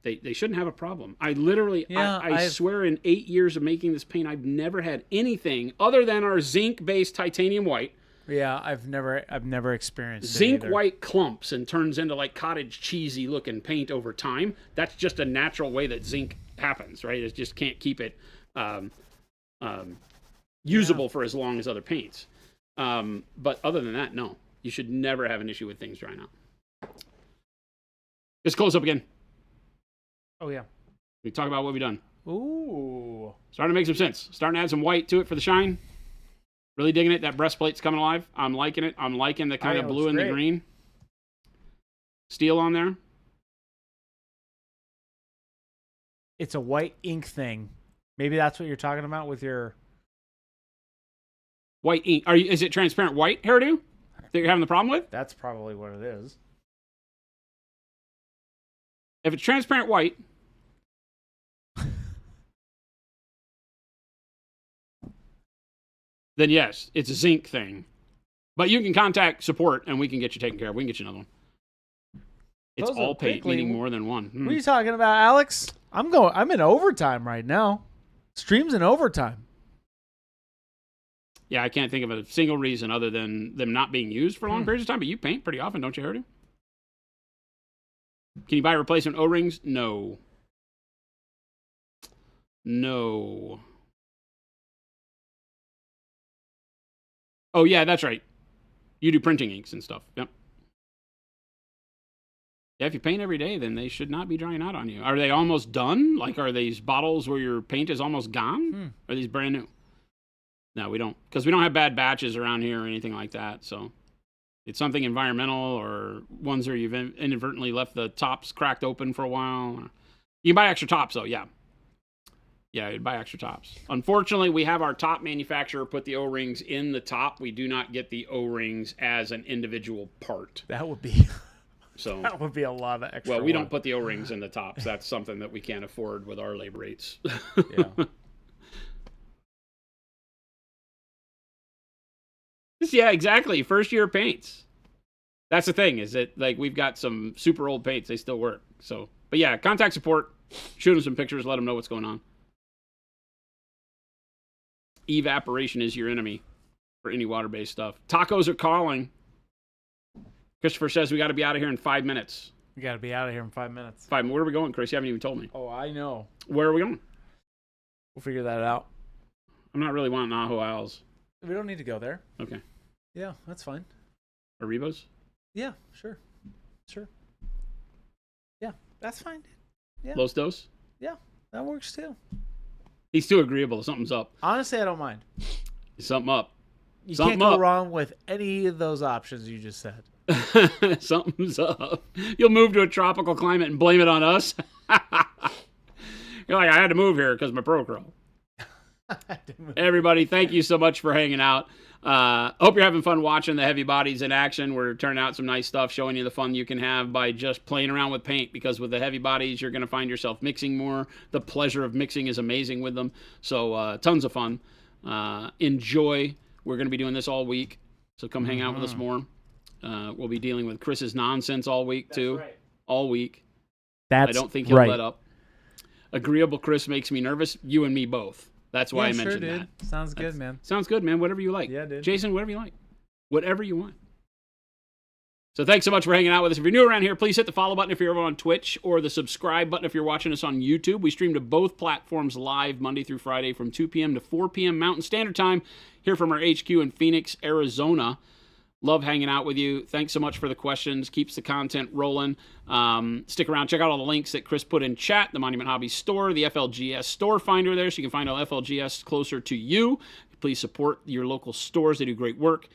Speaker 1: They shouldn't have a problem. I literally, I swear in 8 years of making this paint, I've never had anything other than our zinc-based titanium white.
Speaker 2: Yeah, I've never experienced
Speaker 1: zinc white clumps and turns into like cottage cheesy looking paint over time. That's just a natural way that zinc happens, right? It just can't keep it usable for as long as other paints. But other than that, no. You should never have an issue with things drying out. Just close up again.
Speaker 2: Oh, yeah.
Speaker 1: We talk about what we've done.
Speaker 2: Ooh.
Speaker 1: Starting to make some sense. Starting to add some white to it for the shine. Really digging it. That breastplate's coming alive. I'm liking it. I'm liking the kind of blue and the green. Steel on there.
Speaker 2: It's a white ink thing. Maybe that's what you're talking about with your...
Speaker 1: White ink. Is it transparent white hairdo that you're having the problem with?
Speaker 2: That's probably what it is.
Speaker 1: If it's transparent white, then yes, it's a zinc thing. But you can contact support and we can get you taken care of. We can get you another one. It's
Speaker 2: Those
Speaker 1: all paint, meaning more than one.
Speaker 2: What are you talking about, Alex? I'm in overtime right now. Stream's in overtime.
Speaker 1: Yeah, I can't think of a single reason other than them not being used for long periods of time, but you paint pretty often, don't you, Hardy? Can you buy replacement O-rings? No. No. Oh, yeah, that's right. You do printing inks and stuff. Yep. Yeah, if you paint every day, then they should not be drying out on you. Are they almost done? Like, are these bottles where your paint is almost gone? Are these brand new? No, we don't. Because we don't have bad batches around here or anything like that, so... It's something environmental or ones where you've inadvertently left the tops cracked open for a while. You can buy extra tops, though, yeah. Yeah, you'd buy extra tops. Unfortunately, we have our top manufacturer put the O-rings in the top. We do not get the O-rings as an individual part.
Speaker 2: That would be...
Speaker 1: So
Speaker 2: that would be a lot of extra
Speaker 1: Well, we don't put the O-rings in the tops. That's something that we can't afford with our labor rates.
Speaker 2: Yeah.
Speaker 1: Yeah, exactly. First year paints. That's the thing, is that like we've got some super old paints, they still work. So, but yeah, contact support, shoot them some pictures, let them know what's going on. Evaporation is your enemy for any water-based stuff. Tacos are calling. Christopher says we got to be out of here in 5 minutes.
Speaker 2: We got to be out of here in 5 minutes.
Speaker 1: Where are we going, Chris? You haven't even told me.
Speaker 2: Oh, I know.
Speaker 1: Where are we going?
Speaker 2: We'll figure that out.
Speaker 1: I'm not really wanting Ajo Owls.
Speaker 2: We don't need to go there.
Speaker 1: Okay.
Speaker 2: Yeah, that's fine.
Speaker 1: Arribas?
Speaker 2: Yeah, sure. Sure. Yeah, that's fine. Yeah.
Speaker 1: Los Dos?
Speaker 2: Yeah, that works too.
Speaker 1: He's too agreeable. Something's up.
Speaker 2: Honestly, I don't mind.
Speaker 1: Something up.
Speaker 2: You
Speaker 1: Something
Speaker 2: can't go
Speaker 1: up.
Speaker 2: wrong with any of those options you just said.
Speaker 1: Something's up. You'll move to a tropical climate and blame it on us? You're like, I had to move here because my Procro. Everybody, thank you so much for hanging out. Hope you're having fun watching the heavy bodies in action. We're turning out some nice stuff, showing you the fun you can have by just playing around with paint, because with the heavy bodies, you're going to find yourself mixing more. The pleasure of mixing is amazing with them. So tons of fun. Enjoy. We're going to be doing this all week, so come hang out with us more. We'll be dealing with Chris's nonsense all week, too.
Speaker 3: That's right.
Speaker 1: All week.
Speaker 2: That's
Speaker 1: I don't think he'll let up. Agreeable Chris makes me nervous. You and me both. That's why I mentioned that.
Speaker 2: Sounds good, man.
Speaker 1: Sounds good, man. Whatever you like.
Speaker 2: Yeah, dude.
Speaker 1: Jason, whatever you like. Whatever you want. So thanks so much for hanging out with us. If you're new around here, please hit the follow button if you're over on Twitch, or the subscribe button if you're watching us on YouTube. We stream to both platforms live Monday through Friday from 2 p.m. to 4 p.m. Mountain Standard Time, here from our HQ in Phoenix, Arizona. Love hanging out with you. Thanks so much for the questions. Keeps the content rolling. Stick around. Check out all the links that Chris put in chat. The Monument Hobbies store, the FLGS store finder there, so you can find all FLGS closer to you. Please support your local stores. They do great work.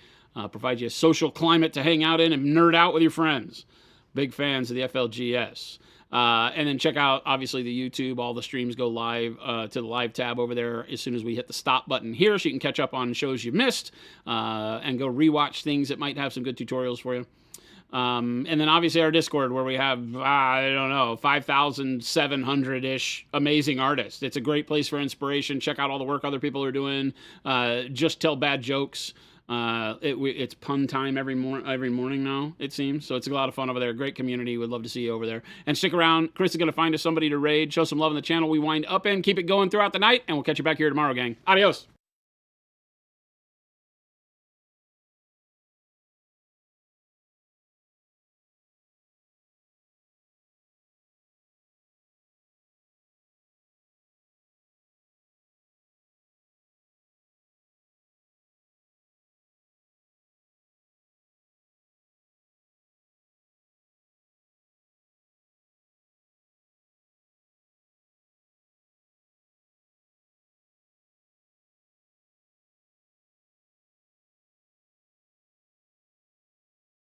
Speaker 1: Provide you a social climate to hang out in and nerd out with your friends. Big fans of the FLGS. And then check out, obviously, the YouTube. All the streams go live to the live tab over there as soon as we hit the stop button here, so you can catch up on shows you missed and go rewatch things that might have some good tutorials for you. And then, obviously, our Discord, where we have, 5,700-ish amazing artists. It's a great place for inspiration. Check out all the work other people are doing. Just tell bad jokes. It's pun time every morning now, it seems. So it's a lot of fun over there. Great community. We'd love to see you over there. And stick around. Chris is going to find us somebody to raid. Show some love on the channel we wind up in. Keep it going throughout the night. And we'll catch you back here tomorrow, gang. Adios.